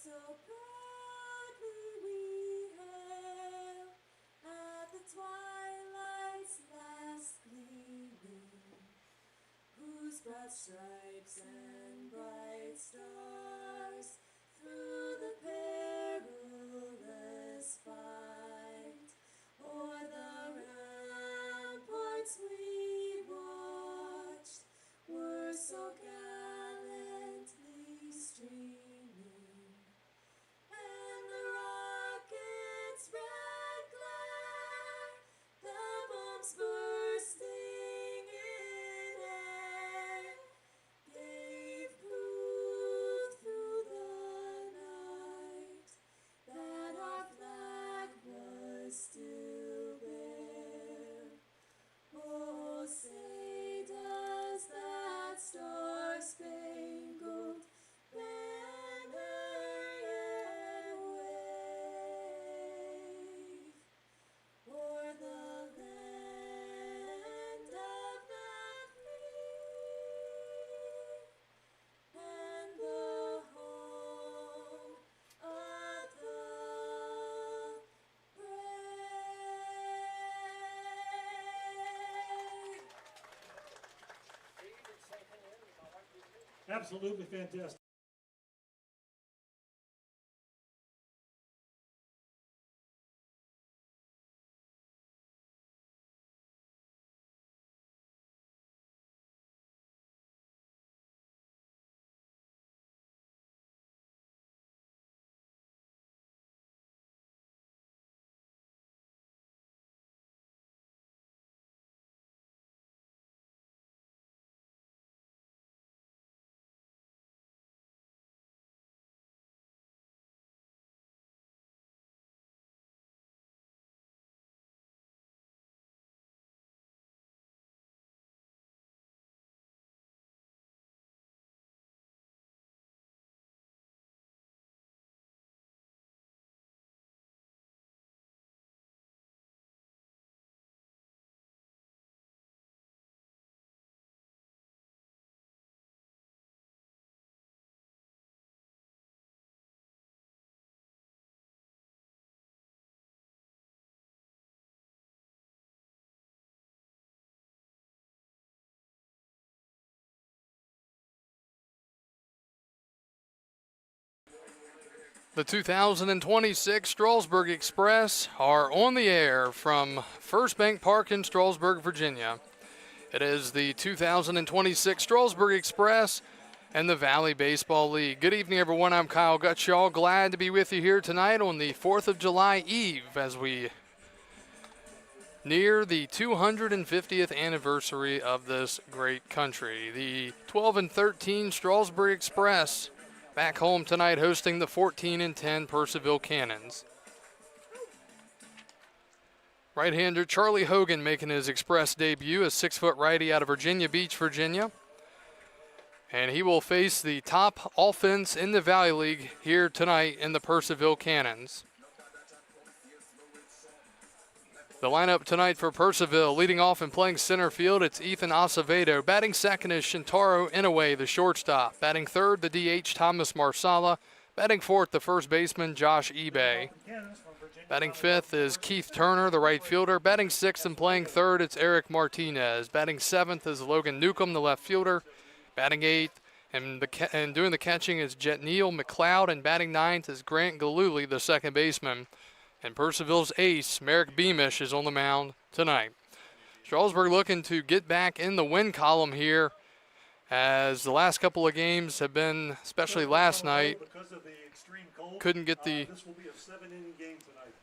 So proudly we hail at the twilight's last gleaming, whose broad stripes and bright stars through the perilous fight o'er the ramparts we watched were so gallantly streaming. And the rocket's red glare, the bombs bursting in air, gave proof through the night that our flag was still there. Oh, say does that star-spangled banner yet wave o'er the land of the free and the home of the brave. Absolutely fantastic. The 2026 Strasburg Express are on the air from First Bank Park in Strasburg, Virginia. It is the 2026 Strasburg Express and the Valley Baseball League. Good evening, everyone. I'm Kyle Gutschall. Glad to be with you here tonight on the 4th of July Eve as we near the 250th anniversary of this great country. The 12-13 Strasburg Express back home tonight hosting the 14-10 Purcellville Cannons. Right-hander Charlie Hogan making his Express debut, a 6-foot righty out of Virginia Beach, Virginia. And he will face the top offense in the Valley League here tonight in the Purcellville Cannons. The lineup tonight for Purcellville, leading off and playing center field, it's Ethan Acevedo. Batting second is Shintaro Inouye, the shortstop. Batting third, the DH Thomas Marsala. Batting fourth, the first baseman Josh Ebay. Batting fifth is Keith Turner, the right fielder. Batting sixth and playing third, it's Eric Martinez. Batting seventh is Logan Newcomb, the left fielder. Batting eighth and doing the catching is Jetneil McLeod, and batting ninth is Grant Galuli, the second baseman. And Purcellville's ace, Merrick Beamish, is on the mound tonight. Strasburg looking to get back in the win column here, as the last couple of games have been, especially last night, couldn't get the... This will be a 7-inning game tonight.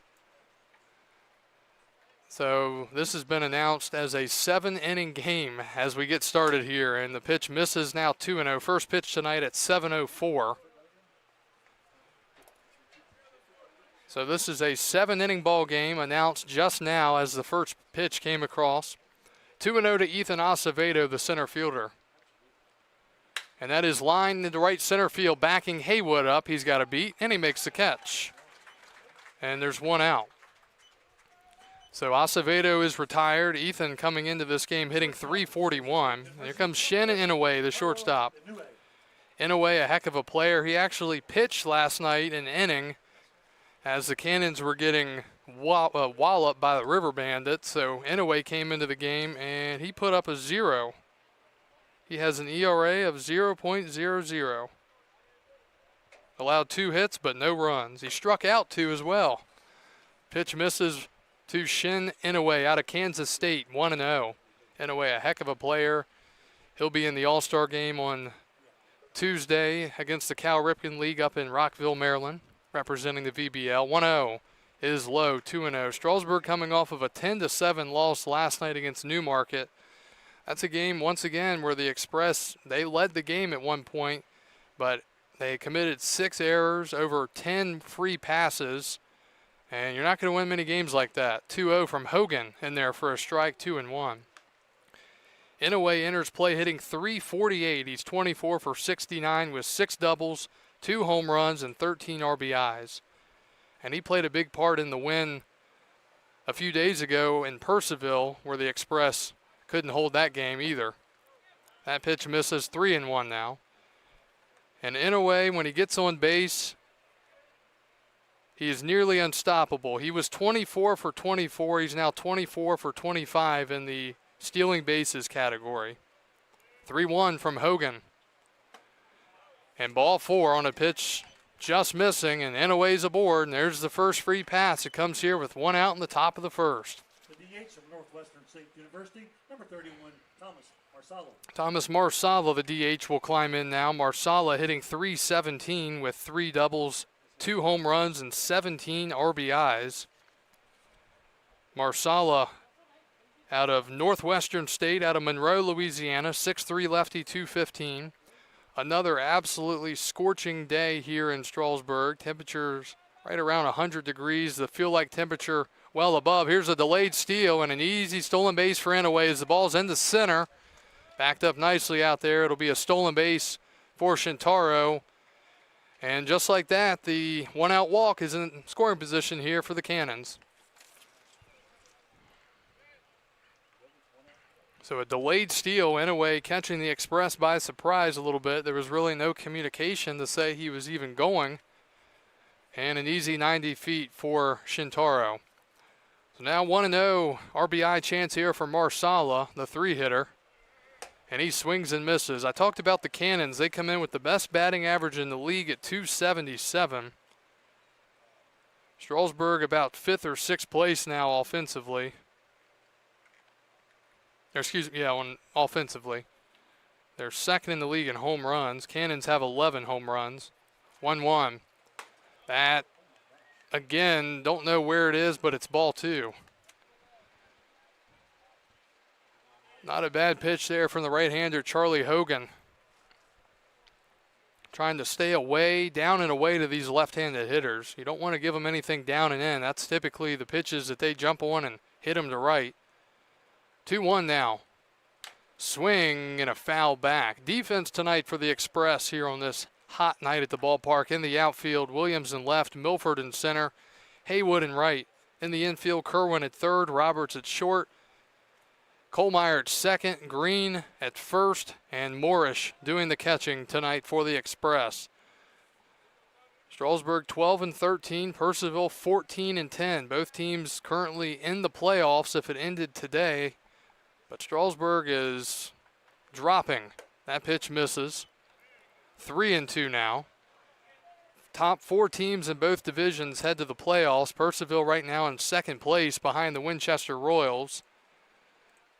So this has been announced as a 7-inning game as we get started here, and the pitch misses now 2-0. First pitch tonight at 7:04. So this is a 7-inning ball game announced just now as the first pitch came across. 2-0 to Ethan Acevedo, the center fielder. And that is lined into right center field, backing Haywood up. He's got a beat, and he makes the catch. And there's one out. So Acevedo is retired. Ethan coming into this game hitting .341. Here comes Shannon Inouye, the shortstop. Inouye, a heck of a player. He actually pitched last night an inning as the Cannons were getting walloped by the River Bandits. So Inouye came into the game, and he put up a 0. He has an ERA of 0.00. Allowed 2 hits, but no runs. He struck out 2 as well. Pitch misses to Shin Inouye out of Kansas State, 1-0. Inouye, a heck of a player. He'll be in the All-Star game on Tuesday against the Cal Ripken League up in Rockville, Maryland, representing the VBL. 1-0 is low, 2-0. Strasburg coming off of a 10-7 loss last night against Newmarket. That's a game, once again, where the Express, they led the game at one point, but they committed 6 errors, over 10 free passes, and you're not going to win many games like that. 2-0 from Hogan in there for a strike, 2-1. Inouye enters play hitting .348. He's 24 for 69 with 6 doubles, 2 home runs, and 13 RBIs. And he played a big part in the win a few days ago in Purcellville, where the Express couldn't hold that game either. That pitch misses, 3-1 now. And Inouye, when he gets on base, he is nearly unstoppable. He was 24 for 24. He's now 24 for 25 in the stealing bases category. 3-1 from Hogan. And ball 4 on a pitch just missing, and Inouye's aboard, and there's the first free pass. It comes here with 1 out in the top of the first. The DH from Northwestern State University, number 31, Thomas Marsala. Thomas Marsala, the DH, will climb in now. Marsala hitting .317 with 3 doubles, 2 home runs, and 17 RBIs. Marsala out of Northwestern State, out of Monroe, Louisiana, 6'3 lefty, 215. Another absolutely scorching day here in Strasburg. Temperatures right around 100 degrees. The feel-like temperature well above. Here's a delayed steal and an easy stolen base for Inouye as the ball's in the center. Backed up nicely out there. It'll be a stolen base for Shintaro. And just like that, the 1-out walk is in scoring position here for the Cannons. So a delayed steal, Inouye catching the Express by surprise a little bit. There was really no communication to say he was even going. And an easy 90 feet for Shintaro. So now 1-0 RBI chance here for Marsala, the 3-hitter. And he swings and misses. I talked about the Cannons. They come in with the best batting average in the league at .277. Strasburg about 5th or 6th place now offensively. Offensively. They're second in the league in home runs. Cannons have 11 home runs. 1-1. That, again, don't know where it is, but it's ball 2. Not a bad pitch there from the right-hander, Charlie Hogan. Trying to stay away, down and away to these left-handed hitters. You don't want to give them anything down and in. That's typically the pitches that they jump on and hit them to right. 2-1 now. Swing and a foul back. Defense tonight for the Express here on this hot night at the ballpark. In the outfield, Williams in left, Milford in center, Haywood in right. In the infield, Kerwin at third, Roberts at short, Kohlmeyer at second, Green at first, and Morrish doing the catching tonight for the Express. Strasburg 12-13, Purcellville 14-10. Both teams currently in the playoffs if it ended today, but Strasburg is dropping. That pitch misses. 3-2 now. Top 4 teams in both divisions head to the playoffs. Purcellville right now in second place behind the Winchester Royals.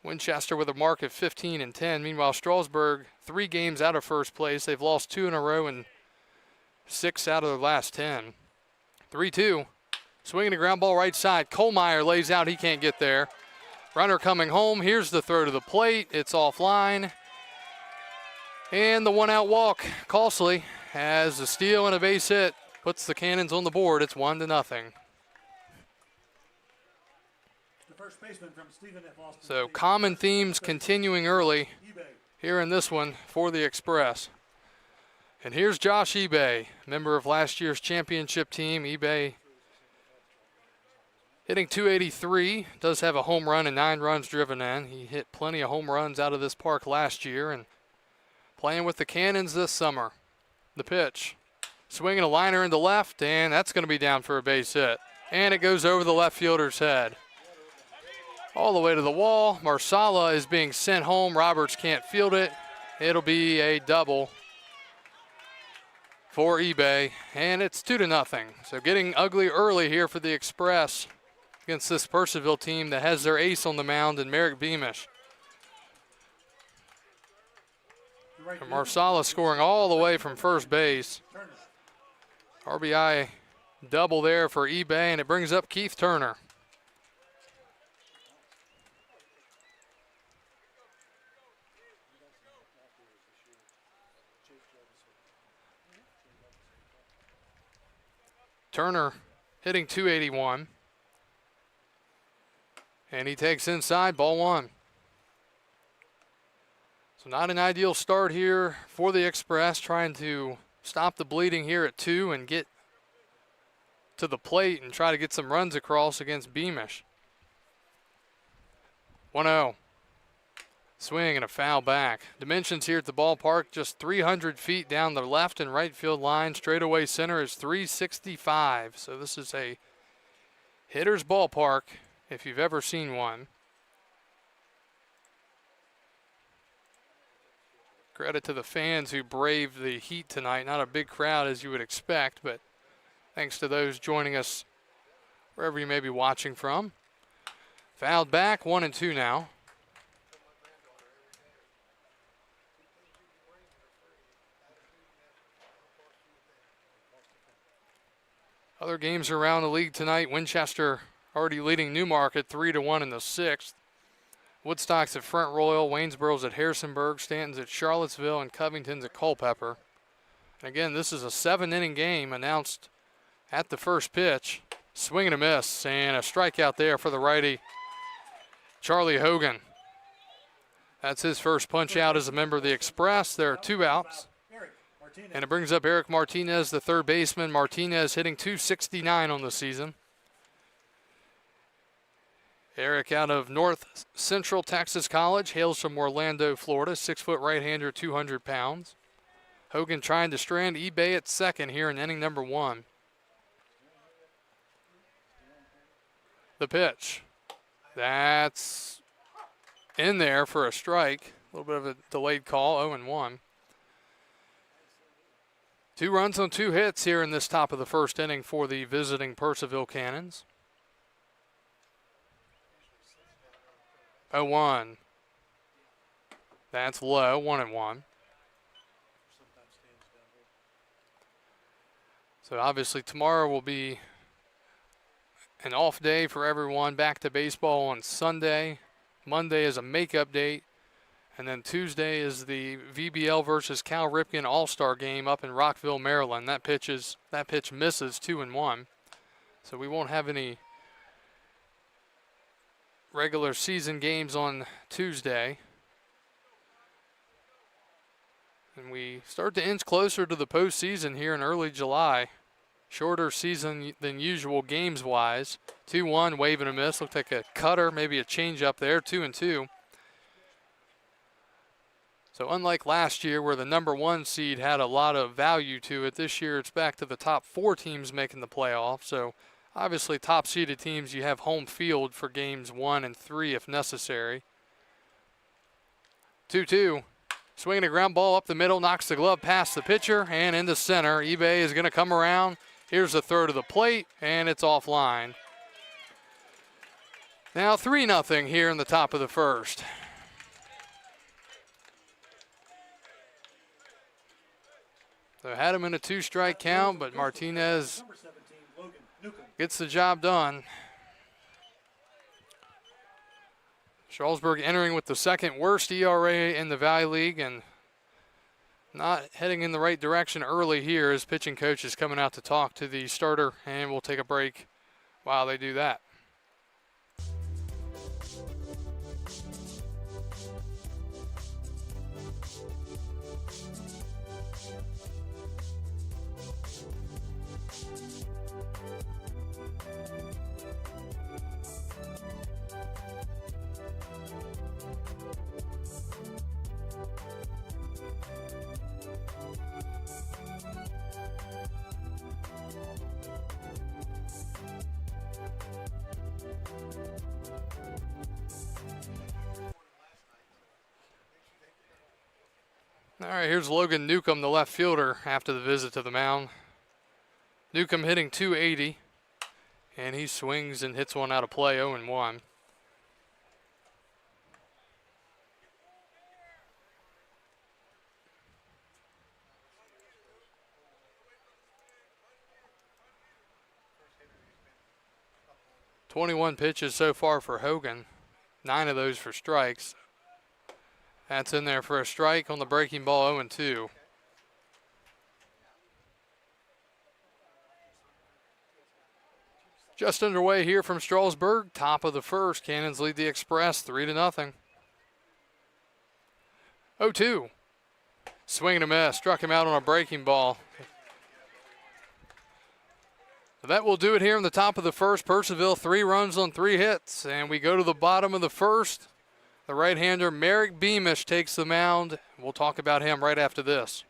Winchester with a mark of 15-10. Meanwhile, Strasburg 3 games out of first place. They've lost 2 in a row and 6 out of their last 10. 3-2. Swinging a ground ball right side. Kohlmeyer lays out. He can't get there. Runner coming home. Here's the throw to the plate. It's offline. And the 1-out walk. Costly has a steal and a base hit. Puts the Cannons on the board. It's 1-0. The first baseman from Stephen F. Austin. So common themes continuing early here in this one for the Express. And here's Josh eBay, member of last year's championship team. eBay hitting .283, does have a home run and 9 runs driven in. He hit plenty of home runs out of this park last year and playing with the Cannons this summer. The pitch, swinging a liner into left, and that's going to be down for a base hit. And it goes over the left fielder's head. All the way to the wall. Marsala is being sent home. Roberts can't field it. It'll be a double for eBay, and it's 2-0. So getting ugly early here for the Express against this Purcellville team that has their ace on the mound in Merrick Beamish. And Marsala scoring all the way from first base. RBI double there for eBay, and it brings up Keith Turner. Turner hitting .281. And he takes inside, ball 1. So not an ideal start here for the Express, trying to stop the bleeding here at 2 and get to the plate and try to get some runs across against Beamish. 1-0. Swing and a foul back. Dimensions here at the ballpark, just 300 feet down the left and right field line. Straightaway center is 365. So this is a hitter's ballpark if you've ever seen one. Credit to the fans who braved the heat tonight. Not a big crowd as you would expect, but thanks to those joining us wherever you may be watching from. Fouled back, 1-2 now. Other games around the league tonight. Winchester already leading Newmarket 3-1 in the 6th. Woodstock's at Front Royal, Waynesboro's at Harrisonburg, Stanton's at Charlottesville, and Covington's at Culpeper. And again, this is a 7-inning game announced at the first pitch. Swing and a miss, and a strikeout there for the righty, Charlie Hogan. That's his first punch out as a member of the Express. There are 2 outs. And it brings up Eric Martinez, the third baseman. Martinez hitting .269 on the season. Eric out of North Central Texas College, hails from Orlando, Florida. 6-foot right-hander, 200 pounds. Hogan trying to strand eBay at second here in inning number 1. The pitch. That's in there for a strike. A little bit of a delayed call, 0-1. 2 runs on 2 hits here in this top of the first inning for the visiting Purcellville Cannons. 0-1. That's low, 1-1. So obviously tomorrow will be an off day for everyone. Back to baseball on Sunday. Monday is a makeup date. And then Tuesday is the VBL versus Cal Ripken All-Star game up in Rockville, Maryland. That pitch misses 2-1. So we won't have any regular season games on Tuesday. And we start to inch closer to the postseason here in early July. Shorter season than usual games-wise. 2-1, wave and a miss. Looked like a cutter, maybe a change-up there, 2-2. So unlike last year where the number 1 seed had a lot of value to it, this year it's back to the top 4 teams making the playoff. So obviously top-seeded teams, you have home field for games 1 and 3 if necessary. 2-2. Swinging a ground ball up the middle, knocks the glove past the pitcher and into center. eBay is going to come around. Here's the throw to the plate, and it's offline. Now 3-0 here in the top of the first. So had him in a 2-strike count, but Martinez gets the job done. Strasburg entering with the second worst ERA in the Valley League and not heading in the right direction early here as pitching coach is coming out to talk to the starter, and we'll take a break while they do that. All right, here's Logan Newcomb, the left fielder, after the visit to the mound. Newcomb hitting .280, and he swings and hits one out of play, 0-1. "21 pitches so far for Hogan, 9 of those for strikes. That's in there for a strike on the breaking ball, 0-2. Just underway here from Strasburg, top of the first. Cannons lead the Express 3-0. 0-2. Swing and a miss, struck him out on a breaking ball. That will do it here in the top of the first. Purcellville 3 runs on 3 hits, and we go to the bottom of the first. The right-hander Merrick Beamish takes the mound. We'll talk about him right after this.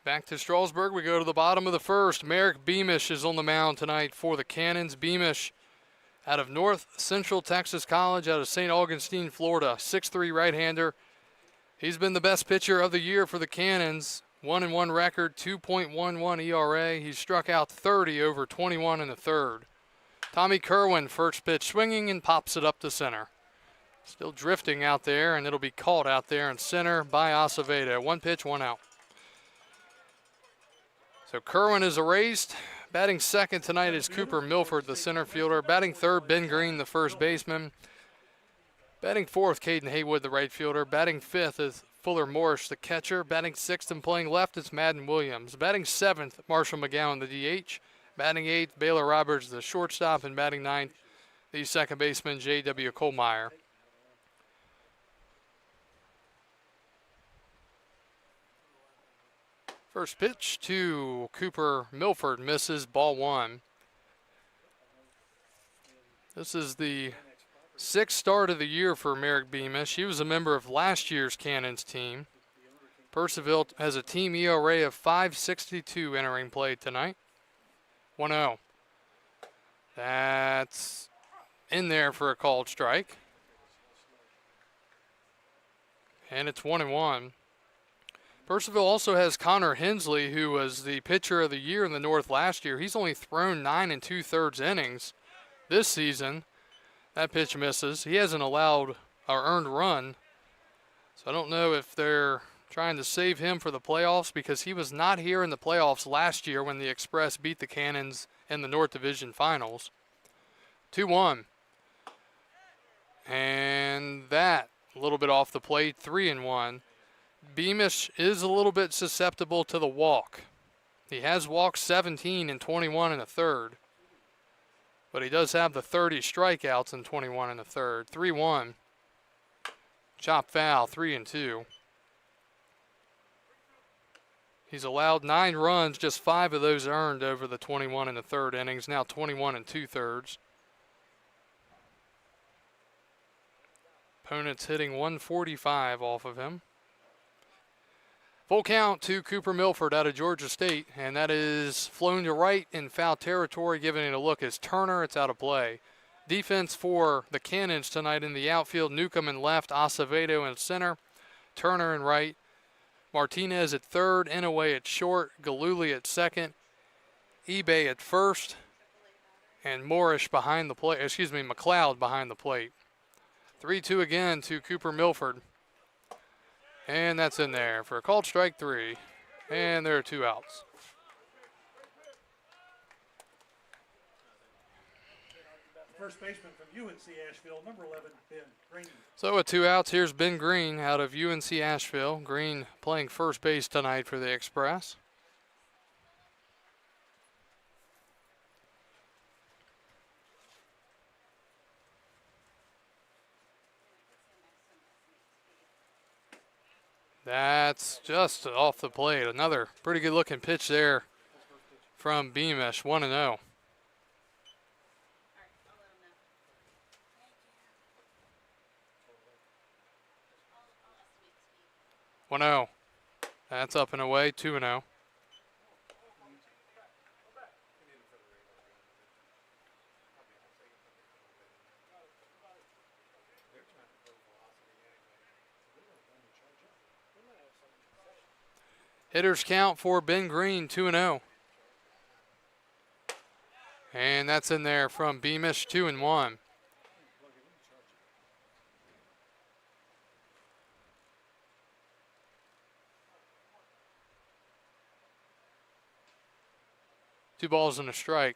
Back to Strasburg. We go to the bottom of the first. Merrick Beamish is on the mound tonight for the Cannons. Beamish out of North Central Texas College, out of St. Augustine, Florida. 6'3" right-hander. He's been the best pitcher of the year for the Cannons. 1-1 record, 2.11 ERA. He's struck out 30 over 21 in the third. Tommy Kerwin, first pitch swinging and pops it up to center. Still drifting out there, and it'll be caught out there in center by Acevedo. 1 pitch, 1 out. So Kerwin is erased. Batting second tonight is Cooper Milford, the center fielder. Batting third, Ben Green, the first baseman. Batting fourth, Caden Haywood, the right fielder. Batting fifth is Fuller Morris, the catcher. Batting sixth and playing left is Madden Williams. Batting seventh, Marshall McGowan, the DH. Batting eighth, Baylor Roberts, the shortstop. And batting ninth, the second baseman, J.W. Kohlmeyer. First pitch to Cooper Milford, misses, ball 1. This is the 6th start of the year for Merrick Beamish. He was a member of last year's Cannons team. Purcellville has a team ERA of 5.62 entering play tonight. 1-0. That's in there for a called strike. And it's 1-1. Purcellville also has Connor Hensley, who was the pitcher of the year in the North last year. He's only thrown 9 2/3 innings this season. That pitch misses. He hasn't allowed or earned run. So I don't know if they're trying to save him for the playoffs, because he was not here in the playoffs last year when the Express beat the Cannons in the North Division Finals. 2-1. And that, a little bit off the plate, 3-1. Beamish is a little bit susceptible to the walk. He has walked 17 and 21 in the third. But he does have the 30 strikeouts in 21 in the third. 3-1. Chop foul, 3-2. He's allowed 9 runs, just 5 of those earned over the 21 in the third innings. Now 21 2/3. Opponent's hitting 145 off of him. Full count to Cooper Milford out of Georgia State, and that is flown to right in foul territory. Giving it a look is Turner. It's out of play. Defense for the Cannons tonight in the outfield: Newcomb in left, Acevedo in center, Turner in right, Martinez at third, Inouye at short, Galuli at second, eBay at first, and Morris behind the plate. McLeod behind the plate. 3-2 again to Cooper Milford. And that's in there for a called strike 3. And there are 2 outs. First baseman from UNC Asheville, number 11, Ben Green. So with 2 outs, here's Ben Green out of UNC Asheville. Green playing first base tonight for the Express. That's just off the plate. Another pretty good looking pitch there from Beamish. 1-0. That's up and away. 2-0. Hitters count for Ben Green, 2-0. And that's in there from Beamish, 2-1. Two balls and a strike.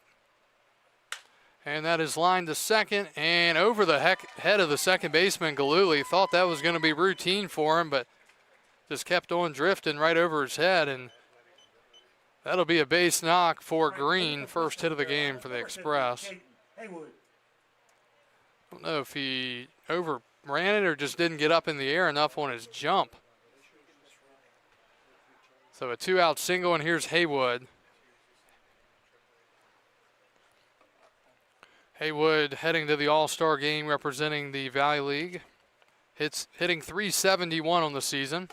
And that is lined to second and over the head of the second baseman, Galuli. Thought that was going to be routine for him, but just kept on drifting right over his head, and that'll be a base knock for Green. First hit of the game for the Express. I don't know if he overran it or just didn't get up in the air enough on his jump. So a 2-out single, and here's Haywood. Haywood heading to the All-Star game representing the Valley League. Hitting .371 on the season.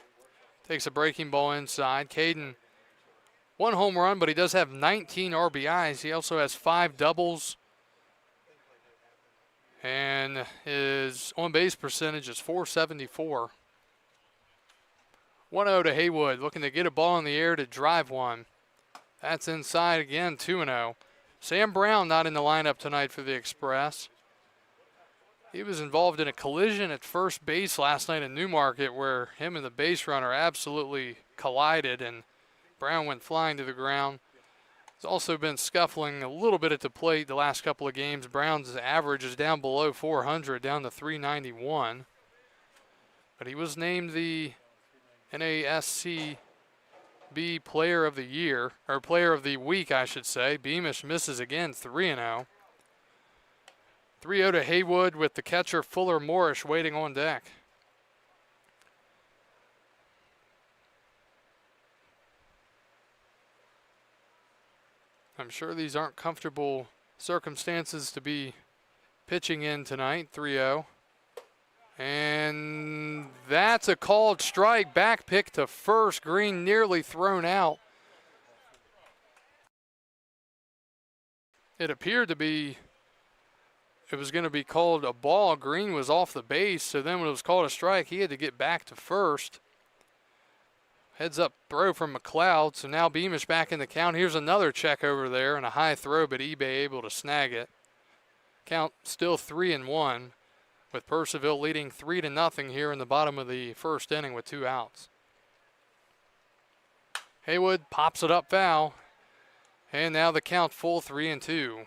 Takes a breaking ball inside. Caden 1 home run, but he does have 19 RBIs. He also has 5 doubles. And his on-base percentage is .474. 1-0 to Haywood, looking to get a ball in the air to drive one. That's inside again, 2-0. Sam Brown not in the lineup tonight for the Express. He was involved in a collision at first base last night in Newmarket where him and the base runner absolutely collided and Brown went flying to the ground. He's also been scuffling a little bit at the plate the last couple of games. Brown's average is down below 400, down to 391. But he was named the NASCB Player of the Year, or Player of the Week, I should say. Beamish misses again, 3-0. 3-0 to Haywood with the catcher Fuller Morrish waiting on deck. I'm sure these aren't comfortable circumstances to be pitching in tonight, 3-0. And that's a called strike. Back pick to first. Green nearly thrown out. It appeared to be, it was going to be called a ball. Green was off the base, so then when it was called a strike, he had to get back to first. Heads up throw from McLeod, so now Beamish back in the count. Here's another check over there and a high throw, but eBay able to snag it. Count still 3-1, with Purcellville leading 3-0 here in the bottom of the first inning with 2 outs. Haywood pops it up foul, and now the count full 3-2.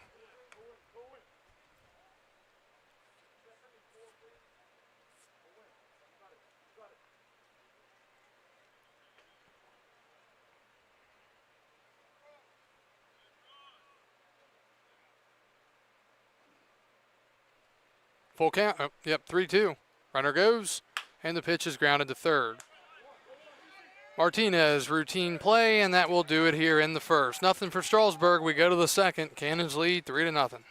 Full count, oh, yep, 3-2. Runner goes, and the pitch is grounded to third. Martinez, routine play, and that will do it here in the first. Nothing for Strasburg. We go to the second. Cannons lead 3-0.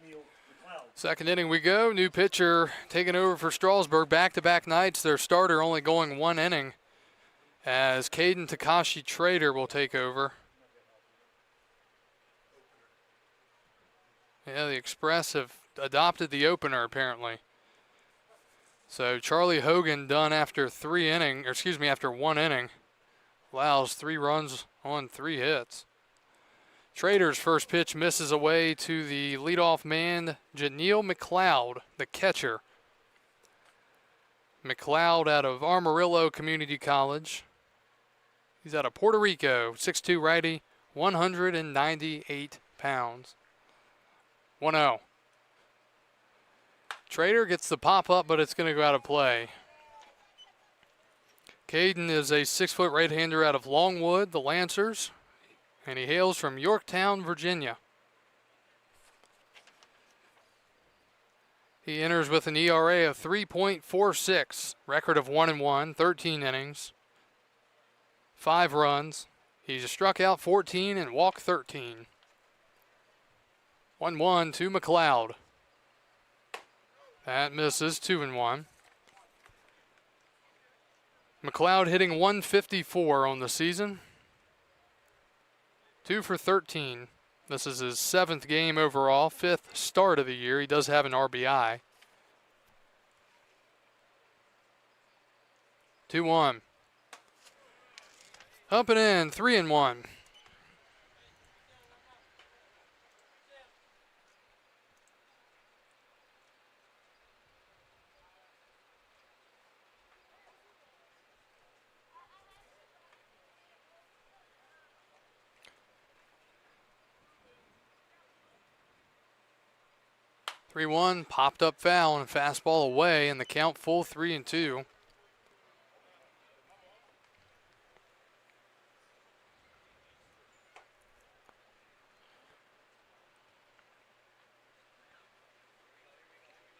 Neil McLeod. Second inning we go. New pitcher taking over for Strasburg. Back-to-back nights. Their starter only going 1 inning as Caden Takashi Trader will take over. Yeah, the Express have adopted the opener apparently. So Charlie Hogan done after after 1 inning. Allows 3 runs on 3 hits. Trader's first pitch misses away to the leadoff man, Janelle McLeod, the catcher. McLeod out of Amarillo Community College. He's out of Puerto Rico, 6'2" righty, 198 pounds. 1-0. Trader gets the pop up, but it's going to go out of play. Caden is a 6-foot right-hander out of Longwood, the Lancers, and he hails from Yorktown, Virginia. He enters with an ERA of 3.46, record of 1-1, 13 innings, 5 runs. He's struck out 14 and walked 13. 1-1 to McLeod. That misses, 2-1. McLeod hitting 154 on the season. 2 for 13. This is his 7th game overall, 5th start of the year. He does have an RBI. 2-1. Up and in, 3-1. Popped up foul and fastball away, and the count full 3-2.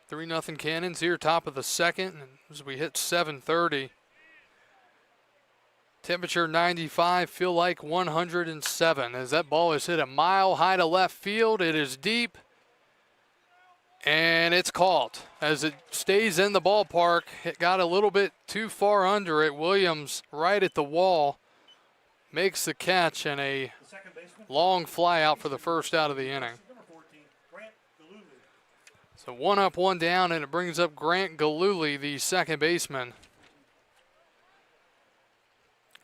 Three nothing Cannons here, top of the second, and as we hit 7:30. Temperature 95, feel like 107. As that ball is hit a mile high to left field, it is deep. And it's caught as it stays in the ballpark. It got a little bit too far under it. Williams right at the wall makes the catch and a long fly out for the first out of the inning. So 1 up, 1 down, and it brings up Grant Galuli, the second baseman.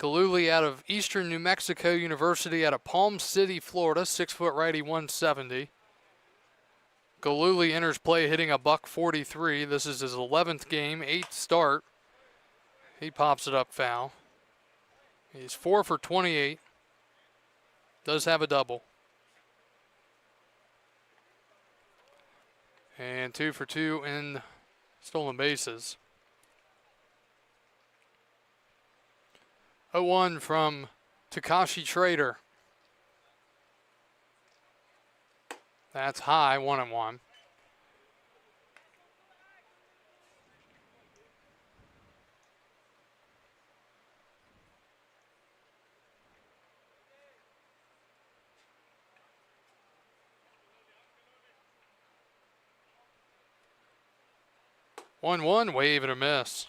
Galuli out of Eastern New Mexico University out of Palm City, Florida, 6-foot righty, 170. Galuli enters play hitting a .143. This is his 11th game, 8th start. He pops it up foul. He's 4 for 28. Does have a double. And 2 for 2 in stolen bases. 0-1 from Takashi Trader. That's high, 1-1. One, wave and a miss.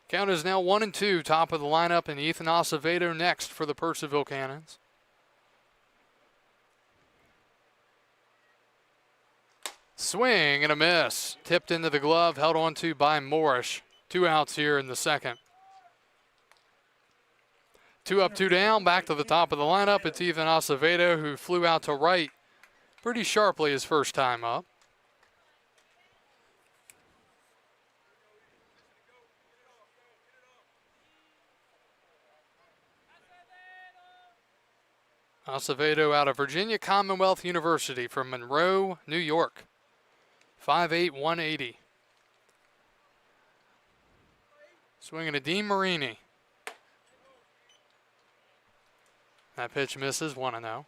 Count is now 1-2, top of the lineup, and Ethan Acevedo next for the Purcellville Cannons. Swing and a miss. Tipped into the glove, held on to by Morris. 2 outs here in the second. 2 up, 2 down, back to the top of the lineup. It's Ethan Acevedo, who flew out to right pretty sharply his first time up. Acevedo out of Virginia Commonwealth University from Monroe, New York. 5'8", 180. Swinging to Dean Marini. That pitch misses, 1-0.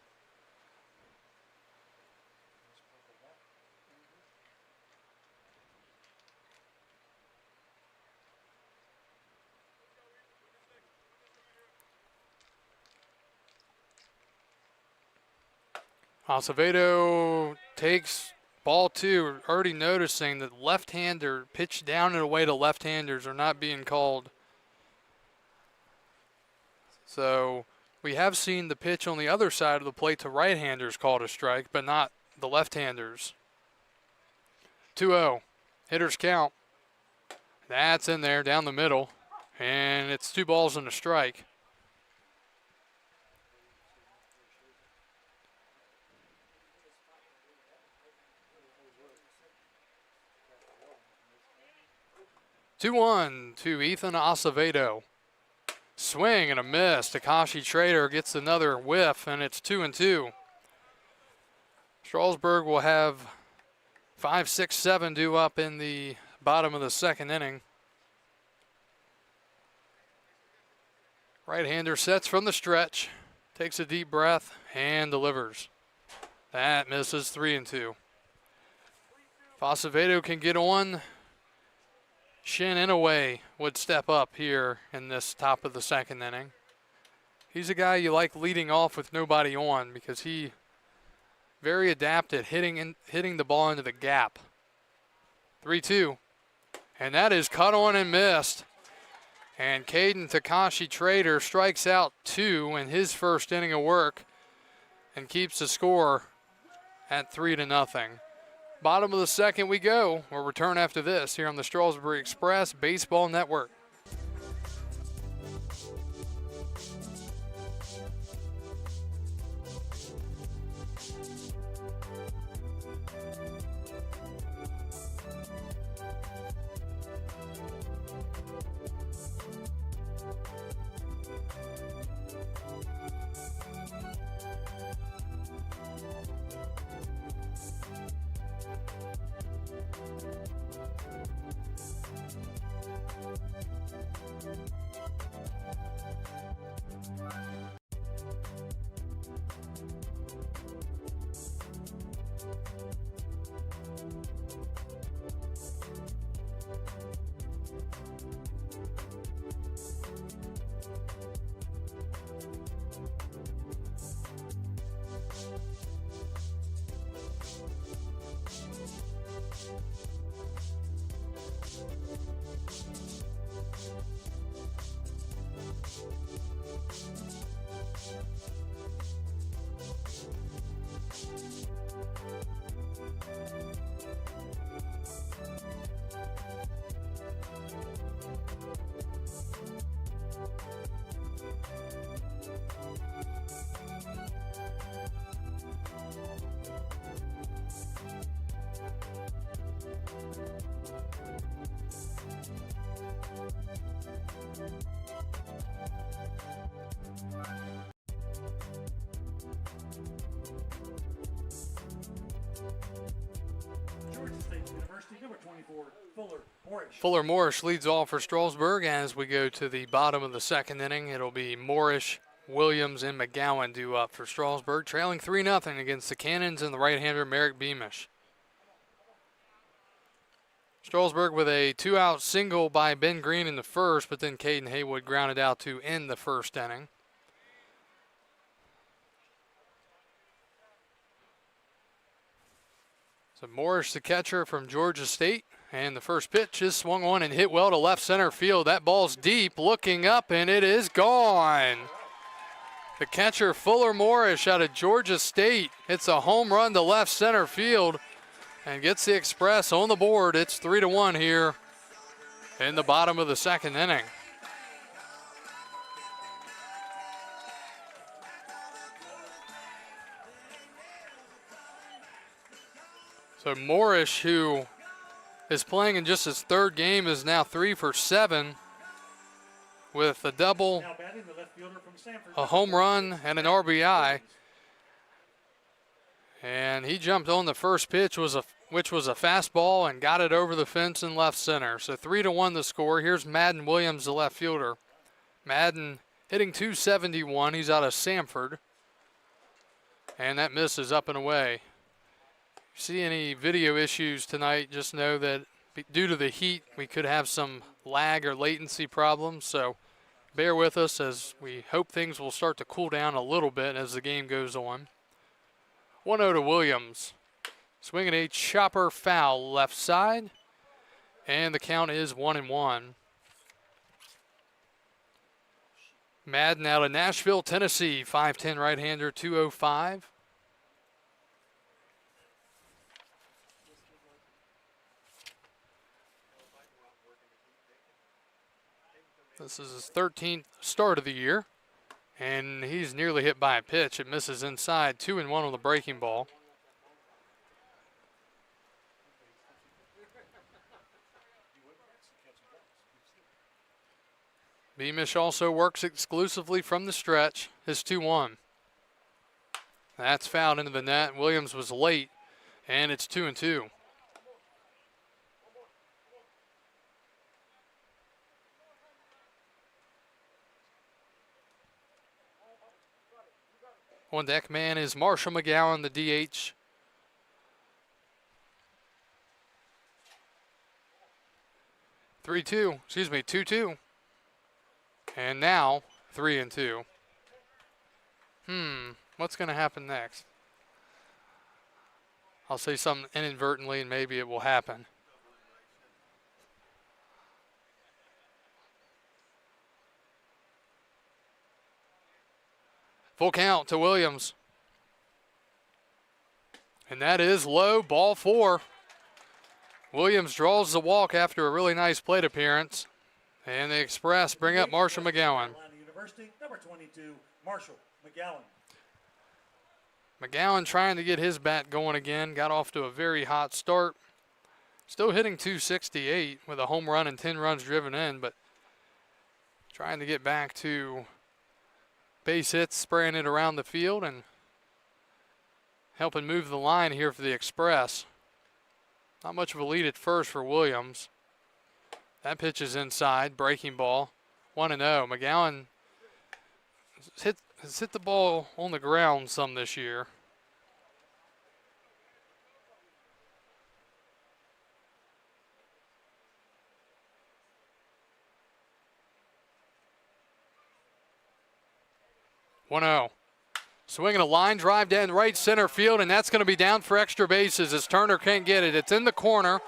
Acevedo takes ball 2, already noticing that left-hander pitch down and away to left-handers are not being called. So we have seen the pitch on the other side of the plate to right-handers called a strike, but not the left-handers. 2-0. Hitters count. That's in there down the middle, and it's 2 balls and a strike. Two-one to Ethan Acevedo. Swing and a miss. Takashi Trader gets another whiff, and it's 2-2. Strasburg will have 5, 6, 7 due up in the bottom of the second inning. Right-hander sets from the stretch, takes a deep breath, and delivers. That misses. 3-2. If Acevedo can get on, Shin Inouye would step up here in this top of the second inning. He's a guy you like leading off with nobody on because he very adept at hitting the ball into the gap. 3-2. And that is cut on and missed. And Caden Takashi Trader strikes out 2 in his first inning of work and keeps the score at 3-0. Bottom of the second we go. We'll return after this here on the Strasburg Express Baseball Network. Fuller Morris leads off for Strasburg as we go to the bottom of the second inning. It'll be Morris, Williams, and McGowan due up for Strasburg, trailing 3-0 against the Cannons and the right-hander Merrick Beamish. Strasburg with a 2-out single by Ben Green in the first, but then Caden Haywood grounded out to end the first inning. So Morris, the catcher from Georgia State, and the first pitch is swung on and hit well to left center field. That ball's deep, looking up, and it is gone. The catcher, Fuller Morris, out of Georgia State, hits a home run to left center field and gets the Express on the board. It's 3-1 here in the bottom of the second inning. So Morris, who is playing in just his third game, is now 3 for 7 with a double, a home run, and an RBI. And he jumped on the first pitch, which was a fastball, and got it over the fence in left center. So 3-1 the score. Here's Madden Williams, the left fielder. Madden hitting .271. He's out of Samford. And that misses up and away. See any video issues tonight, just know that due to the heat, we could have some lag or latency problems. So bear with us as we hope things will start to cool down a little bit as the game goes on. 1-0 to Williams. Swinging a chopper foul left side. And the count is 1-1. Madden out of Nashville, Tennessee. 5'10 right-hander, 205. This is his 13th start of the year. And he's nearly hit by a pitch. It misses inside. 2-1 on the breaking ball. Beamish also works exclusively from the stretch. His 2-1. That's fouled into the net. Williams was late, and it's 2-2. On deck man is Marshall McGowan, the DH. Two two. And now 3-2. What's going to happen next? I'll say something inadvertently and maybe it will happen. Full count to Williams. And that is low, ball 4. Williams draws the walk after a really nice plate appearance. And the Express bring up Marshall McGowan. University, number 22, Marshall McGowan. McGowan trying to get his bat going again. Got off to a very hot start. Still hitting .268 with a home run and 10 runs driven in, but trying to get back to base hits, spraying it around the field and helping move the line here for the Express. Not much of a lead at first for Williams. That pitch is inside, breaking ball, 1-0. McGowan has hit the ball on the ground some this year. Swinging a line drive down right center field, and that's going to be down for extra bases as Turner can't get it. It's in the corner.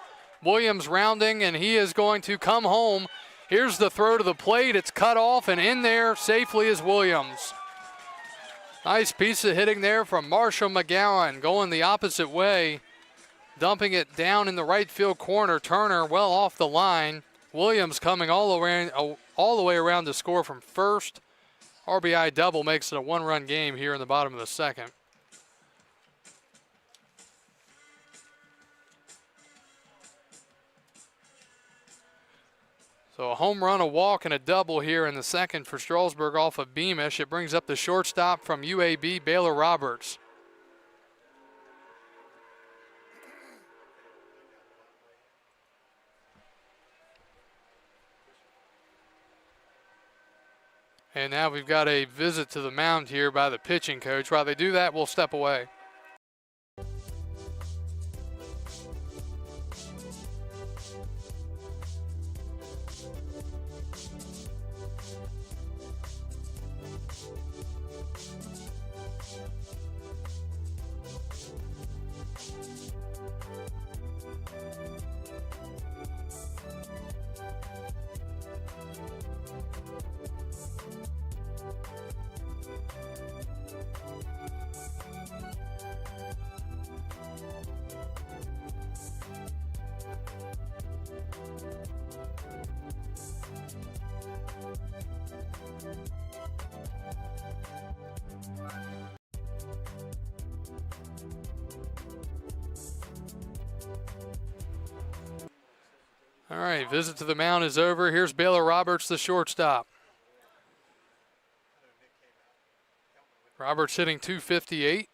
Williams rounding, and he is going to come home. Here's the throw to the plate. It's cut off, and in there safely is Williams. Nice piece of hitting there from Marshall McGowan, going the opposite way, dumping it down in the right field corner. Turner well off the line. Williams coming all the way around to score from first. RBI double makes it a one-run game here in the bottom of the second. So a home run, a walk, and a double here in the second for Strasburg off of Beamish. It brings up the shortstop from UAB, Baylor Roberts. And now we've got a visit to the mound here by the pitching coach. While they do that, we'll step away. All right, visit to the mound is over. Here's Baylor Roberts, the shortstop. Roberts hitting .258.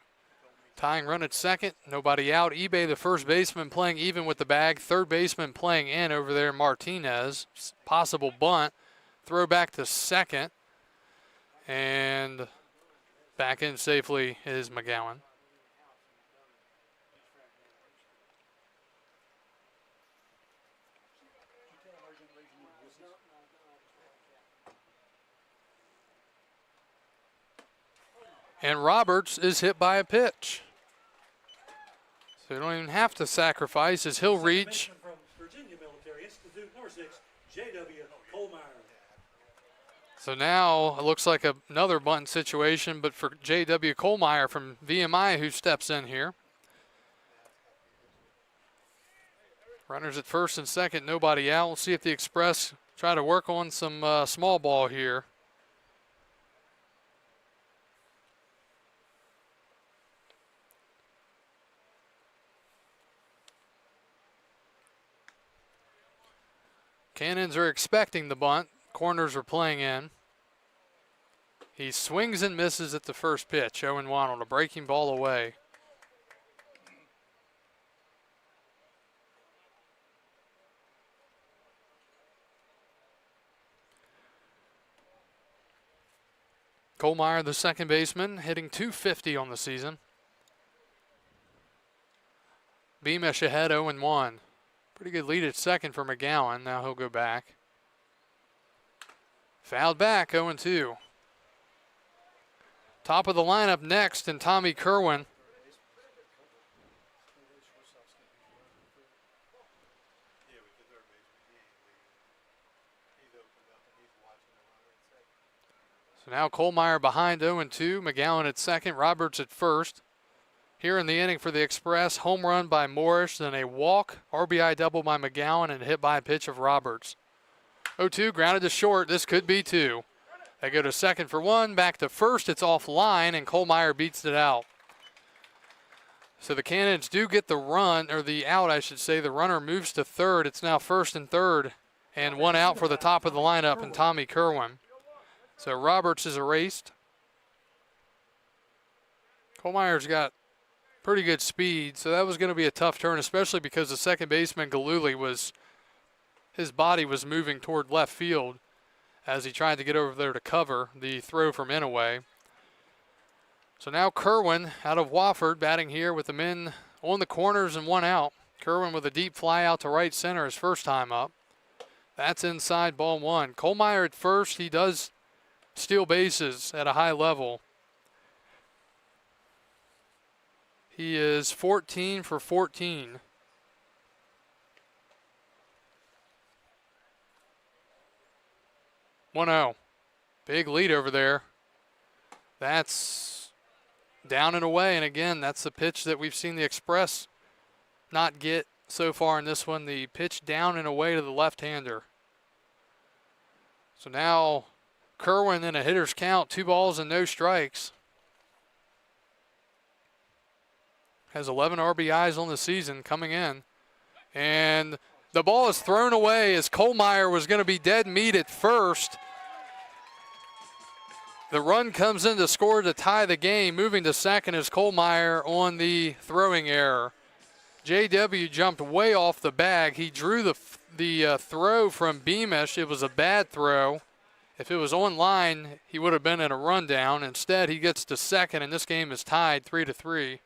Tying run at second, nobody out. eBay, the first baseman, playing even with the bag. Third baseman playing in over there, Martinez. Possible bunt. Throw back to second. And back in safely is McGowan. And Roberts is hit by a pitch. So you don't even have to sacrifice as he'll Second reach. baseman from Virginia Military Institute, number 6, J.W. Kohlmeyer. So now it looks like another bunt situation, but for J.W. Kohlmeyer from VMI who steps in here. Runners at first and second, nobody out. We'll see if the Express try to work on some small ball here. Cannons are expecting the bunt. Corners are playing in. He swings and misses at the first pitch. 0-1 on a breaking ball away. Kohlmeyer, the second baseman, hitting .250 on the season. Beamish ahead 0-1. Pretty good lead at second for McGowan. Now he'll go back. Fouled back, 0-2. Top of the lineup next, and Tommy Kerwin. So now Kohlmeyer behind 0-2. McGowan at second, Roberts at first. Here in the inning for the Express, home run by Morris, then a walk, RBI double by McGowan, and a hit by pitch of Roberts. 0-2, grounded to short. This could be 2. They go to second for 1, back to first. It's offline, and Kohlmeyer beats it out. So the Cannons do get the run, or the out, I should say. The runner moves to third. It's now first and third, and 1 out for the top of the lineup, and Tommy Kerwin. So Roberts is erased. Kohlmeyer's got pretty good speed, so that was going to be a tough turn, especially because the second baseman, Galuli, his body was moving toward left field as he tried to get over there to cover the throw from Inouye. So now Kerwin out of Wofford batting here with the men on the corners and 1 out. Kerwin with a deep fly out to right center his first time up. That's inside, ball 1. Kohlmeyer at first. He does steal bases at a high level. He is 14 for 14. One-0. Big lead over there. That's down and away, and again, that's the pitch that we've seen the Express not get so far in this one. The pitch down and away to the left-hander. So now Kerwin in a hitter's count, 2 balls and no strikes. Has 11 RBIs on the season coming in. And the ball is thrown away as Kohlmeyer was going to be dead meat at first. The run comes in to score to tie the game. Moving to second is Kohlmeyer on the throwing error. JW jumped way off the bag. He drew the throw from Beamish. It was a bad throw. If it was on line, he would have been in a rundown. Instead, he gets to second, and this game is tied 3-3.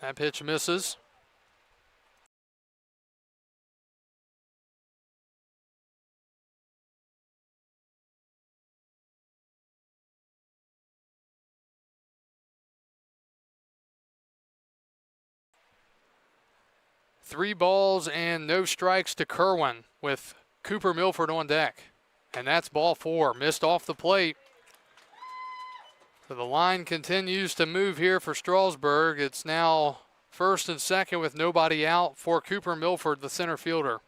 That pitch misses. Three balls and no strikes to Kerwin with Cooper Milford on deck. And that's ball 4, missed off the plate. So the line continues to move here for Strasburg. It's now first and second with nobody out for Cooper Milford, the center fielder.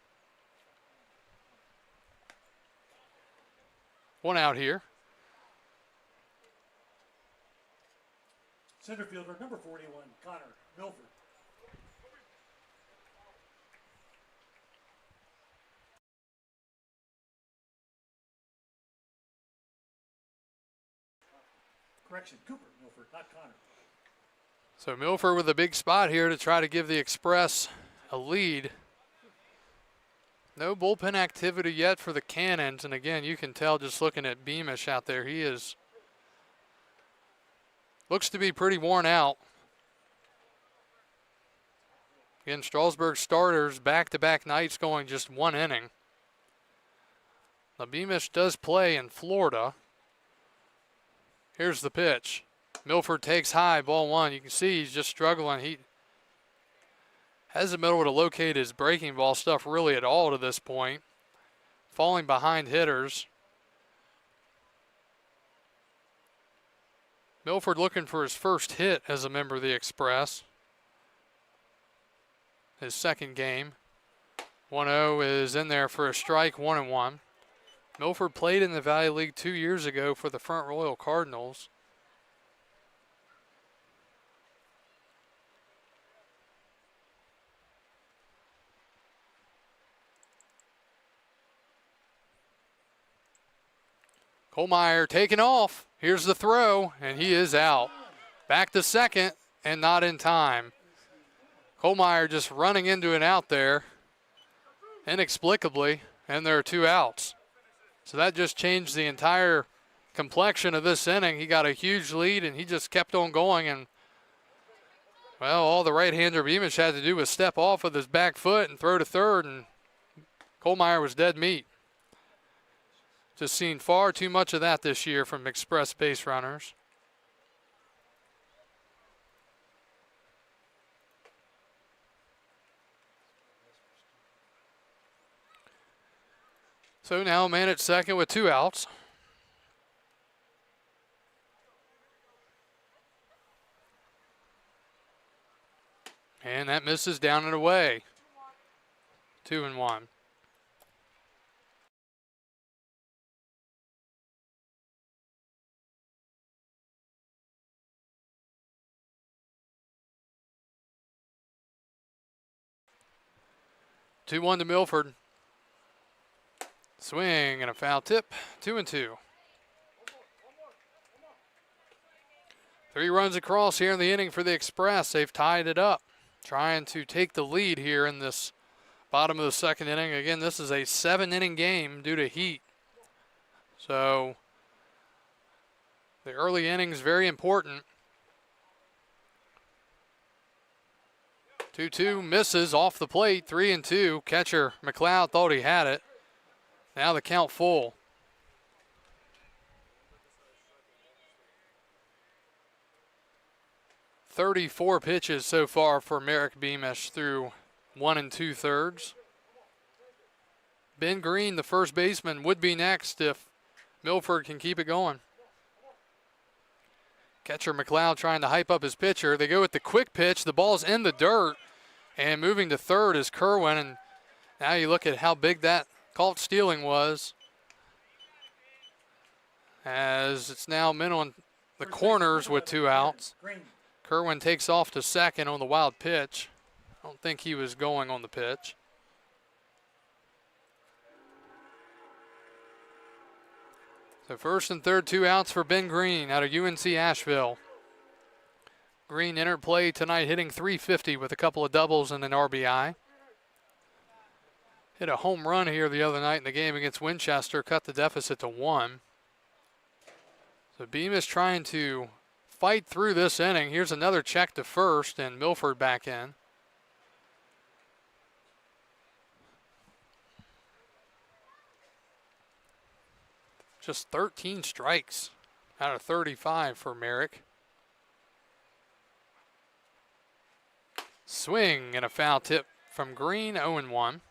1 out here. Center fielder, number 41, Connor Milford. Correction, Cooper Milford, not Connor. So Milford with a big spot here to try to give the Express a lead. No bullpen activity yet for the Cannons, and again, you can tell just looking at Beamish out there, looks to be pretty worn out. Again, Strasburg starters back-to-back nights going just 1 inning. Now, Beamish does play in Florida. Here's the pitch. Milford takes high, ball 1. You can see he's just struggling. He hasn't been able to locate his breaking ball stuff really at all to this point. Falling behind hitters. Milford looking for his first hit as a member of the Express. His second game. 1-0 is in there for a strike, 1-1. Milford played in the Valley League 2 years ago for the Front Royal Cardinals. Kohlmeyer taking off. Here's the throw, and he is out. Back to second, and not in time. Kohlmeyer just running into an out there, inexplicably, and there are 2 outs. So that just changed the entire complexion of this inning. He got a huge lead, and he just kept on going, and, well, all the right-hander Beamish had to do was step off with his back foot and throw to third, and Kohlmeyer was dead meat. Just seen far too much of that this year from Express base runners. So now a man at second with 2 outs. And that misses down and away. 2-1. Two one to Milford. Swing and a foul tip. 2-2. 3 runs across here in the inning for the Express. They've tied it up, trying to take the lead here in this bottom of the second inning. Again, this is a 7-inning game due to heat. So the early innings very important. 2-2 misses off the plate, 3-2. Catcher McLeod thought he had it. Now the count full. "34 pitches so far for Merrick Beamish through 1 2/3. Ben Green, the first baseman, would be next if Milford can keep it going. Catcher McLeod trying to hype up his pitcher. They go with the quick pitch. The ball's in the dirt. And moving to third is Kerwin. And now you look at how big that caught stealing was. As it's now men on the corners with 2 outs. Kerwin takes off to second on the wild pitch. I don't think he was going on the pitch. So first and third, 2 outs for Ben Green out of UNC Asheville. Green entered play tonight hitting .350 with a couple of doubles and an RBI. Hit a home run here the other night in the game against Winchester, cut the deficit to 1. So Beamish trying to fight through this inning. Here's another check to first and Milford back in. Just 13 strikes out of 35 for Merrick. Swing and a foul tip from Green, 0-1.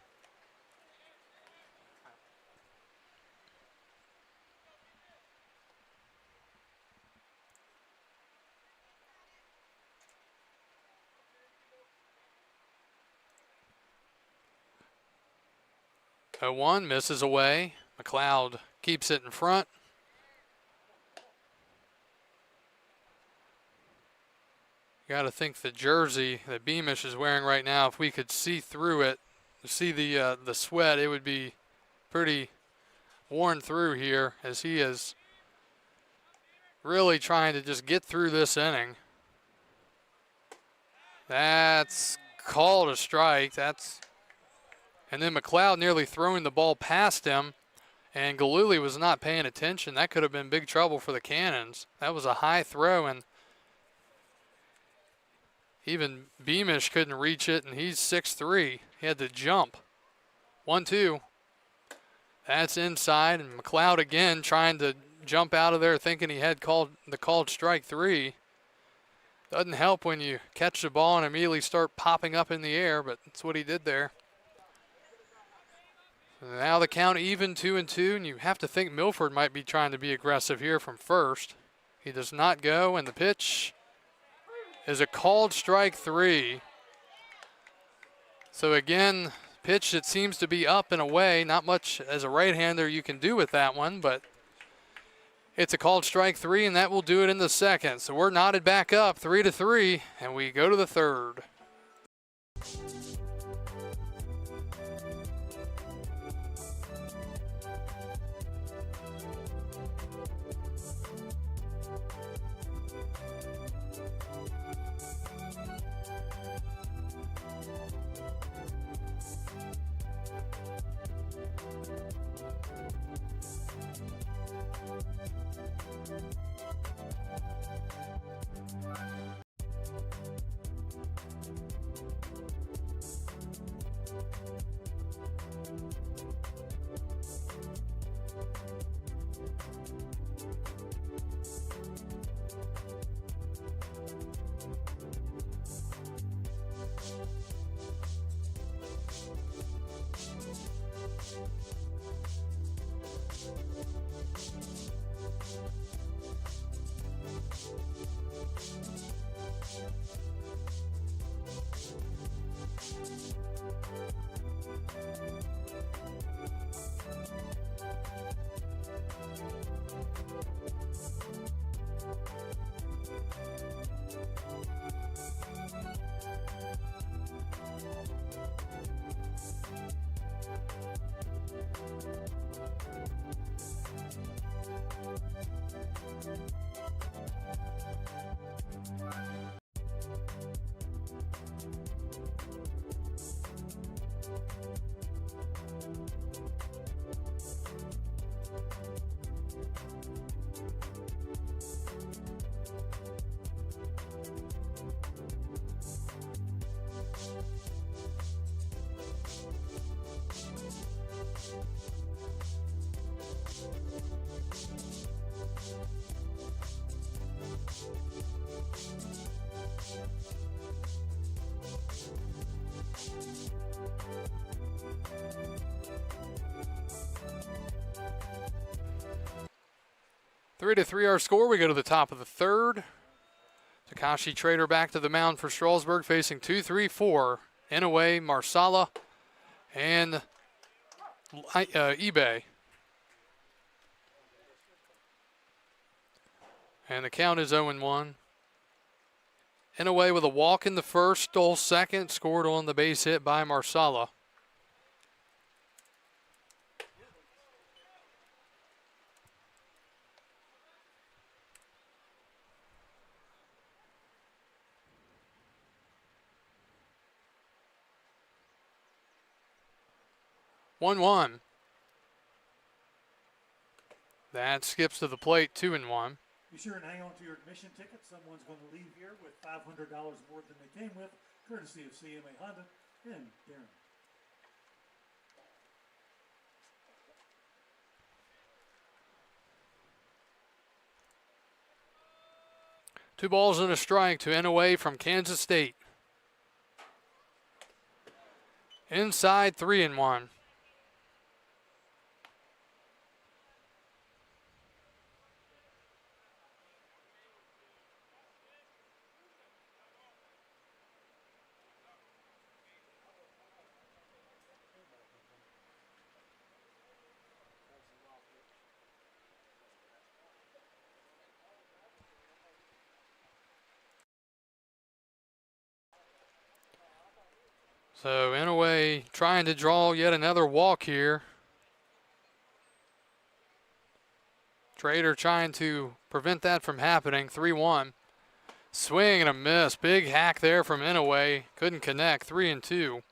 One misses away. McLeod keeps it in front. Got to think the jersey that Beamish is wearing right now, if we could see through it, see the sweat, it would be pretty worn through here as he is really trying to just get through this inning. That's called a strike. And then McLeod nearly throwing the ball past him, and Galuli was not paying attention. That could have been big trouble for the Cannons. That was a high throw, and Even Beamish couldn't reach it, and he's 6'3". He had to jump. 1-2. That's inside, and McLeod again trying to jump out of there thinking he had called strike 3. Doesn't help when you catch the ball and immediately start popping up in the air, but that's what he did there. Now the count even 2-2, and you have to think Milford might be trying to be aggressive here from first. He does not go, and the pitch is a called strike 3. So again, pitch that seems to be up and away. Not much as a right-hander you can do with that one, but it's a called strike 3, and that will do it in the second. So we're knotted back up 3-3, and we go to the third. Three to three our score. We go to the top of the third. Takashi Trader back to the mound for Strasburg, facing 2-3-4. Inouye, Marsala, and eBay. And the count is 0-1. Inouye with a walk in the first, stole second, scored on the base hit by Marsala. One. That skips to the plate, 2-1. Be sure and hang on to your admission ticket. Someone's going to leave here with $500 more than they came with, courtesy of CMA Honda and Darren. Two balls and a strike to Inouye from Kansas State. Inside, 3-1. So Inouye trying to draw yet another walk here. Trader trying to prevent that from happening. 3-1. Swing and a miss. Big hack there from Inouye. Couldn't connect. 3-2.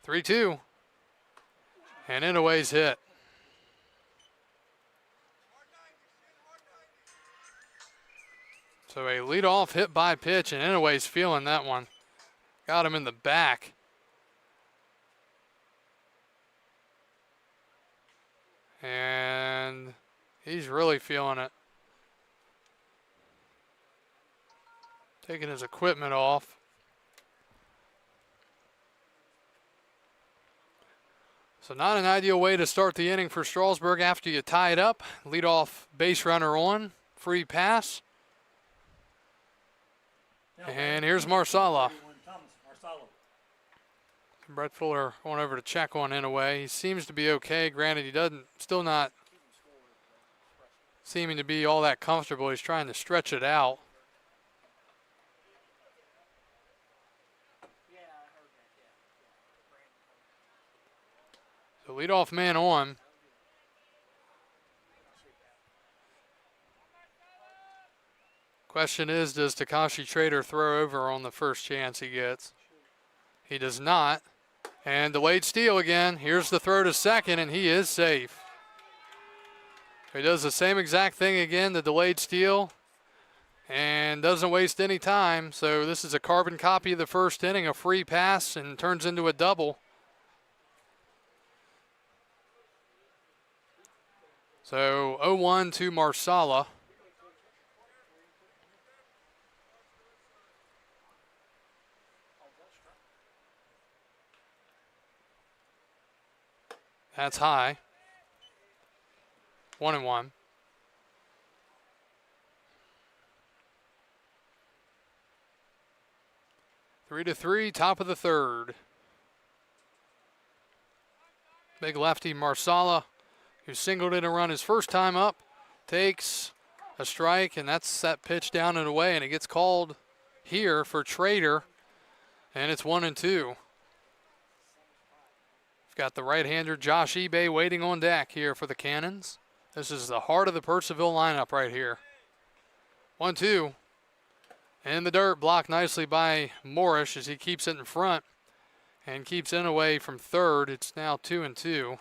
3-2. And Inouye's hit. So a leadoff hit by pitch, and Inouye's feeling that one. Got him in the back. And he's really feeling it. Taking his equipment off. So not an ideal way to start the inning for Strasburg after you tie it up. Leadoff base runner on, free pass. And here's Marsala. Brett Fuller going over to check on Inoue. He seems to be okay. Granted, he still not seeming to be all that comfortable. He's trying to stretch it out. So leadoff man on. Question is, does Takashi Trader throw over on the first chance he gets? He does not. And delayed steal again. Here's the throw to second, and he is safe. He does the same exact thing again, the delayed steal, and doesn't waste any time. So this is a carbon copy of the first inning, a free pass, and turns into a double. So 0-1 to Marsala. That's high. 1-1. Three to three, top of the third. Big lefty Marsala, who singled in a run his first time up, takes a strike, and that's that pitch down and away, and it gets called here for Trader, and it's 1-2. Got the right-hander Josh Ebay waiting on deck here for the Cannons. This is the heart of the Purcellville lineup right here. 1-2. In the dirt, blocked nicely by Morris as he keeps it in front and keeps Inoue from third. It's now 2-2.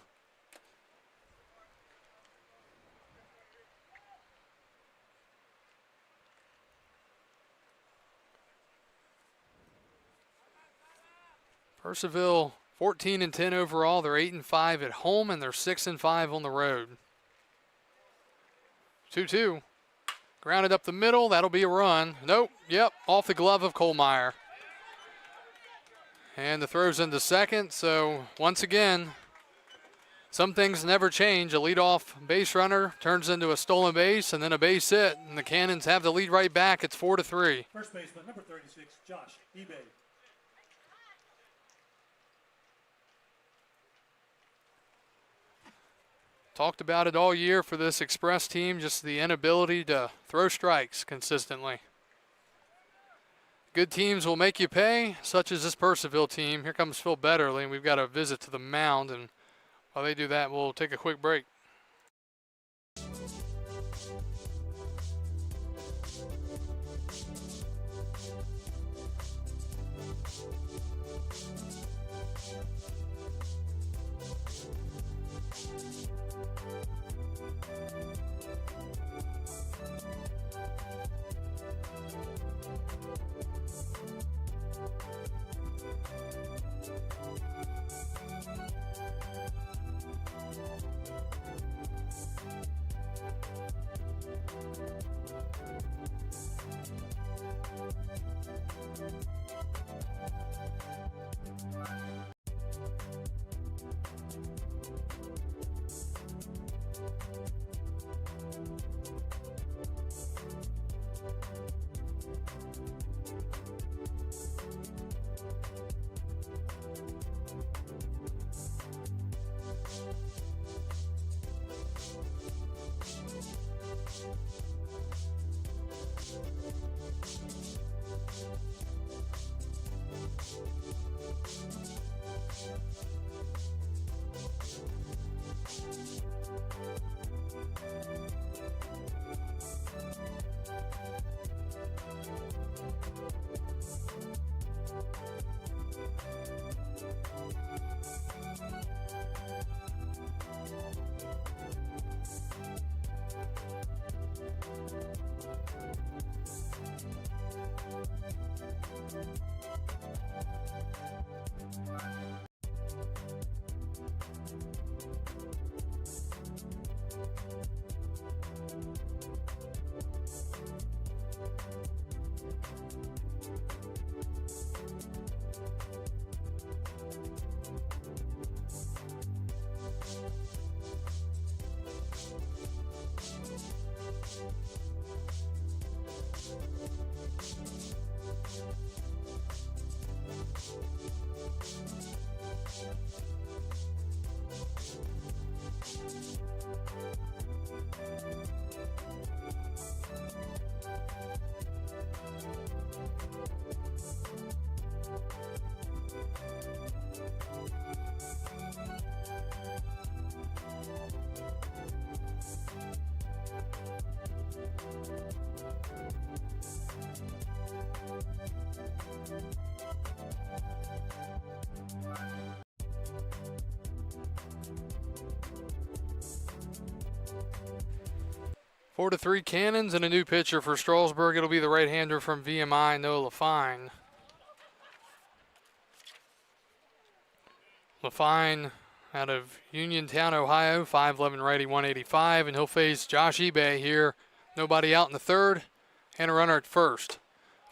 Purcellville 14-10 overall. They're 8-5 at home, and they're 6-5 on the road. 2-2. Grounded up the middle. That'll be a run. Nope. Yep. Off the glove of Kohlmeyer. And the throw's into second. So once again, some things never change. A leadoff base runner turns into a stolen base and then a base hit, and the Cannons have the lead right back. It's 4-3. First baseman, number 36, Josh Ebay. Talked about it all year for this Express team, just the inability to throw strikes consistently. Good teams will make you pay, such as this Purcellville team. Here comes Phil Betterly, and we've got a visit to the mound, and while they do that, we'll take a quick break. Four to three Cannons and a new pitcher for Strasburg. It'll be the right-hander from VMI, Noah LaFine. LaFine out of Uniontown, Ohio, 5'11", righty, 185, and he'll face Josh eBay here. Nobody out in the third, and a runner at first.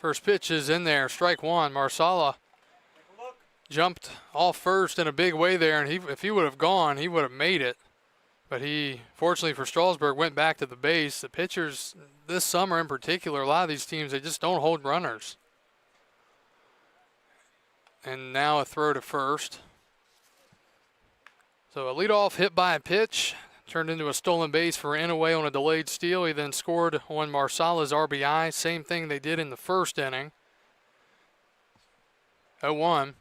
First pitch is in there, strike one. Marsala jumped off first in a big way there, and if he would have gone, he would have made it. But he, fortunately for Strasburg, went back to the base. The pitchers this summer in particular, a lot of these teams, they just don't hold runners. And now a throw to first. So a leadoff hit by a pitch, turned into a stolen base for Inouye on a delayed steal. He then scored on Marsala's RBI. Same thing they did in the first inning. 0-1.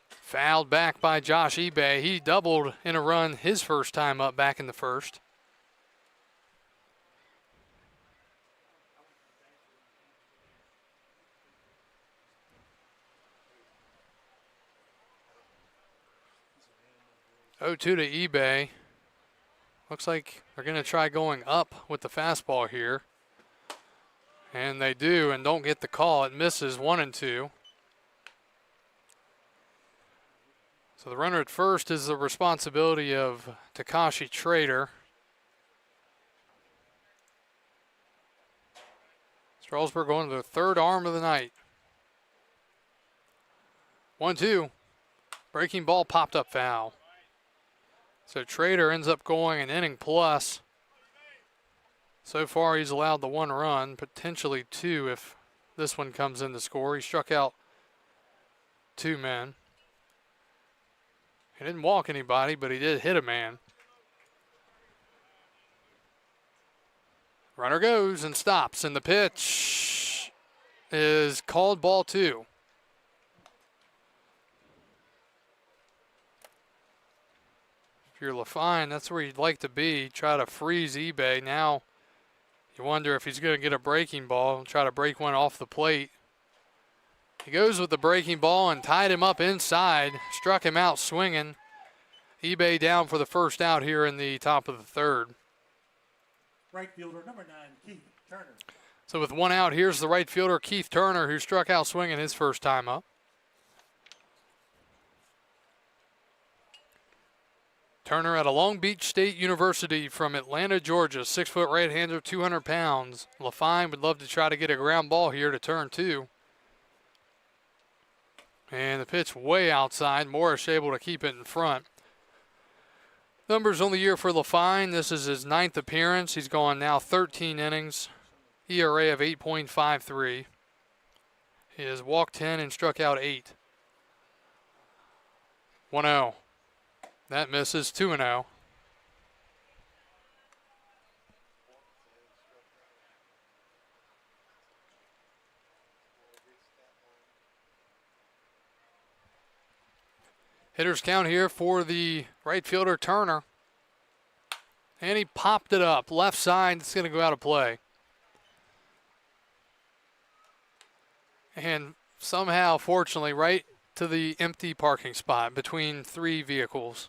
Fouled back by Josh eBay. He doubled in a run his first time up back in the first. Oh, 2 to eBay. Looks like they're going to try going up with the fastball here. And they do and don't get the call. It misses 1-2. So the runner at first is the responsibility of Takashi Trader. Strasburg going to the third arm of the night. 1-2. Breaking ball popped up foul. So Trader ends up going an inning plus. So far he's allowed the one run, potentially two if this one comes in to score. He struck out 2 men. He didn't walk anybody, but he did hit a man. Runner goes and stops, and the pitch is called ball 2. If you're LaFine, that's where you'd like to be. Try to freeze eBay. Now you wonder if he's going to get a breaking ball and try to break one off the plate. He goes with the breaking ball and tied him up inside, struck him out swinging. eBay down for the first out here in the top of the third. Right fielder, number 9, Keith Turner. So with one out, here's the right fielder, Keith Turner, who struck out swinging his first time up. Turner out of Long Beach State University from Atlanta, Georgia, 6-foot right-hander, 200 pounds. LaFine would love to try to get a ground ball here to turn 2. And the pitch way outside. Morris able to keep it in front. Numbers on the year for LaFine. This is his 9th appearance. He's gone now 13 innings. ERA of 8.53. He has walked 10 and struck out 8. 1-0. That misses. 2-0. Hitter's count here for the right fielder, Turner. And he popped it up. Left side, it's going to go out of play. And somehow, fortunately, right to the empty parking spot between 3 vehicles.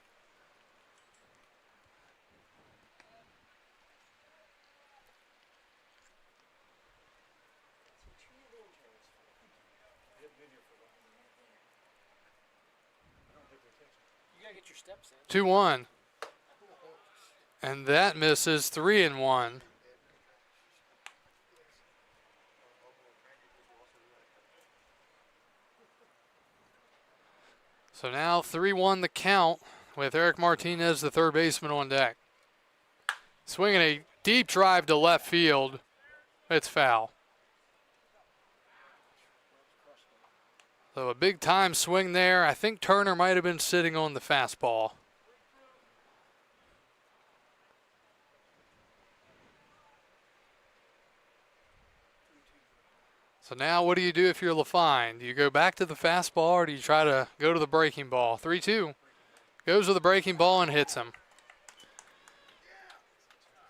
Get your steps in. 2-1. And that misses. 3-1. So now 3-1 the count with Eric Martinez, the third baseman, on deck. Swinging a deep drive to left field. It's foul. So a big time swing there. I think Turner might have been sitting on the fastball. So now what do you do if you're LaFine? Do you go back to the fastball or do you try to go to the breaking ball? 3-2. Goes with the breaking ball and hits him.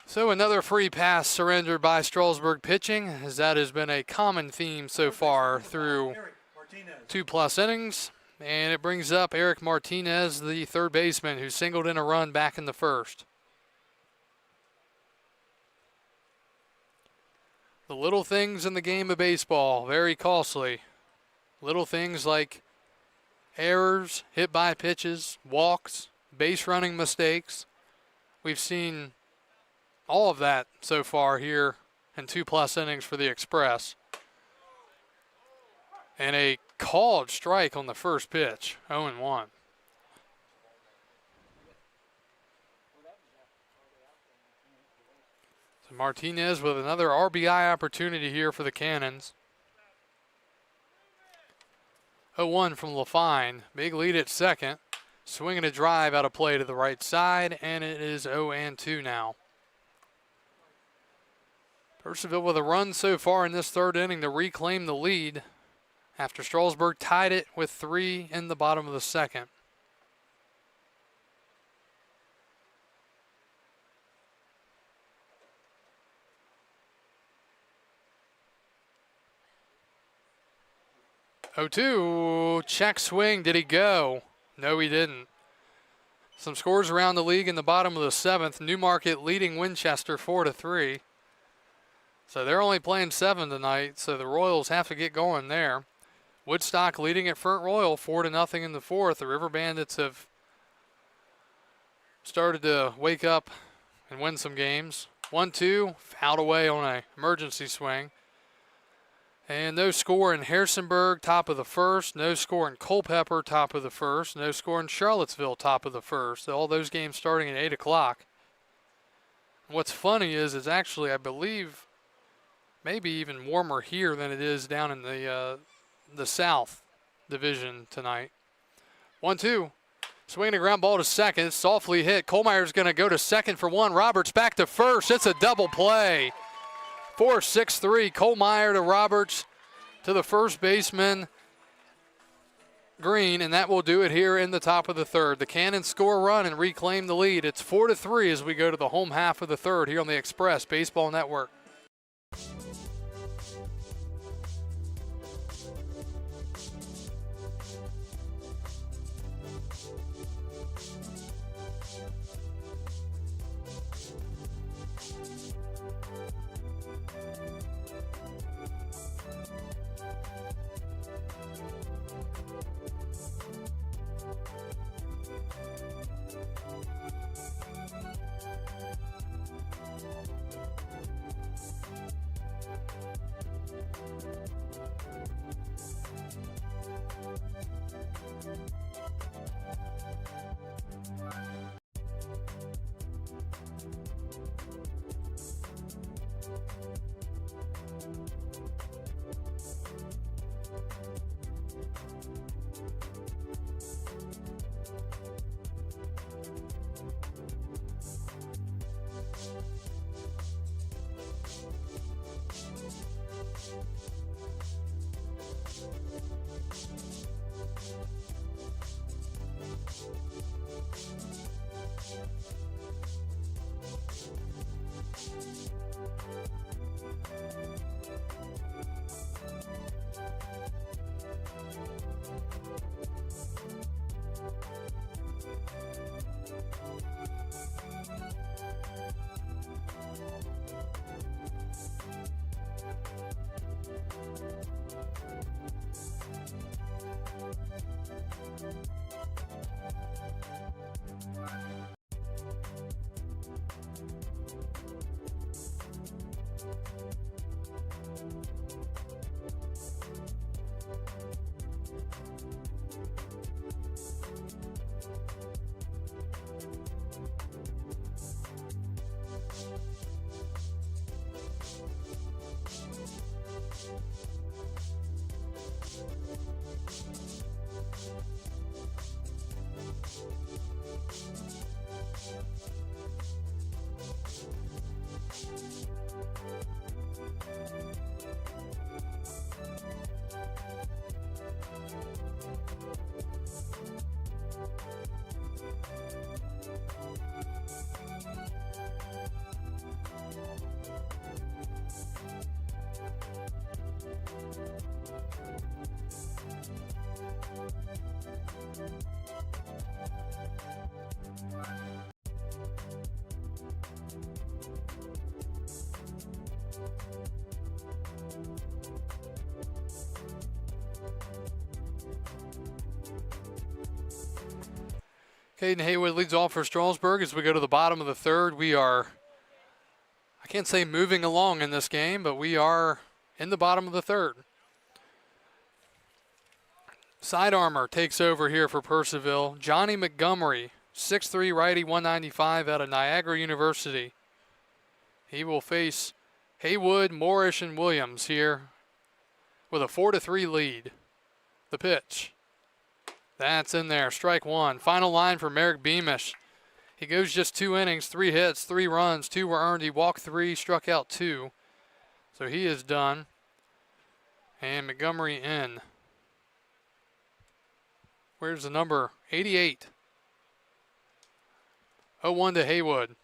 So another free pass surrendered by Strasburg pitching, as that has been a common theme so far through 2+ innings. And it brings up Eric Martinez, the third baseman, who singled in a run back in the first. The little things in the game of baseball, very costly. Little things like errors, hit by pitches, walks, base running mistakes. We've seen all of that so far here in 2+ innings for the Express. And a called strike on the first pitch, 0-1. So Martinez with another RBI opportunity here for the Cannons. 0-1 from LaFine. Big lead at second. Swinging a drive out of play to the right side, and it is 0-2 now. Purcellville with a run so far in this third inning to reclaim the lead after Strasburg tied it with 3 in the bottom of the second. Check swing. Did he go? No, he didn't. Some scores around the league in the bottom of the 7th. Newmarket leading Winchester 4-3. So they're only playing 7 tonight, so the Royals have to get going there. Woodstock leading at Front Royal 4-0 in the 4th. The River Bandits have started to wake up and win some games. 1-2, fouled away on an emergency swing. And no score in Harrisonburg, top of the first. No score in Culpeper, top of the first. No score in Charlottesville, top of the first. All those games starting at 8 o'clock. What's funny is actually, I believe, maybe even warmer here than it is down in the South Division tonight. 1-2. Swinging a ground ball to second. Softly hit. Kohlmeyer's going to go to second for one. Roberts back to first. It's a double play. 4-6-3, Kohlmeyer to Roberts to the first baseman, Green, and that will do it here in the top of the third. The Cannons score a run and reclaim the lead. It's 4-3 as we go to the home half of the third here on the Express Baseball Network. Caden Haywood leads off for Strasburg as we go to the bottom of the third. We are, I can't say moving along in this game, but we are in the bottom of the third. Side Armor takes over here for Purcellville. Johnny Montgomery, 6'3", righty, 195 out of Niagara University. He will face Haywood, Morrish, and Williams here with a 4-3 lead. The pitch. That's in there. Strike one. Final line for Merrick Beamish. He goes just 2 innings, 3 hits, 3 runs, 2 were earned. He walked 3, struck out 2. So he is done. And Montgomery in. Where's the number? 88. 0-1 to Haywood.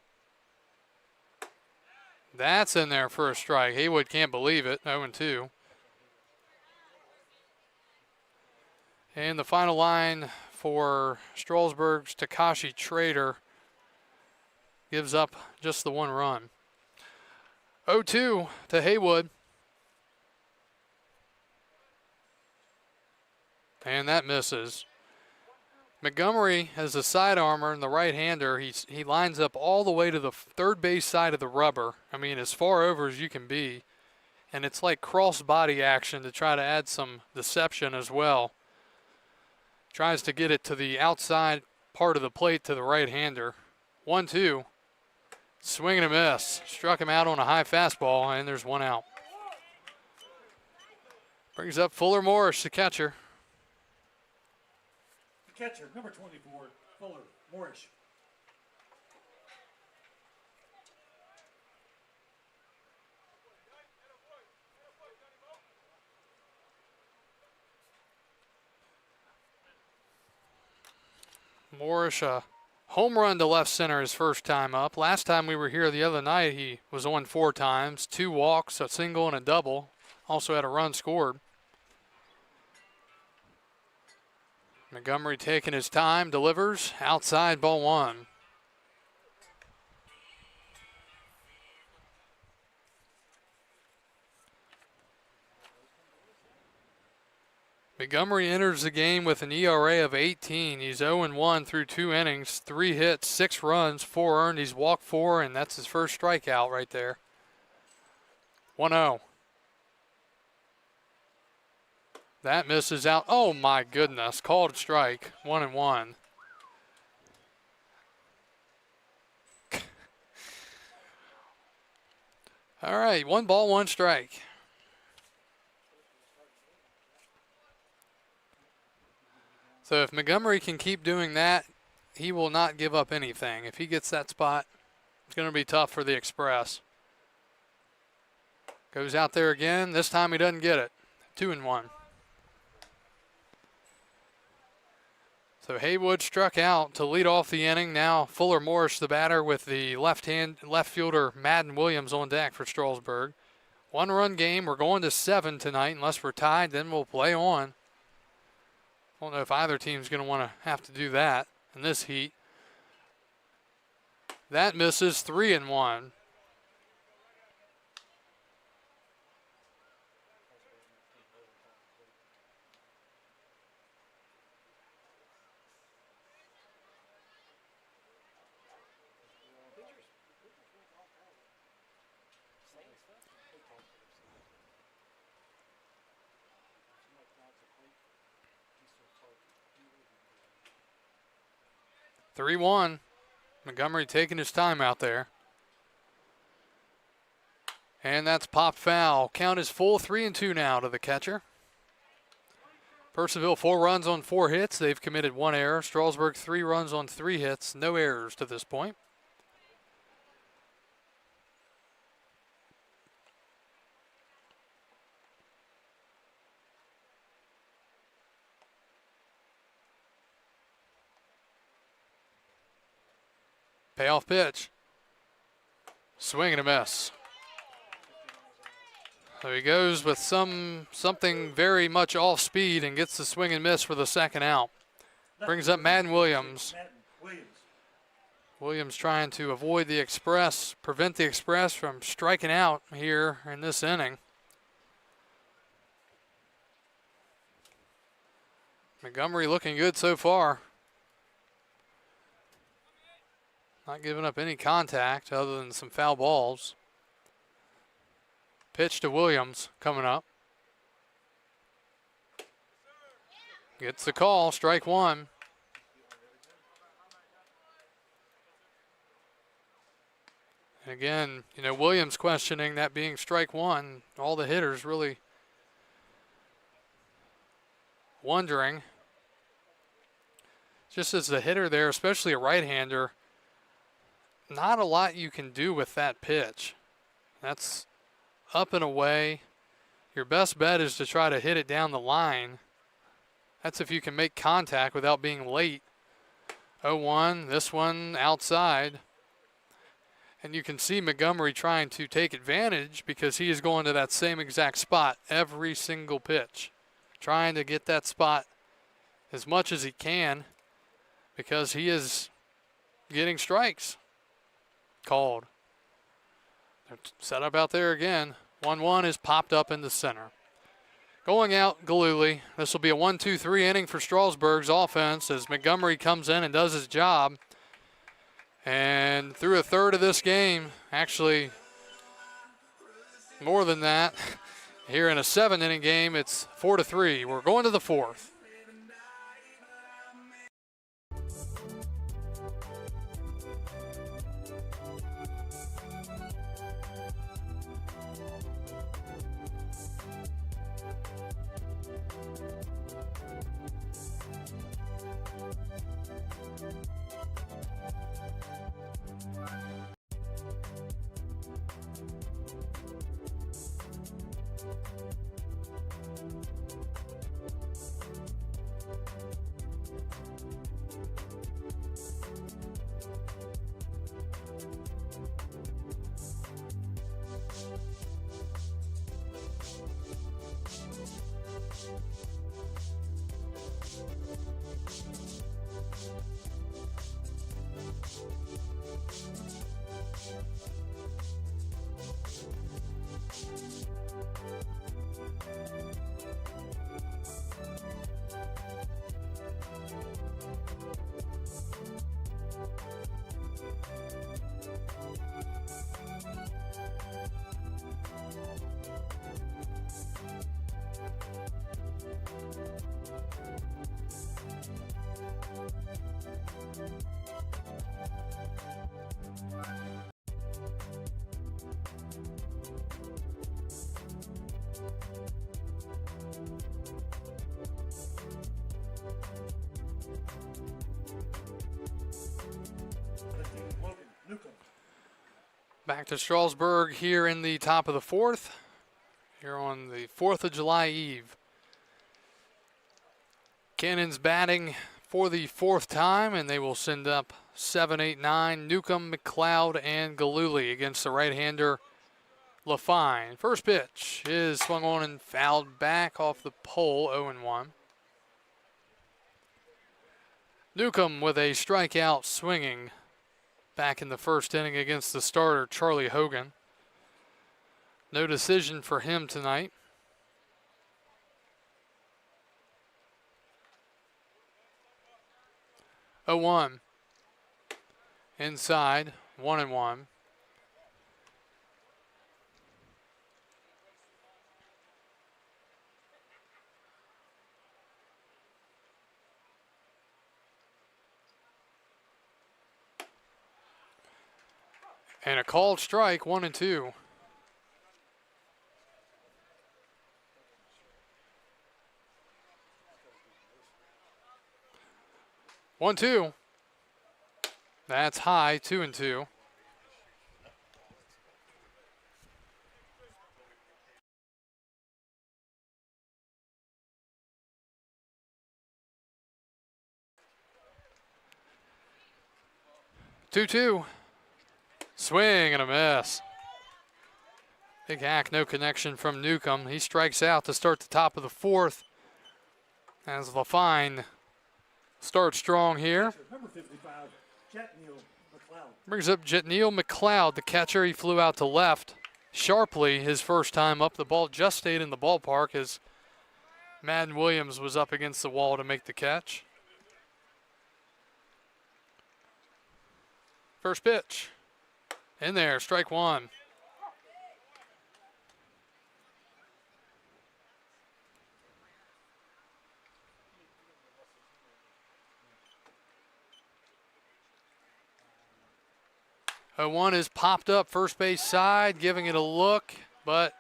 That's in there for a strike. Haywood can't believe it. 0-2. And the final line for Strasburg's Takashi Trader gives up just the 1 run. 0-2 to Haywood. And that misses. Montgomery has a side armor and the right-hander. He lines up all the way to the third base side of the rubber. I mean, as far over as you can be. And it's like cross-body action to try to add some deception as well. Tries to get it to the outside part of the plate to the right-hander. 1-2. Swing and a miss. Struck him out on a high fastball, and there's 1 out. Brings up Fuller Morris, the catcher. The catcher, number 24, Fuller Morris. Morris, a home run to left center his first time up. Last time we were here the other night, he was on 4 times, 2 walks, a single and a double. Also had a run scored. Montgomery taking his time, delivers, outside, ball 1. Montgomery enters the game with an ERA of 18. He's 0-1 through 2 innings, 3 hits, 6 runs, 4 earned. He's walked 4, and that's his first strikeout right there. 1-0. That misses out. Oh, my goodness. Called strike. 1-1. All right, 1 ball, 1 strike. So if Montgomery can keep doing that, he will not give up anything. If he gets that spot, it's going to be tough for the Express. Goes out there again. This time he doesn't get it. 2-1. So Haywood struck out to lead off the inning. Now Fuller Morris, the batter, with the left fielder Madden Williams on deck for Strasburg. 1-run game. We're going to 7 tonight. Unless we're tied, then we'll play on. I don't know if either team's going to want to have to do that in this heat. That misses. 3-1. Montgomery taking his time out there. And that's popped foul. Count is full. 3-2 now to the catcher. Purcellville 4 runs on 4 hits. They've committed 1 error. Strasburg 3 runs on 3 hits. No errors to this point. Payoff pitch. Swing and a miss. So he goes with something very much off speed and gets the swing and miss for the second out. Brings up Madden Williams. Williams trying to avoid the Express, prevent the Express from striking out here in this inning. Montgomery looking good so far. Not giving up any contact other than some foul balls. Pitch to Williams coming up. Gets the call, strike one. Again, Williams questioning that being strike one. All the hitters really wondering. Just as the hitter there, especially a right-hander, not a lot you can do with that pitch. That's up and away. Your best bet is to try to hit it down the line. That's if you can make contact without being late. 0-1, this one outside. And you can see Montgomery trying to take advantage because he is going to that same exact spot every single pitch. Trying to get that spot as much as he can because he is getting strikes called. They're set up out there again. 1-1 is popped up in the center. Going out, Galooly. This will be a 1-2-3 inning for Strasburg's offense as Montgomery comes in and does his job. And through a third of this game, actually more than that, here in a 7-inning game, it's 4-3. We're going to the fourth. Back to Strasburg here in the top of the fourth, here on the 4th of July Eve. Cannon's batting for the fourth time, and they will send up 7, 8, 9, Newcomb, McLeod, and Galooly against the right-hander LaFine. First pitch is swung on and fouled back off the pole, 0-1. Newcomb with a strikeout swinging back in the first inning against the starter, Charlie Hogan. No decision for him tonight. Oh, 1. Inside, 1-1. And a called strike, 1-2. One, two. That's high, 2-2. Two. Swing and a miss. Big hack, no connection from Newcomb. He strikes out to start the top of the fourth as LaFine starts strong here. Number 55, Jetneil McLeod. Brings up Jetneil McLeod, the catcher. He flew out to left sharply his first time up. The ball just stayed in the ballpark as Madden Williams was up against the wall to make the catch. First pitch. In there, strike one. Oh, 1 is popped up first base side, giving it a look, but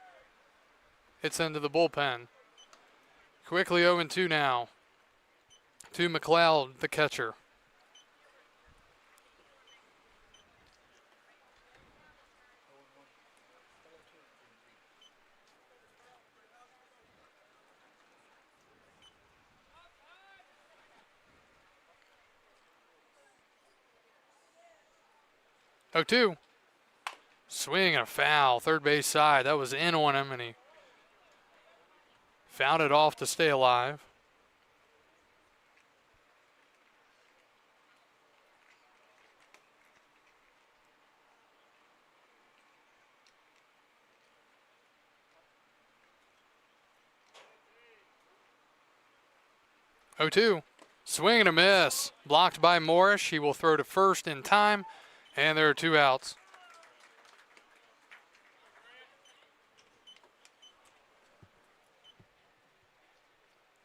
it's into the bullpen. Quickly 0-2 now to McLeod, the catcher. Oh, 2. Swing and a foul, third base side. That was in on him, and he found it off to stay alive. Oh, 2. Swing and a miss. Blocked by Morris. He will throw to first in time, and there are 2 outs.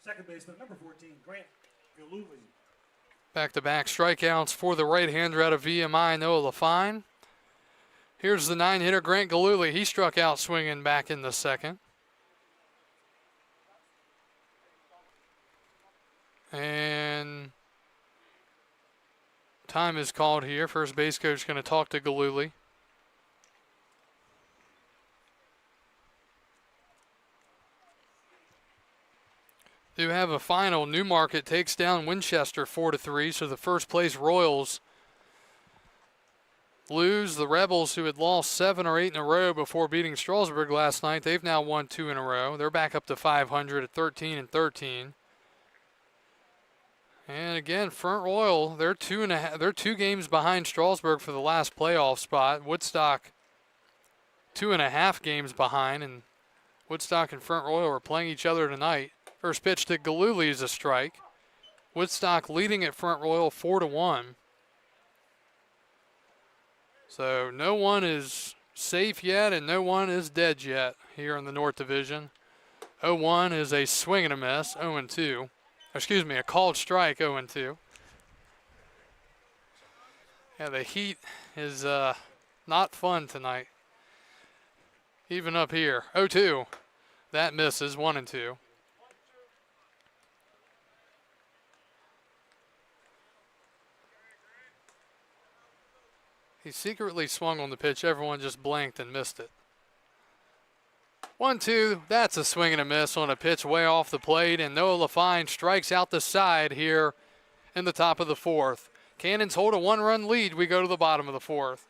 Second baseman, number 14, Grant Galuli. Back-to-back strikeouts for the right-hander out of VMI, Noah LaFine. Here's the 9-hitter, Grant Galuli. He struck out swinging back in the second. And time is called here. First base coach is going to talk to Galuli. Do have a final. Newmarket takes down Winchester 4-3. So the first place Royals lose. The Rebels, who had lost 7 or 8 in a row before beating Strasburg last night, they've now won 2 in a row. They're back up to 500 at 13-13. And again, Front Royal, they're 2 games behind Strasburg for the last playoff spot. Woodstock 2.5 games behind, and Woodstock and Front Royal are playing each other tonight. First pitch to Galuli is a strike. Woodstock leading at Front Royal 4-1. So no one is safe yet, and no one is dead yet here in the North Division. 0-1 is a swing and a miss. 0-2. Excuse me, a called strike. 0-2. Yeah, the heat is not fun tonight. Even up here. 0-2. That misses. 1-2. He secretly swung on the pitch. Everyone just blanked and missed it. 1-2. That's a swing and a miss on a pitch way off the plate, and Noah LaFine strikes out the side here in the top of the 4th. Cannons hold a 1-run lead. We go to the bottom of the 4th.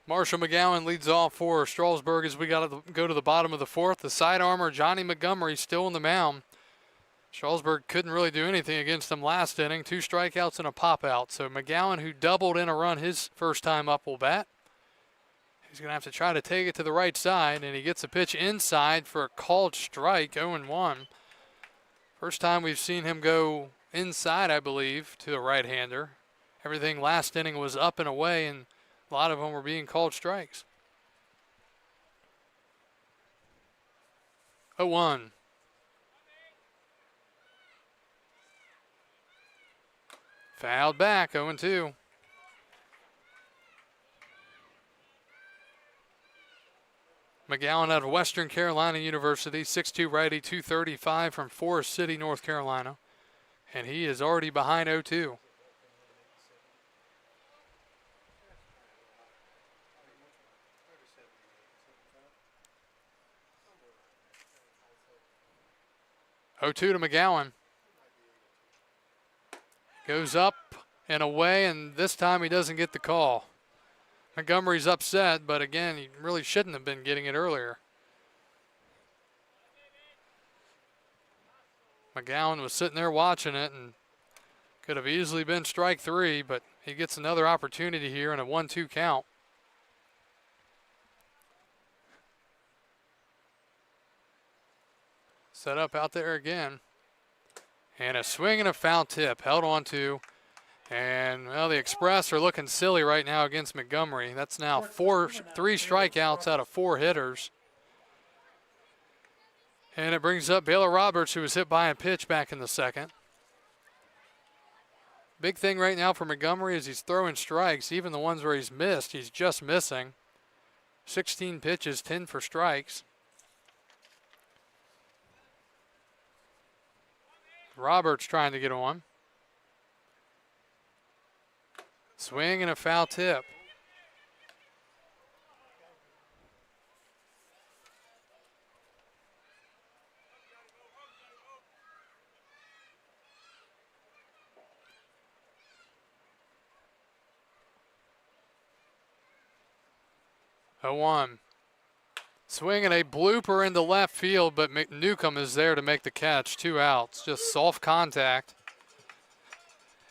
Marshall McGowan leads off for Strasburg as we got to go to the bottom of the fourth. The side armor, Johnny Montgomery, still on the mound. Strasburg couldn't really do anything against them last inning. 2 strikeouts and a pop-out. So McGowan, who doubled in a run his first time up, will bat. He's going to have to try to take it to the right side, and he gets a pitch inside for a called strike, 0-1. First time we've seen him go inside, I believe, to a right-hander. Everything last inning was up and away, and a lot of them were being called strikes. 0-1. Fouled back, 0-2. McGowan out of Western Carolina University, 6'2" righty, 235 from Forest City, North Carolina. And he is already behind 0-2. To McGowan. Goes up and away, and this time he doesn't get the call. Montgomery's upset, but again, he really shouldn't have been getting it earlier. McGowan was sitting there watching it and could have easily been strike 3, but he gets another opportunity here in a 1-2 count. Set up out there again. And a swing and a foul tip held on to. And, well, the Express are looking silly right now against Montgomery. That's now 3 strikeouts out of 4 hitters. And it brings up Baylor Roberts, who was hit by a pitch back in the second. Big thing right now for Montgomery is he's throwing strikes. Even the ones where he's missed, he's just missing. 16 pitches, 10 for strikes. Roberts trying to get on. Swing and a foul tip. A 1. Swing and a blooper into left field, but Newcomb is there to make the catch. 2 outs, just soft contact.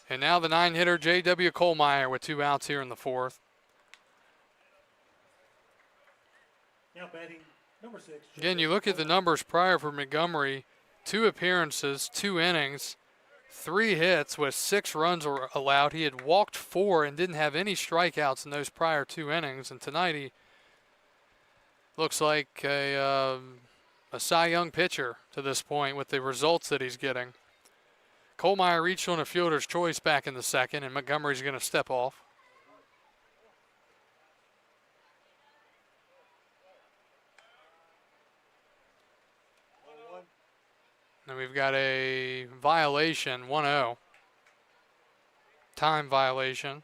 And now the 9-hitter J.W. Kohlmeyer with 2 outs here in the fourth. Now batting number 6. Again, you look at the numbers prior for Montgomery. 2 appearances, 2 innings, 3 hits with 6 runs allowed. He had walked 4 and didn't have any strikeouts in those prior 2 innings. And tonight he looks like a Cy Young pitcher to this point with the results that he's getting. Kohlmeyer reached on a fielder's choice back in the second, and Montgomery's going to step off. And we've got a violation, 1-0. Time violation.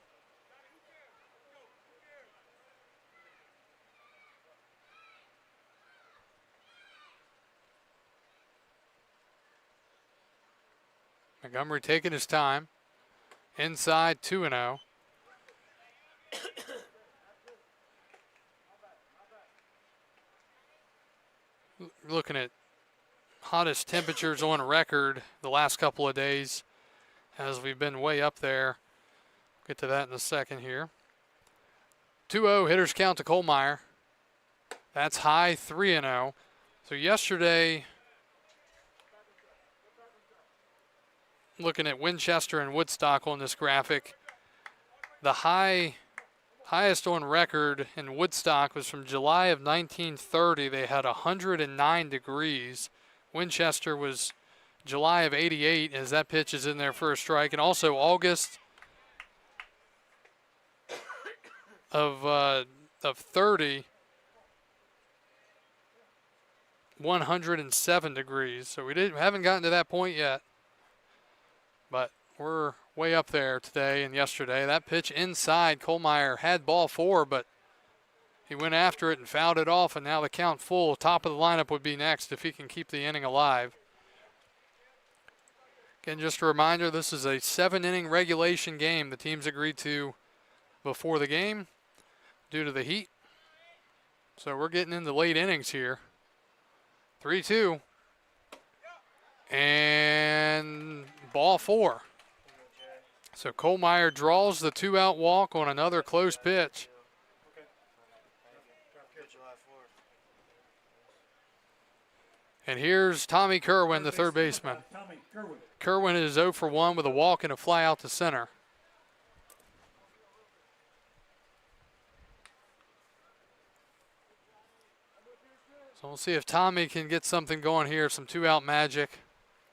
Montgomery taking his time. Inside, 2-0. Looking at hottest temperatures on record the last couple of days as we've been way up there. Get to that in a second here. 2-0, hitters count to Kohlmeyer. That's high, 3-0. So yesterday, looking at Winchester and Woodstock on this graphic, the highest on record in Woodstock was from July of 1930. They had 109 degrees. Winchester was July of 88, as that pitch is in there for a strike. And also August of 30, 107 degrees. So we haven't gotten to that point yet. But we're way up there today and yesterday. That pitch inside, Kohlmeyer had ball 4, but he went after it and fouled it off, and now the count full. Top of the lineup would be next if he can keep the inning alive. Again, just a reminder, this is a 7-inning regulation game the teams agreed to before the game. due to the heat. So we're getting into late innings here. 3-2. And ball 4. So Kohlmeyer draws the 2-out walk on another close pitch. And here's Tommy Kerwin, the third baseman. Tommy Kerwin. Kerwin is 0 for 1 with a walk and a fly out to center. So we'll see if Tommy can get something going here, some 2-out magic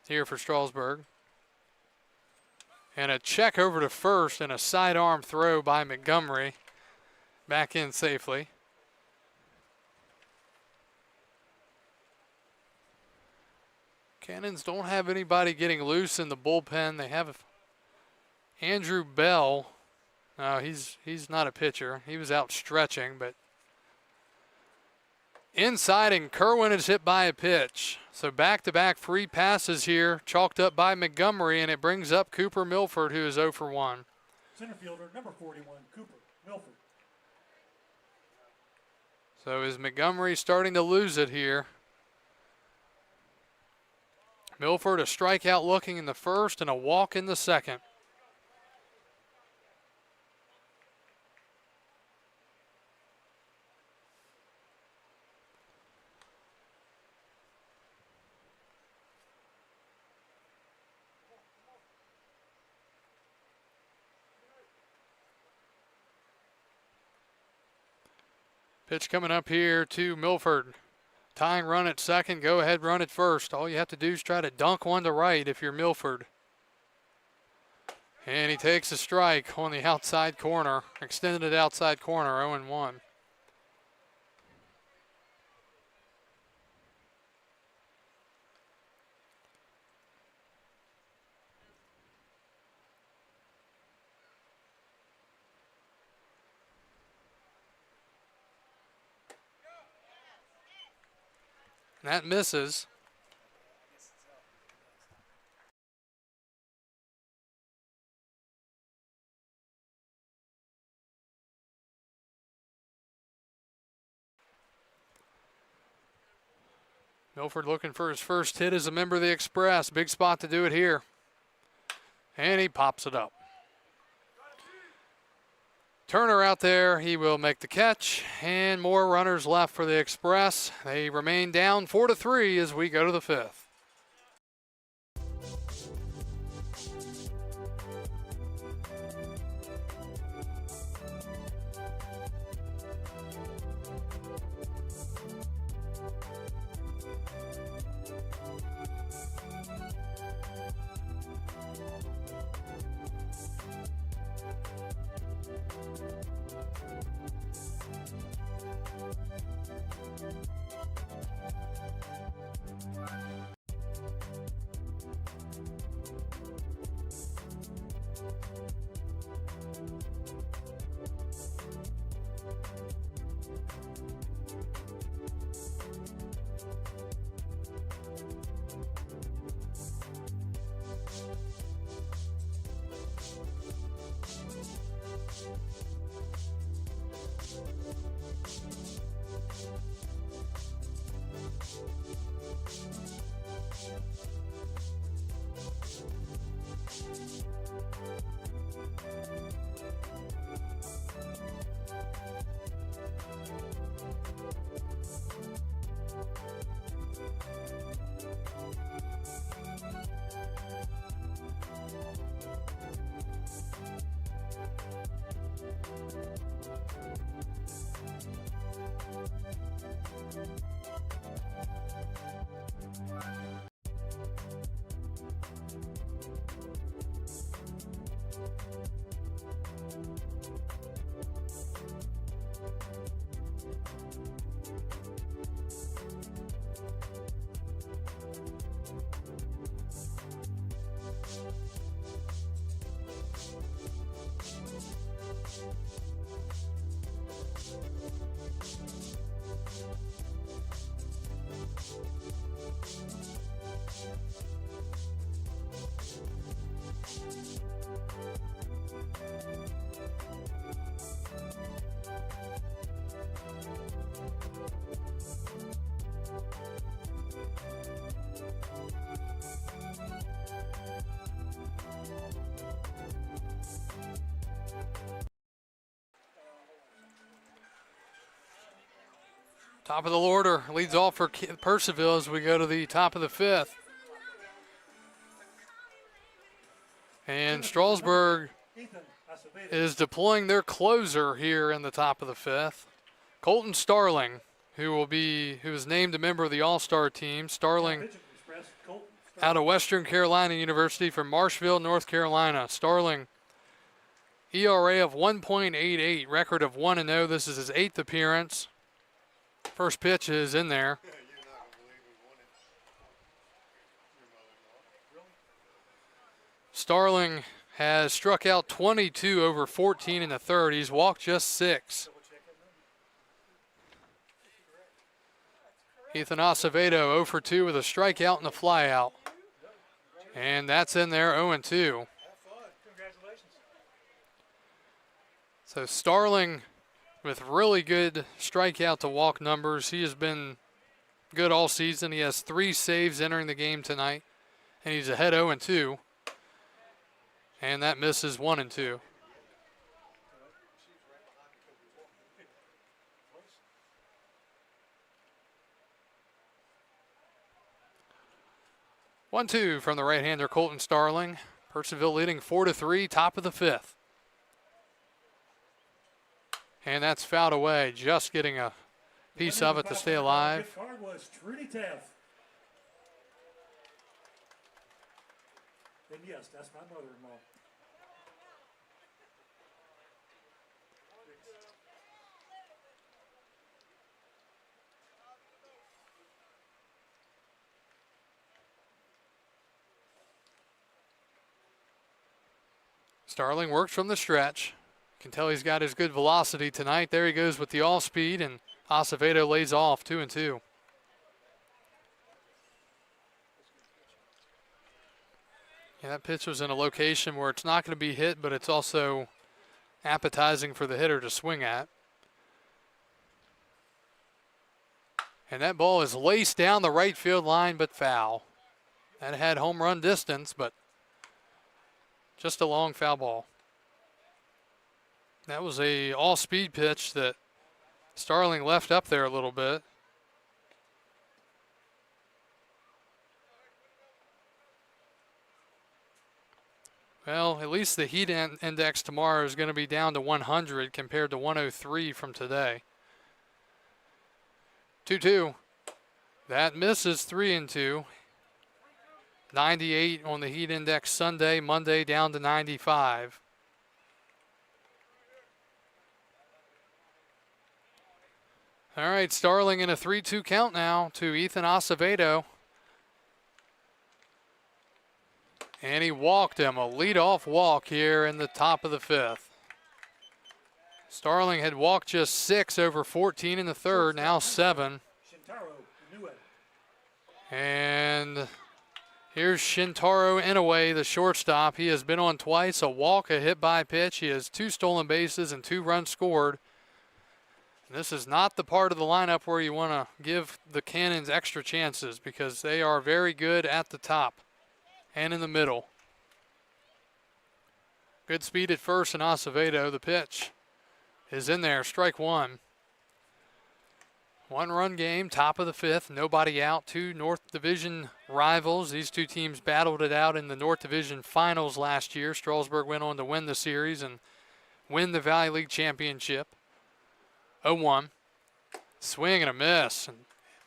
here for Strasburg. And a check over to first and a sidearm throw by Montgomery. Back in safely. Cannons don't have anybody getting loose in the bullpen. They have Andrew Bell. No, he's not a pitcher. He was out stretching, but inside, and Kerwin is hit by a pitch. So back-to-back free passes here, chalked up by Montgomery, and it brings up Cooper Milford, who is 0 for 1. Center fielder, number 41, Cooper Milford. So is Montgomery starting to lose it here? Milford a strikeout looking in the first and a walk in the second. Pitch coming up here to Milford. Tying run at second, go ahead run at first. All you have to do is try to dunk one to right if you're Milford. And he takes a strike on the outside corner, extended outside corner, 0-1. That misses. Milford looking for his first hit as a member of the Express. Big spot to do it here. And he pops it up. Turner out there, he will make the catch, and more runners left for the Express. They remain down 4-3 as we go to the 5th. Top of the order leads off for Purcellville as we go to the top of the fifth. And Strasburg Ethan Acevedo. is deploying their closer here in the top of the fifth. Colton Starling, who is named a member of the All-Star team. Starling Pitching express, Colton. out of Western Carolina University from Marshville, North Carolina. Starling, ERA of 1.88, record of 1-0. This is his 8th appearance. First pitch is in there. Starling has struck out 22 over 14 in the third. He's walked just 6. Ethan Acevedo 0 for 2 with a strikeout and a flyout. And that's in there, 0-2. Congratulations. So Starling with really good strikeout to walk numbers. He has been good all season. He has 3 saves entering the game tonight, and he's ahead 0-2. And that misses 1-2. One, two from the right-hander Colton Starling. Purcellville leading 4-3, top of the fifth. And that's fouled away, just getting a piece of it to stay alive. Gift card was Trudy Taft. And yes, that's my mother-in-law. Starling works from the stretch. You can tell he's got his good velocity tonight. There he goes with the all-speed, and Acevedo lays off 2-2. Yeah, that pitch was in a location where it's not going to be hit, but it's also appetizing for the hitter to swing at. And that ball is laced down the right field line, but foul. That had home run distance, but just a long foul ball. That was a all-speed pitch that Starling left up there a little bit. Well, at least the heat index tomorrow is going to be down to 100 compared to 103 from today. 2-2. That misses 3-2. 98 on the heat index Sunday, Monday down to 95. All right, Starling in a 3-2 count now to Ethan Acevedo. And he walked him, a leadoff walk here in the top of the fifth. Starling had walked just 6 over 14 in the third, now 7. And here's Shintaro Inoue, the shortstop. He has been on twice, a walk, a hit by pitch. He has 2 stolen bases and 2 runs scored. And this is not the part of the lineup where you want to give the Cannons extra chances because they are very good at the top and in the middle. Good speed at first and Acevedo. The pitch is in there, strike 1. 1-run game, top of the fifth, nobody out. 2 North Division rivals. These 2 teams battled it out in the North Division finals last year. Strasburg went on to win the series and win the Valley League Championship. 0-1. Swing and a miss. And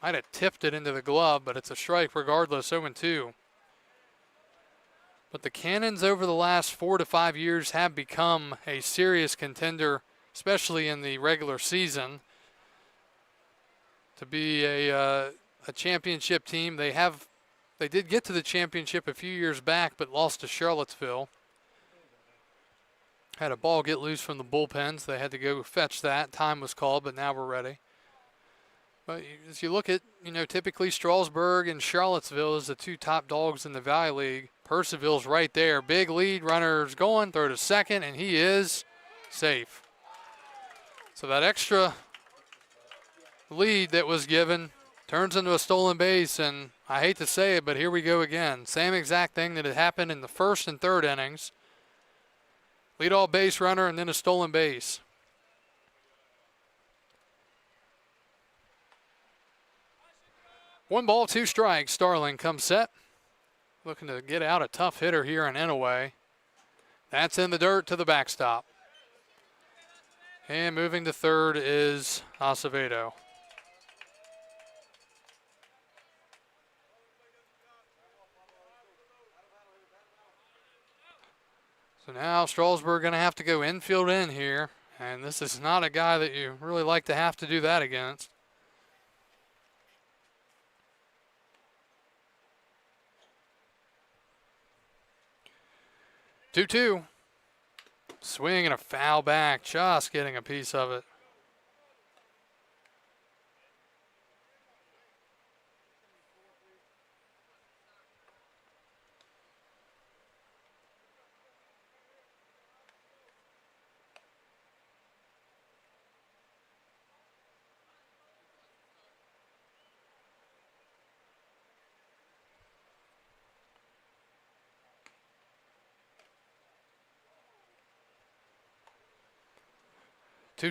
might have tipped it into the glove, but it's a strike regardless, 0-2. But the Cannons over the last 4 to 5 years have become a serious contender, especially in the regular season. To be a championship team. They did get to the championship a few years back, but lost to Charlottesville. Had a ball get loose from the bullpens. They had to go fetch that. Time was called, but now we're ready. But as you look at, typically Strasburg and Charlottesville is the 2 top dogs in the Valley League. Purcellville's right there. Big lead, runner's going, throw to second, and he is safe. So that extra lead that was given turns into a stolen base, and I hate to say it, but here we go again. Same exact thing that had happened in the first and third innings. Lead all base runner and then a stolen base. 1 ball, 2 strikes. Starling comes set. Looking to get out a tough hitter here in Inouye. That's in the dirt to the backstop. And moving to third is Acevedo. So now Strasburg going to have to go infield in here. And this is not a guy that you really like to have to do that against. 2-2. Swing and a foul back, just getting a piece of it.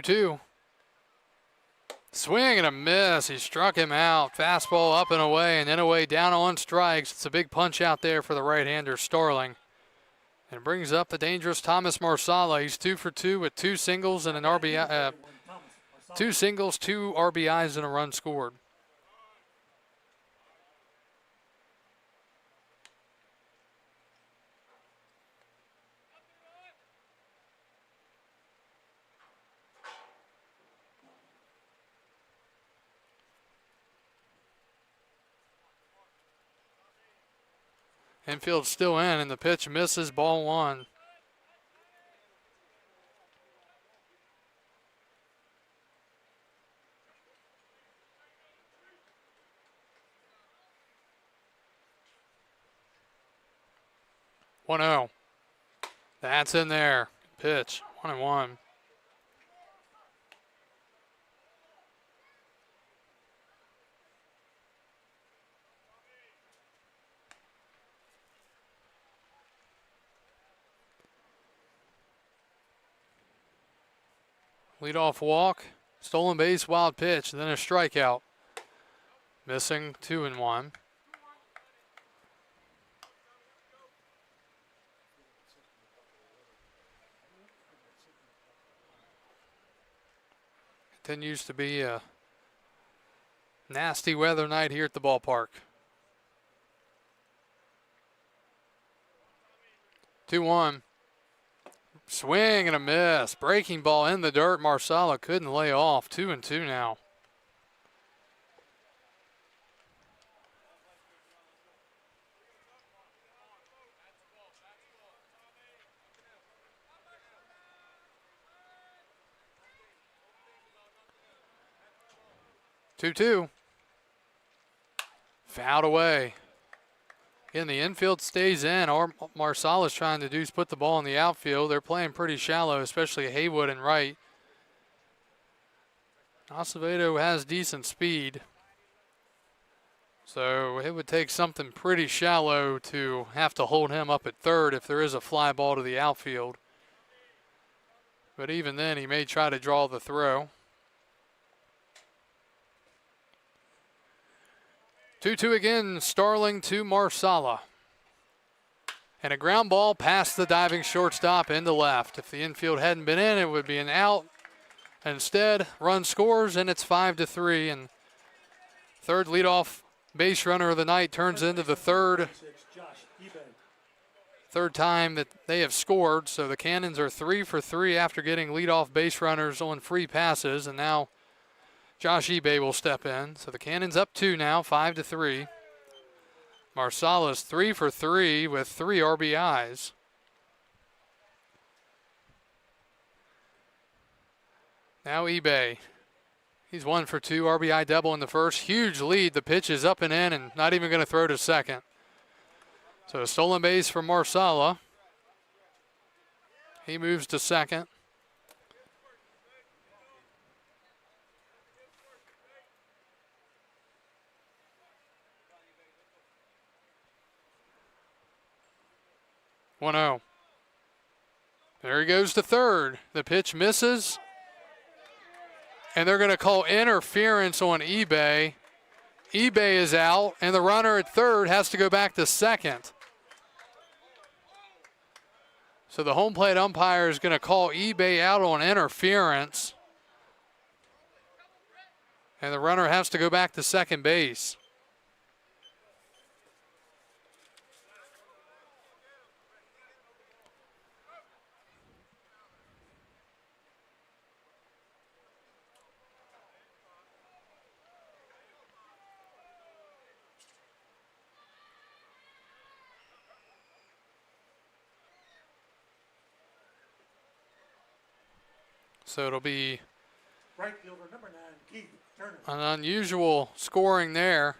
Two. Swing and a miss. He struck him out. Fastball up and away, and then away down on strikes. It's a big punch out there for the right-hander Starling. And brings up the dangerous Thomas Marsala. He's 2 for 2 with 2 singles and an RBI. 2 singles, 2 RBIs, and a run scored. Infield still in, and the pitch misses, ball 1. One 0. That's in there. Pitch 1-1. Leadoff walk, stolen base, wild pitch, then a strikeout. Missing 2-1. Continues to be a nasty weather night here at the ballpark. 2-1. Swing and a miss. Breaking ball in the dirt. Marsala couldn't lay off. 2-2 now. Two. Fouled away. Again, the infield stays in. All Marsala's trying to do is put the ball in the outfield. They're playing pretty shallow, especially Haywood and Wright. Acevedo has decent speed. So it would take something pretty shallow to have to hold him up at third if there is a fly ball to the outfield. But even then, he may try to draw the throw. 2-2 again, Starling to Marsala. And a ground ball past the diving shortstop into left. If the infield hadn't been in, it would be an out. Instead, run scores, and it's 5-3. And third leadoff base runner of the night turns into the third time that they have scored. So the Cannons are 3 for 3 after getting leadoff base runners on free passes, and now Josh eBay will step in. So the Cannons up 2 now, 5-3. Marsala's 3 for 3 with 3 RBIs. Now eBay. He's 1 for 2, RBI double in the first. Huge lead. The pitch is up and in and not even going to throw to second. So a stolen base for Marsala. He moves to second. One-0. There he goes to third. The pitch misses. And they're going to call interference on eBay. eBay is out, and the runner at third has to go back to second. So the home plate umpire is going to call eBay out on interference. And the runner has to go back to second base. So it'll be Right fielder number 9, Keith Turner. an unusual scoring there.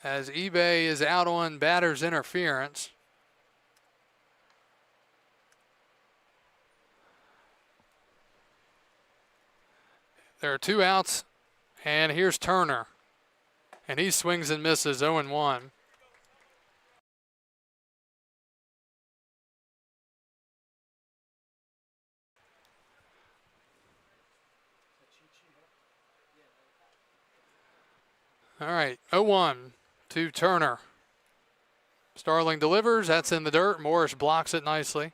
As eBay is out on batter's interference. There are 2 outs, and here's Turner. And he swings and misses 0-1. All right, 0-1 to Turner. Starling delivers. That's in the dirt. Morris blocks it nicely. I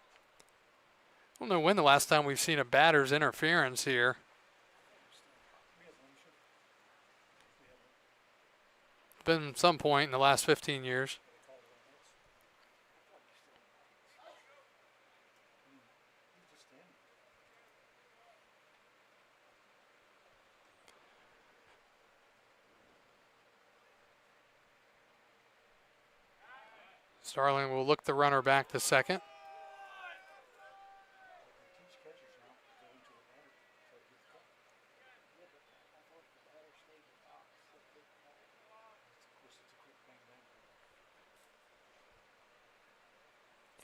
don't know when the last time we've seen a batter's interference here. Been some point in the last 15 years. Starling will look the runner back to second.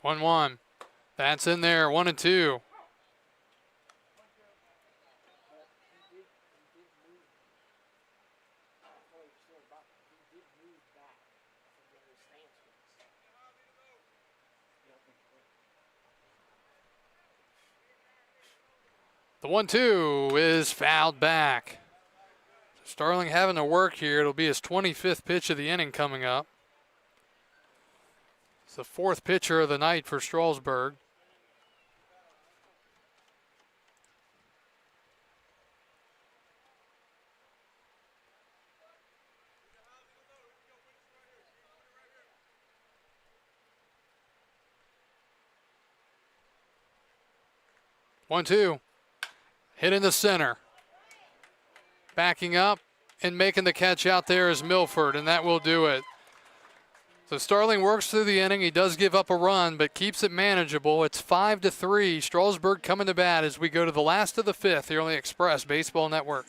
One. That's in there. 1-2. The 1-2 is fouled back. Starling having to work here. It'll be his 25th pitch of the inning coming up. It's the 4th pitcher of the night for Strasburg. One, two. Hit in the center. Backing up and making the catch out there is Milford, and that will do it. So Starling works through the inning. He does give up a run, but keeps it manageable. It's 5-3. Strasburg coming to bat as we go to the last of the 5th here on the Express Baseball Network.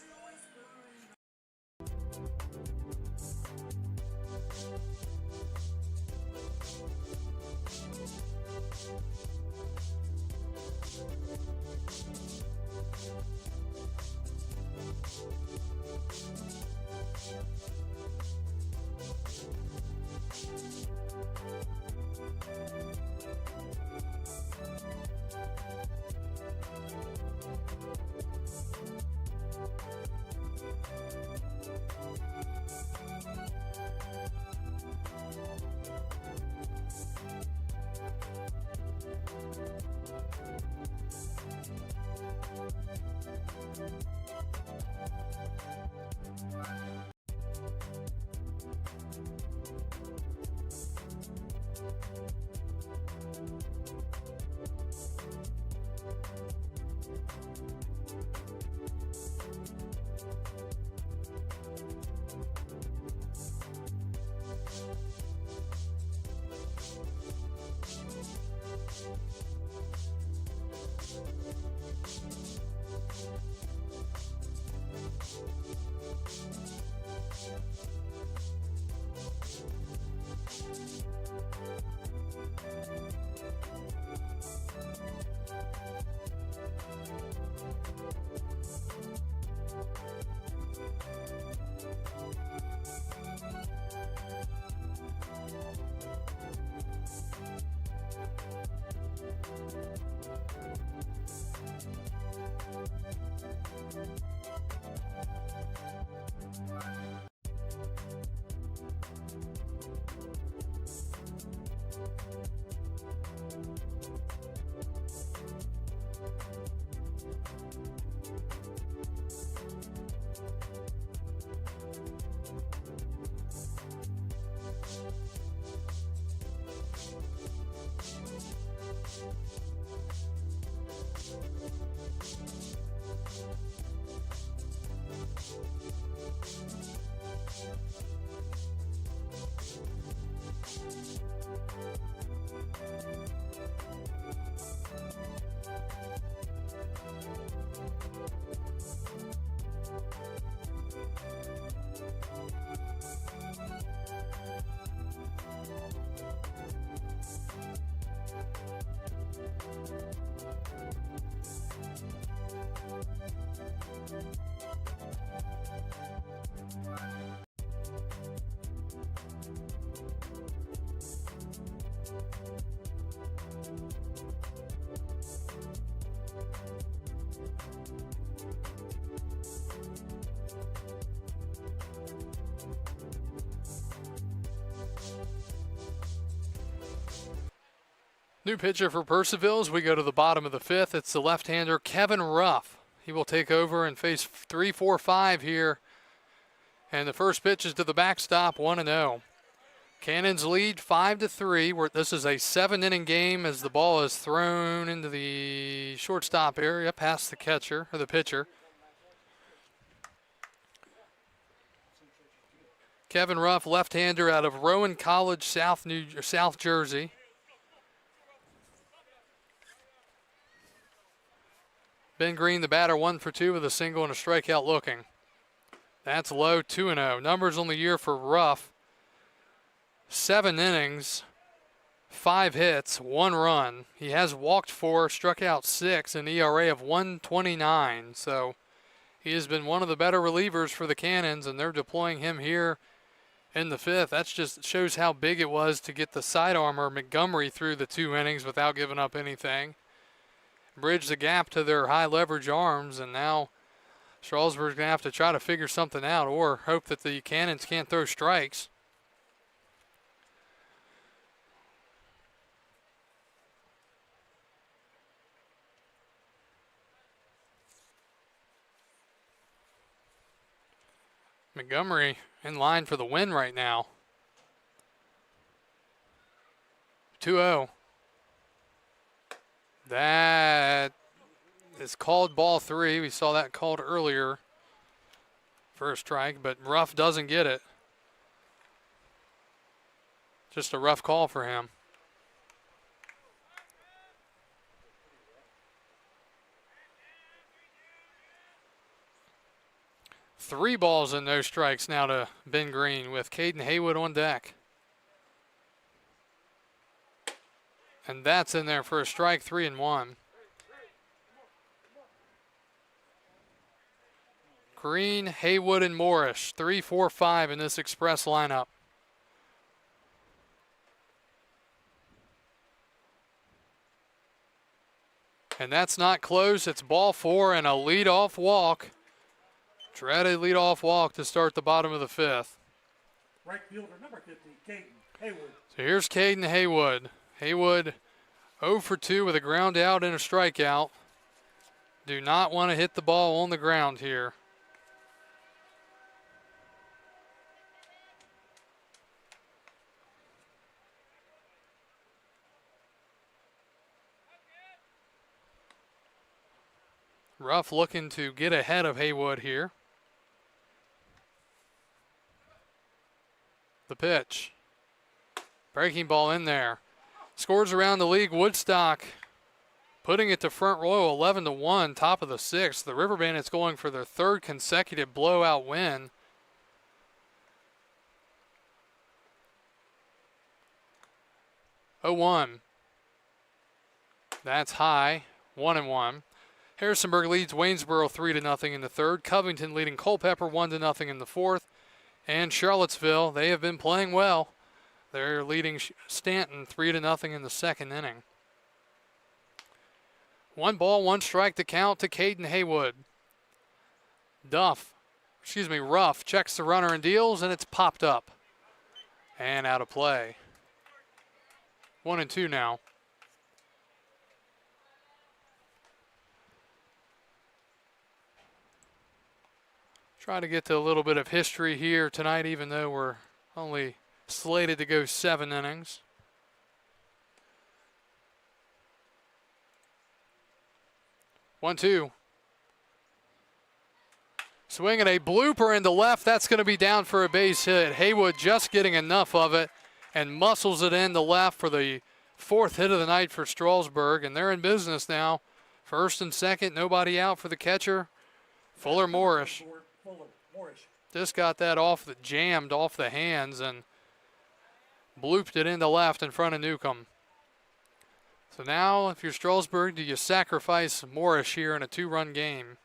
New pitcher for Purcellville as we go to the bottom of the fifth. It's the left-hander Kevin Ruff. He will take over and face 3, 4, 5 here. And the first pitch is to the backstop, 1-0. Cannons lead 5-3. This is a 7-inning game as the ball is thrown into the shortstop area past the catcher or the pitcher. Kevin Ruff, left-hander out of Rowan College, South Jersey. Ben Green, the batter, 1 for 2 with a single and a strikeout looking. That's low, 2-0. Numbers on the year for Ruff: 7 innings, 5 hits, 1 run. He has walked 4, struck out 6, an ERA of 1.29. So he has been one of the better relievers for the Cannons, and they're deploying him here in the fifth. That just shows how big it was to get the sidearmer Montgomery through the 2 innings without giving up anything. Bridge the gap to their high leverage arms, and now Strasburg's going to have to try to figure something out or hope that the Cannons can't throw strikes. Montgomery in line for the win right now. 2-0. That is called ball 3. We saw that called earlier for a strike, but Ruff doesn't get it. Just a rough call for him. Three balls and no strikes now to Ben Green with Caden Haywood on deck. And that's in there for a strike, 3-1. Green, Haywood, and Morris, 3, 4, 5 in this express lineup. And that's not close. It's ball 4 and a leadoff walk. Dreaded leadoff walk to start the bottom of the fifth. Right fielder number 50, Caden Haywood. So here's Caden Haywood. Haywood 0 for 2 with a ground out and a strikeout. Do not want to hit the ball on the ground here. Ruff looking to get ahead of Haywood here. The pitch. Breaking ball in there. Scores around the league. Woodstock putting it to front row, 11-1, top of the 6th. The River Bandits going for their 3rd consecutive blowout win. Oh, 1. That's high. 1-1. Harrisonburg leads Waynesboro 3-0 in the 3rd. Covington leading Culpeper 1-0 in the 4th. And Charlottesville, they have been playing well. They're leading Stanton 3-0 in the 2nd inning. 1 ball, 1 strike to count to Caden Haywood. Ruff checks the runner and deals, and it's popped up. And out of play. 1-2 now. Try to get to a little bit of history here tonight, even though we're only slated to go 7 innings. One, two. Swinging a blooper into left. That's going to be down for a base hit. Haywood just getting enough of it and muscles it into left for the 4th hit of the night for Strasburg. And they're in business now. 1st and 2nd, nobody out for the catcher. Fuller Morris. Just got that jammed off the hands and blooped it into left in front of Newcomb. So now, if you're Strasburg, do you sacrifice Morris here in a 2-run game?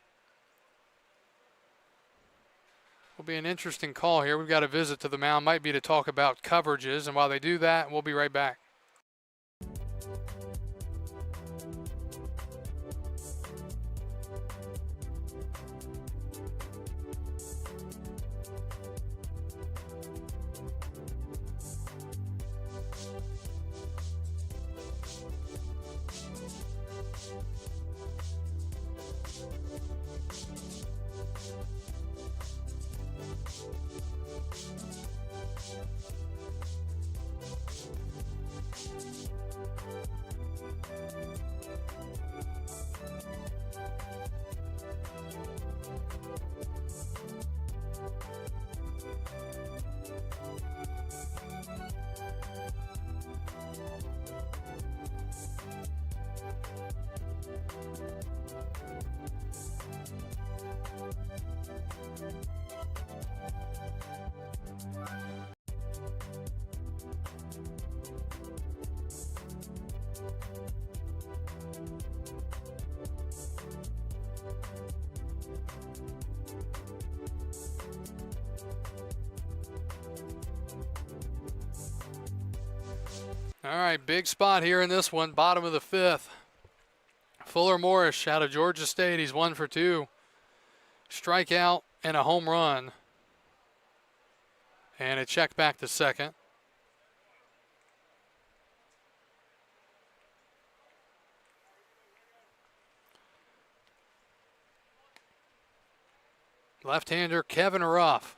Will be an interesting call here. We've got a visit to the mound. Might be to talk about coverages, and while they do that, we'll be right back. All right, big spot here in this one, bottom of the fifth. Fuller Morris out of Georgia State. He's 1 for 2. Strikeout and a home run. And a check back to second. Left-hander Kevin Ruff.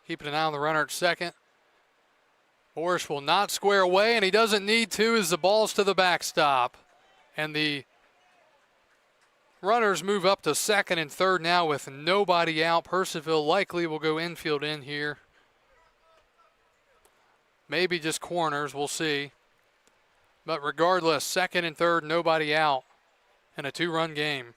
Keeping an eye on the runner at second. Morris will not square away, and he doesn't need to as the ball's to the backstop. And the runners move up to second and third now with nobody out. Purcellville likely will go infield in here. Maybe just corners, we'll see. But regardless, second and third, nobody out in a 2-run game.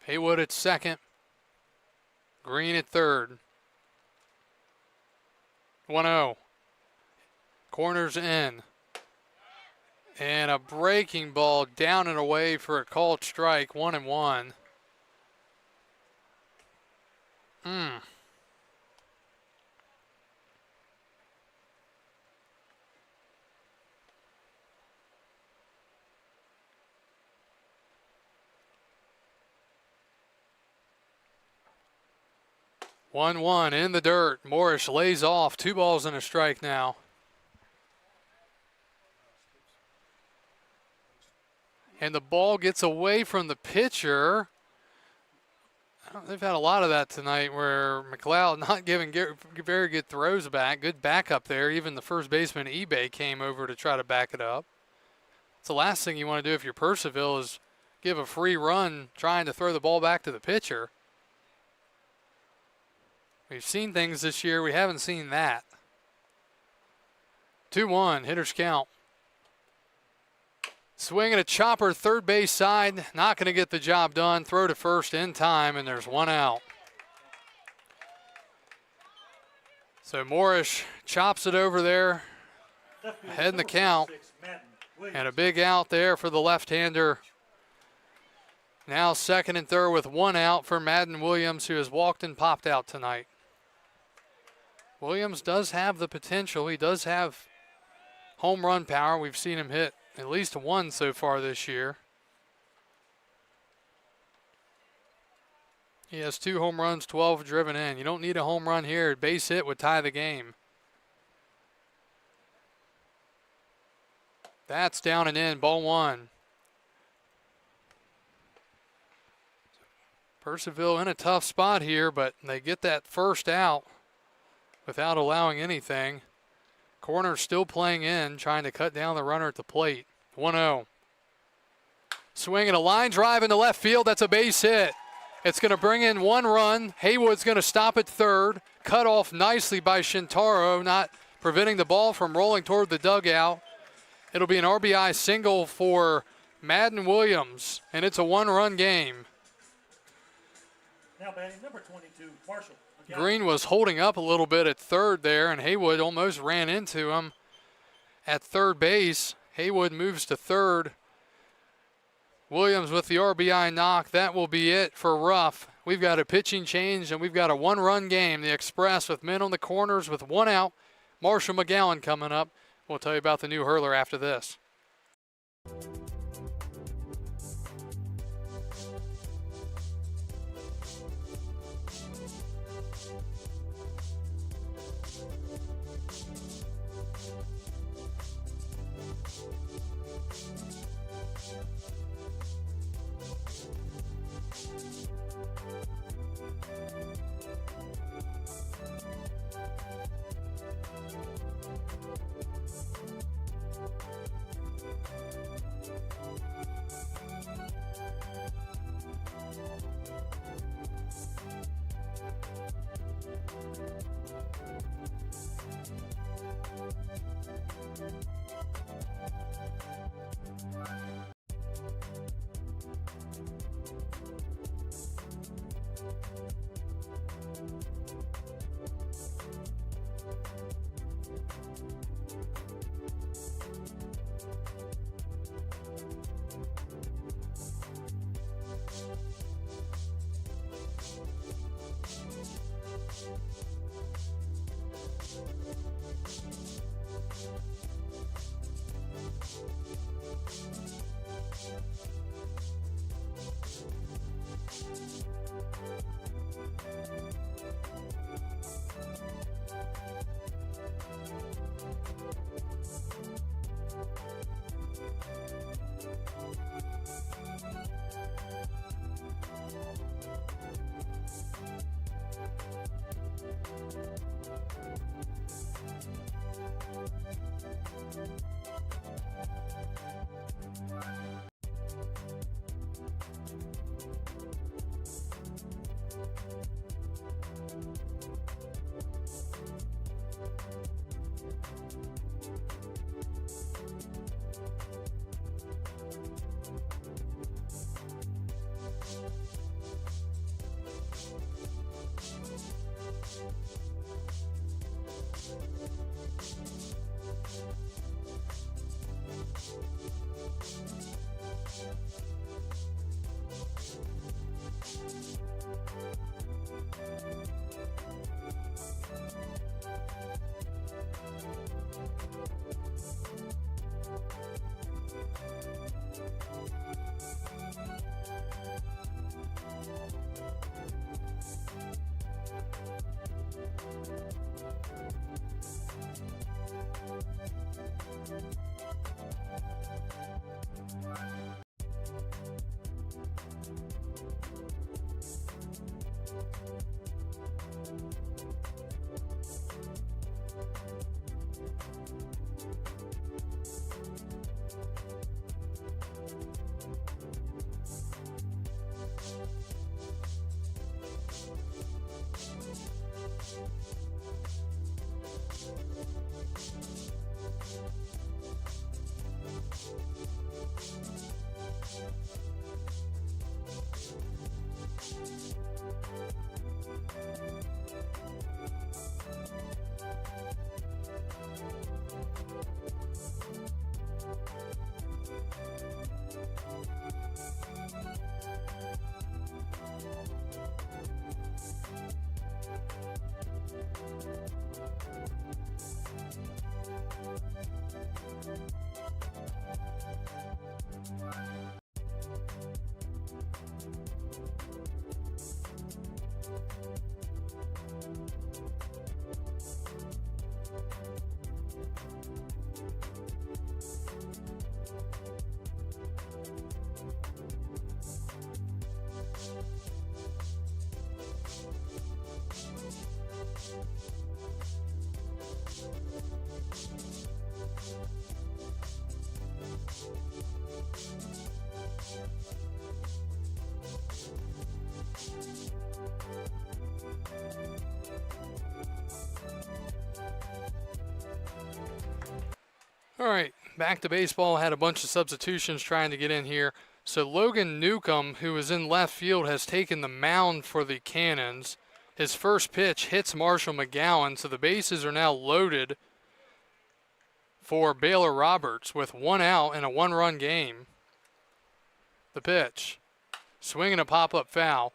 Haywood at second. Green at third. 1-0. Corners in. And a breaking ball down and away for a called strike. 1-1. 1-1 in the dirt. Morris lays off. 2 balls and a strike now. And the ball gets away from the pitcher. They've had a lot of that tonight where McLeod not giving very good throws back. Good backup there. Even the first baseman, eBay, came over to try to back it up. It's the last thing you want to do if you're Purcellville is give a free run trying to throw the ball back to the pitcher. We've seen things this year. We haven't seen that. 2-1, hitter's count. Swinging a chopper, third base side. Not going to get the job done. Throw to first in time, and there's 1 out. So Morris chops it over there. Ahead in the count. And a big out there for the left-hander. Now second and third with 1 out for Madden Williams, who has walked and popped out tonight. Williams does have the potential. He does have home run power. We've seen him hit at least 1 so far this year. He has 2 home runs, 12 driven in. You don't need a home run here. A base hit would tie the game. That's down and in, ball 1. Purcellville in a tough spot here, but they get that first out without allowing anything. Corner still playing in, trying to cut down the runner at the plate. 1-0. Swinging a line drive into left field. That's a base hit. It's going to bring in 1 run. Haywood's going to stop at third. Cut off nicely by Shintaro, not preventing the ball from rolling toward the dugout. It'll be an RBI single for Madden Williams, and it's a 1-run game. Now batting number 22, Marshall. Green was holding up a little bit at third there, and Haywood almost ran into him at third base. Haywood moves to third. Williams with the RBI knock. That will be it for Ruff. We've got a pitching change, and we've got a 1-run game. The Express with men on the corners with 1 out. Marshall McGowan coming up. We'll tell you about the new hurler after this. All right, back to baseball. Had a bunch of substitutions trying to get in here. So Logan Newcomb, who is in left field, has taken the mound for the Cannons. His first pitch hits Marshall McGowan, so the bases are now loaded for Baylor Roberts with 1 out in a 1-run game. The pitch, swinging a pop-up foul.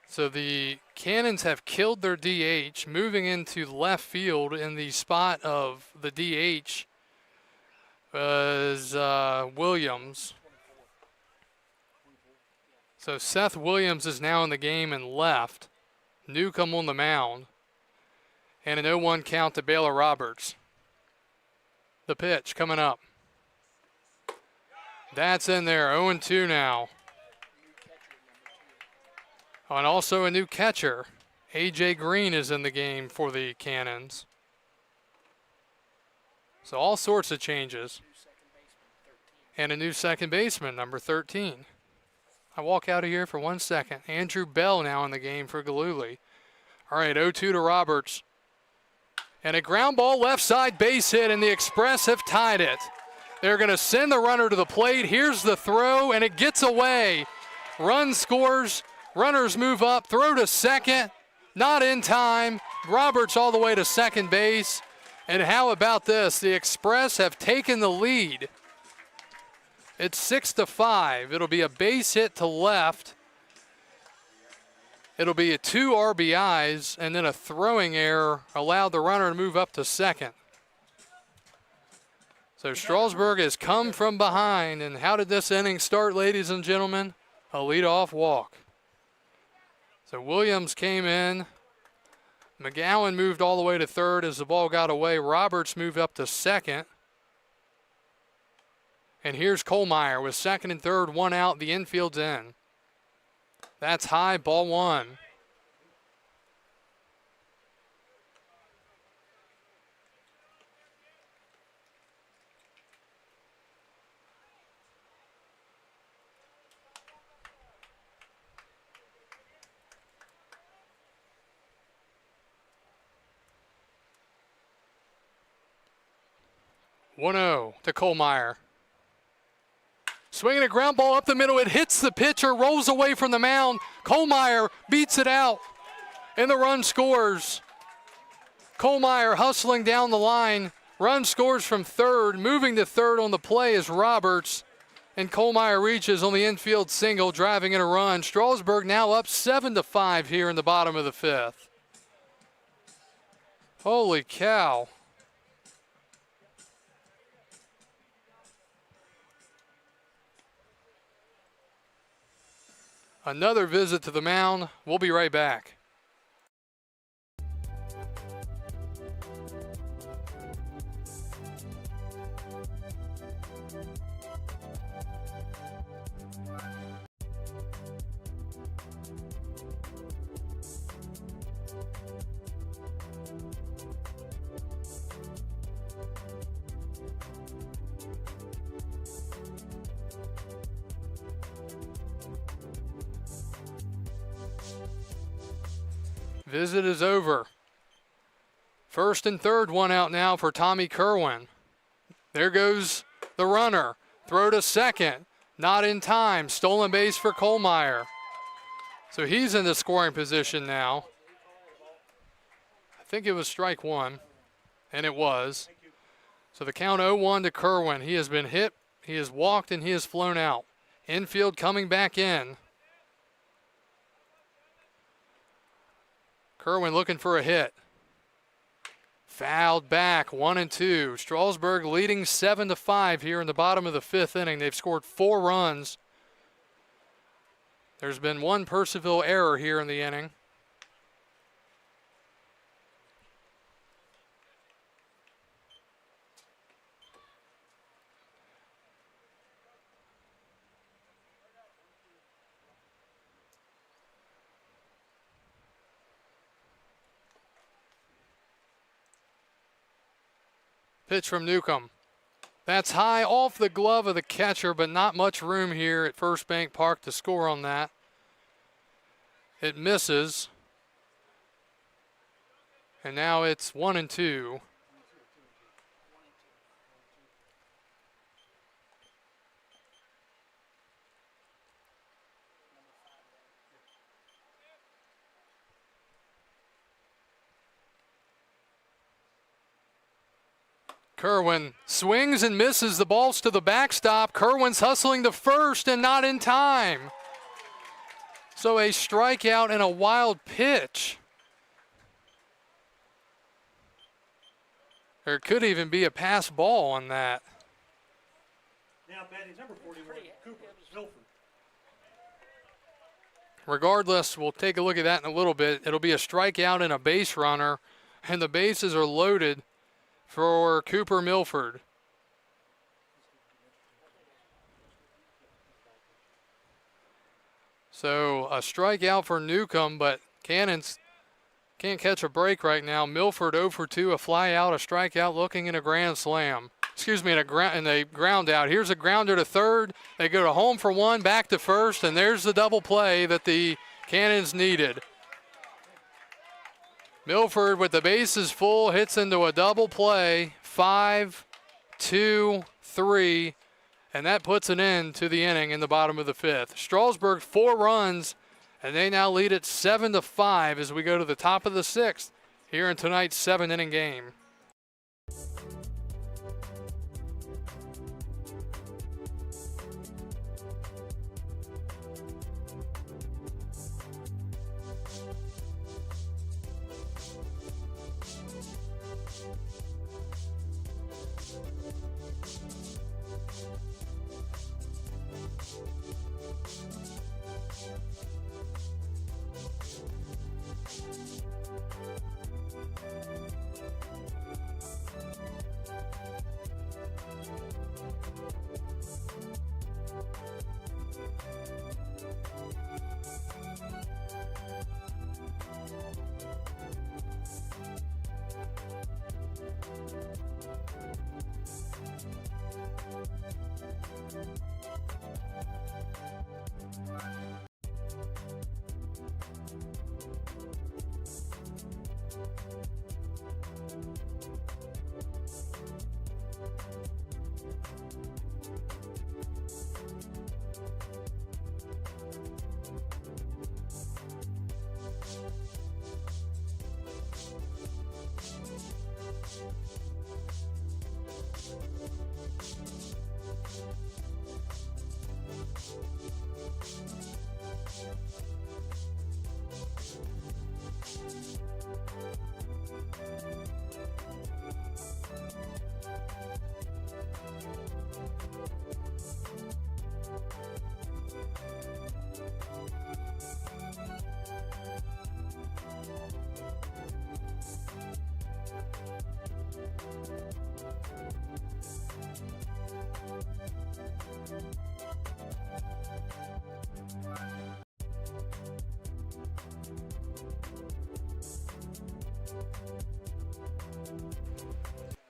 So the Cannons have killed their DH, moving into left field in the spot of the DH was Williams. So Seth Williams is now in the game and left. Newcomb on the mound. And an 0-1 count to Baylor Roberts. The pitch coming up. That's in there, 0-2 now. And also a new catcher. A.J. Green is in the game for the Cannons. So all sorts of changes. And a new second baseman, number 13. I walk out of here for 1 second. Andrew Bell now in the game for Galooly. All right, 0-2 to Roberts. And a ground ball left side base hit, and the Express have tied it. They're going to send the runner to the plate. Here's the throw, and it gets away. Run scores. Runners move up. Throw to second. Not in time. Roberts all the way to second base. And how about this? The Express have taken the lead. It's 6-5. It'll be a base hit to left. It'll be a 2 RBIs, and then a throwing error allowed the runner to move up to second. So Strasburg has come from behind, and how did this inning start, ladies and gentlemen? A leadoff walk. So Williams came in. McGowan moved all the way to third as the ball got away. Roberts moved up to second. And here's Kohlmeyer with second and third, 1 out. The infield's in. That's high, ball 1. One-0 to Kohlmeyer. Swinging a ground ball up the middle. It hits the pitcher, rolls away from the mound. Kohlmeyer beats it out, and the run scores. Kohlmeyer hustling down the line. Run scores from third. Moving to third on the play is Roberts, and Kohlmeyer reaches on the infield single, driving in a run. Strasburg now up 7-5 here in the bottom of the 5th. Holy cow. Another visit to the mound. We'll be right back. Visit is over. First and third, 1 out now for Tommy Kerwin. There goes the runner. Throw to second. Not in time. Stolen base for Kohlmeyer. So he's in the scoring position now. I think it was strike 1, and it was. So the count 0-1 to Kerwin. He has been hit, he has walked, and he has flown out. Infield coming back in. Kerwin looking for a hit. Fouled back, 1-2. Strasburg leading 7-5 here in the bottom of the 5th inning. They've scored 4 runs. There's been 1 Purcellville error here in the inning. Pitch from Newcomb. That's high off the glove of the catcher, but not much room here at First Bank Park to score on that. It misses. And now it's 1-2. Kerwin swings and misses. The ball's to the backstop. Kerwin's hustling to first and not in time. So a strikeout and a wild pitch. There could even be a pass ball on that. Now batting number 41, Cooper Milford. Regardless, we'll take a look at that in a little bit. It'll be a strikeout and a base runner, and the bases are loaded for Cooper Milford. So a strikeout for Newcomb, but Cannons can't catch a break right now. Milford 0 for 2, a fly out, a strikeout, looking in a grand slam. Excuse me, in a ground out. Here's a grounder to third. They go to home for one, back to first, and there's the double play that the Cannons needed. Milford with the bases full hits into a double play, 5, 2, 3, and that puts an end to the inning in the bottom of the fifth. Strasburg 4 runs, and they now lead it 7-5 as we go to the top of the sixth here in tonight's 7-inning game.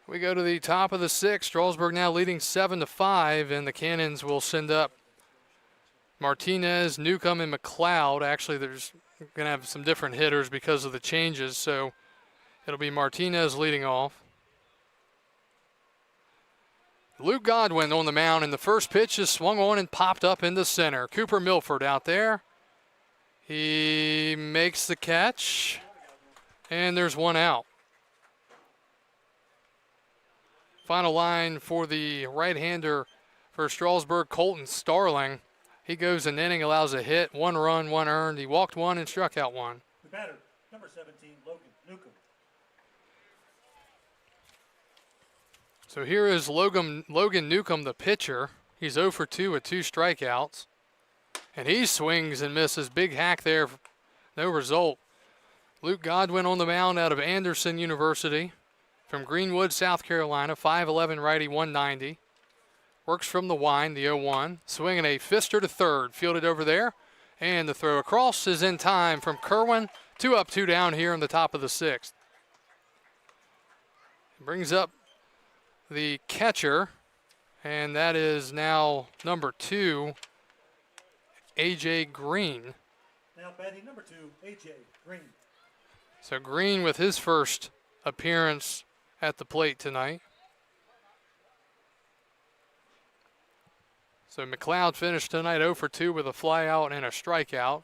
We go to the top of the sixth. Strasburg now leading 7-5, and the Cannons will send up Martinez, Newcomb, and McLeod. Actually, there's going to have some different hitters because of the changes, so it'll be Martinez leading off. Luke Godwin on the mound, and the first pitch is swung on and popped up into center. Cooper Milford out there. He makes the catch, and there's one out. Final line for the right-hander for Strasburg, Colton Starling. He goes an inning, allows a hit, 1 run, 1 earned. He walked 1 and struck out 1. The batter, number 17, Logan Newcomb. So here is Logan Newcomb, the pitcher. He's 0 for 2 with 2 strikeouts. And he swings and misses. Big hack there, no result. Luke Godwin on the mound out of Anderson University. From Greenwood, South Carolina, 5'11", righty, 190. Works from the wind, the 0-1. Swinging a fister to third, fielded over there. And the throw across is in time from Kerwin. 2 up, 2 down here in the top of the sixth. Brings up the catcher, and that is now number 2, A.J. Green. Now batting number 2, A.J. Green. So Green with his first appearance at the plate tonight. So McLeod finished tonight 0 for 2 with a fly out and a strikeout.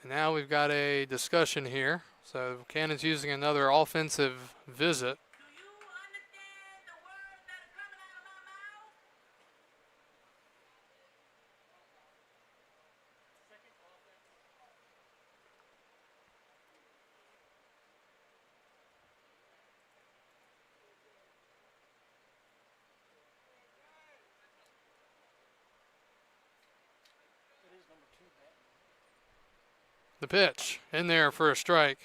And now we've got a discussion here. So Cannon's using another offensive visit. The pitch in there for a strike.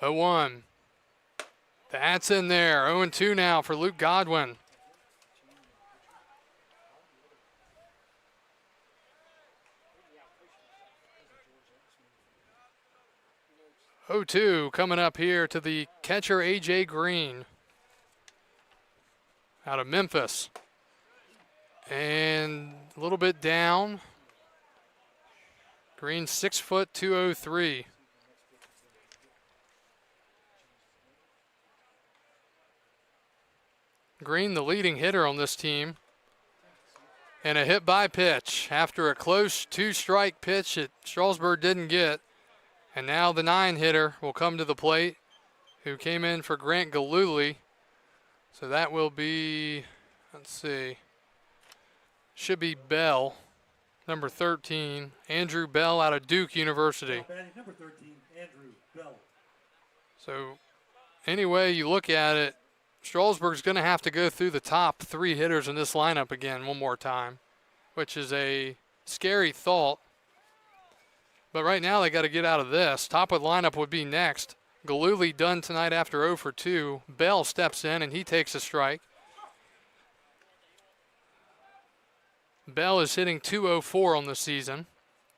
Oh, 1. That's in there. 0-2 now for Luke Godwin. 0-2 coming up here to the catcher, A.J. Green out of Memphis. And a little bit down. Green 6 foot 203. Green, the leading hitter on this team. And a hit by pitch after a close 2-strike pitch that Strasburg didn't get. And now the 9-hitter will come to the plate, who came in for Grant Galuli. So that will be, let's see, should be Bell, number 13. Andrew Bell out of Duke University. Batting number 13, Andrew Bell. So any way you look at it, Strasburg's going to have to go through the top 3 hitters in this lineup again one more time, which is a scary thought. But right now they got to get out of this. Top of the lineup would be next. Galuli done tonight after 0 for 2. Bell steps in and he takes a strike. Bell is hitting .204 on the season.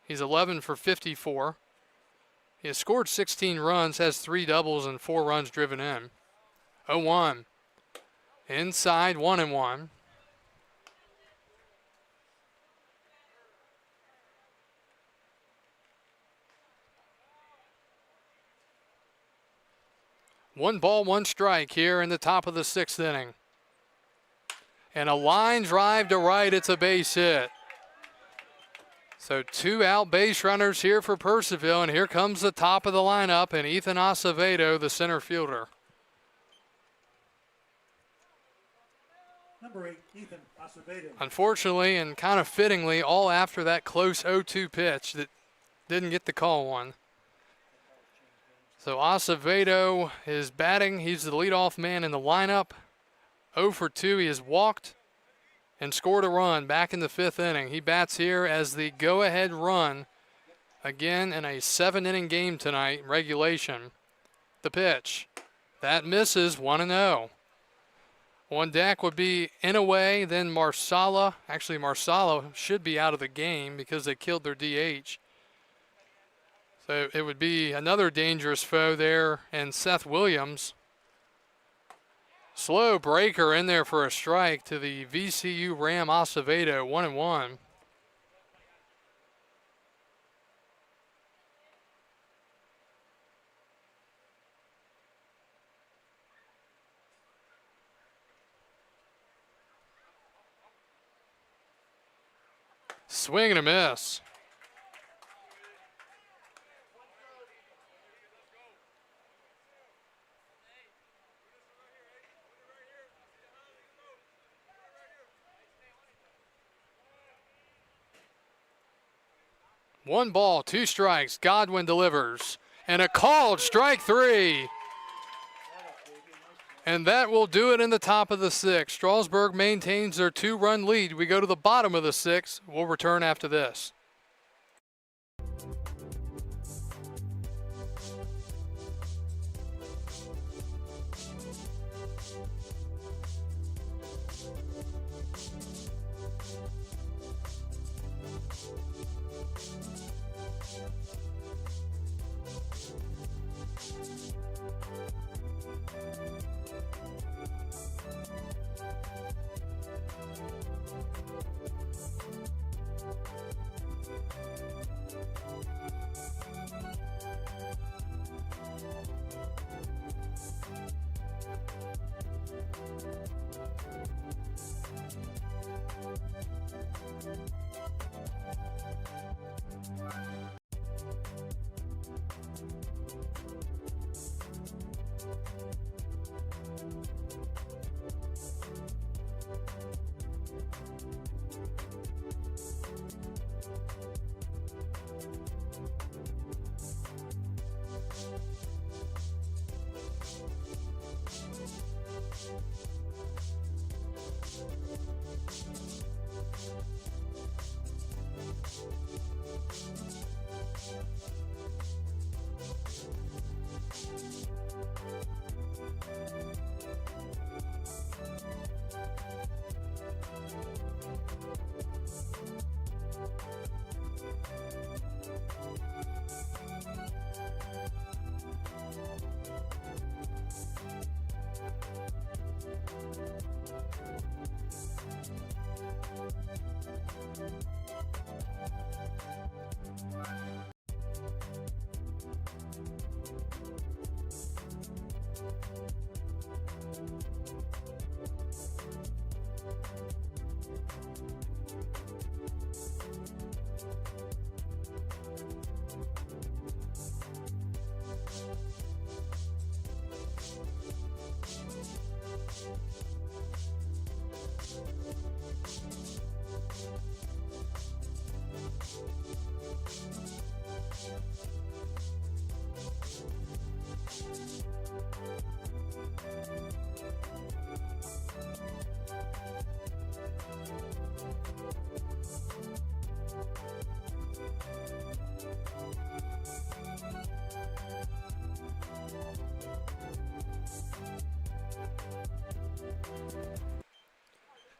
He's 11 for 54. He has scored 16 runs, has 3 doubles and 4 runs driven in. 0-1. Inside 1-1. One ball, 1 strike here in the top of the 6th inning. And a line drive to right, it's a base hit. So 2 out base runners here for Purcellville, and here comes the top of the lineup and Ethan Acevedo, the center fielder. Number 8, Ethan Acevedo. Unfortunately, and kind of fittingly, all after that close 0-2 pitch that didn't get the call one. So Acevedo is batting. He's the leadoff man in the lineup. 0 for 2. He has walked and scored a run back in the 5th inning. He bats here as the go-ahead run again in a 7-inning game tonight, regulation. The pitch. That misses 1-0. On deck would be Inouye, then Marsala. Actually, Marsala should be out of the game because they killed their DH. So it would be another dangerous foe there, and Seth Williams. Slow breaker in there for a strike to the VCU Ram Acevedo, 1-1. Swing and a miss. One ball, 2 strikes. Godwin delivers. And a called strike 3. And that will do it in the top of the 6th. Strasburg maintains their 2-run lead. We go to the bottom of the 6th. We'll return after this.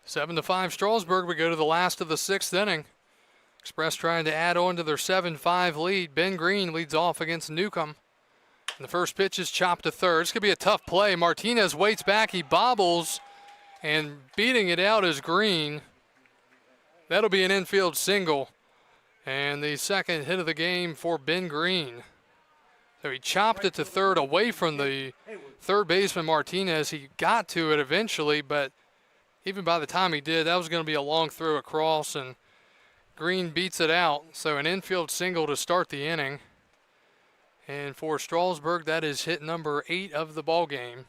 Seven to 5 Strasburg. We go to the last of the 6th inning. Express trying to add on to their 7-5 lead. Ben Green leads off against Newcomb. And the first pitch is chopped to third. It's going to be a tough play. Martinez waits back. He bobbles, and beating it out is Green. That'll be an infield single. And the second hit of the game for Ben Green. So he chopped it to third away from the third baseman Martinez. He got to it eventually, but even by the time he did, that was going to be a long throw across, and Green beats it out. So an infield single to start the inning. And for Strasburg, that is hit number 8 of the ball game.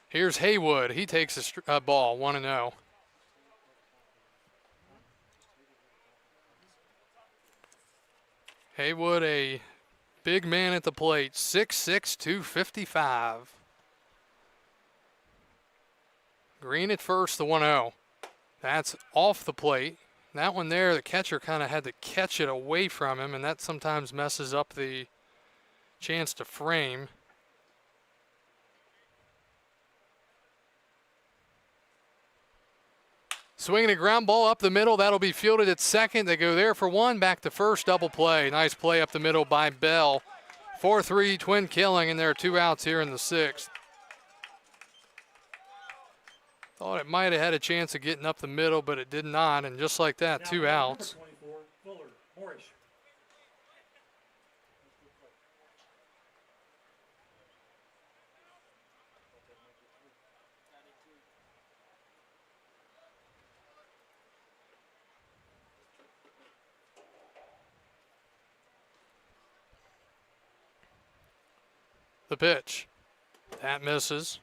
Here's Haywood. He takes a ball, 1-0. Haywood, a big man at the plate, 6'6", 255. Green at first, the 1-0. That's off the plate. That one there, the catcher kind of had to catch it away from him, and that sometimes messes up the chance to frame. Swinging a ground ball up the middle. That'll be fielded at second. They go there for one. Back to first. Double play. Nice play up the middle by Bell. 4-3 twin killing, and there are 2 outs here in the 6th. Thought it might have had a chance of getting up the middle, but it did not. And just like that, 2 outs. The pitch. That misses.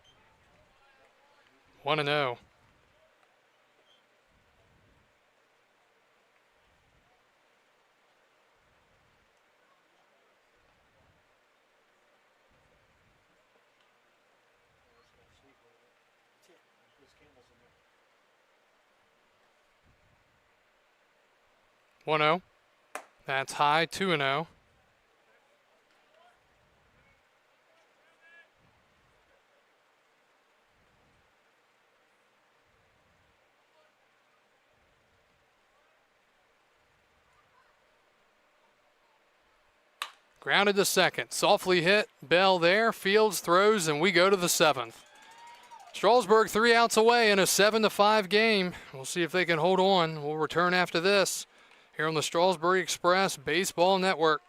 1-0. That's high. 2-0. Grounded to second. Softly hit. Bell there. Fields throws, and we go to the 7th. Strasburg 3 outs away in a 7-5 game. We'll see if they can hold on. We'll return after this here on the Strasburg Express Baseball Network.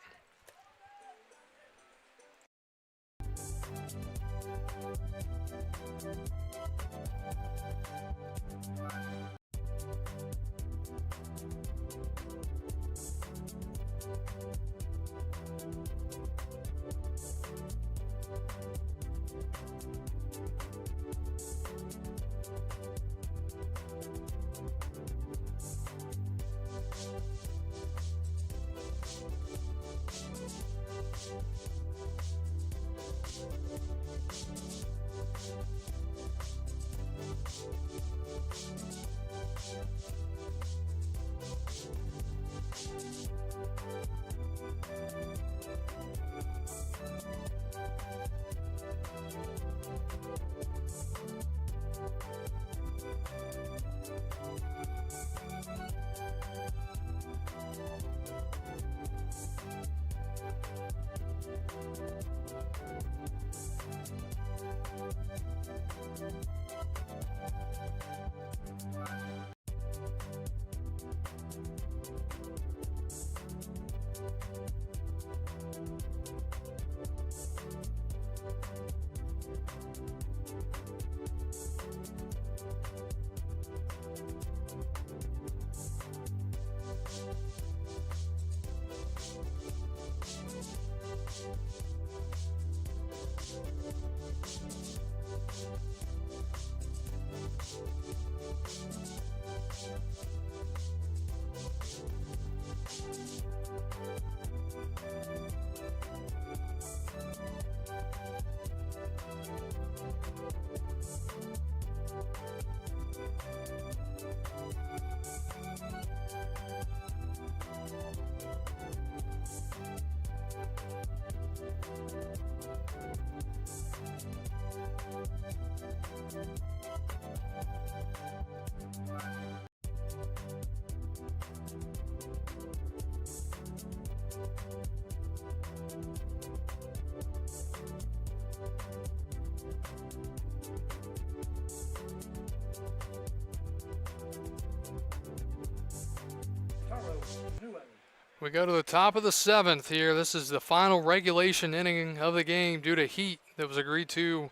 We go to the top of the 7th here. This is the final regulation inning of the game due to heat that was agreed to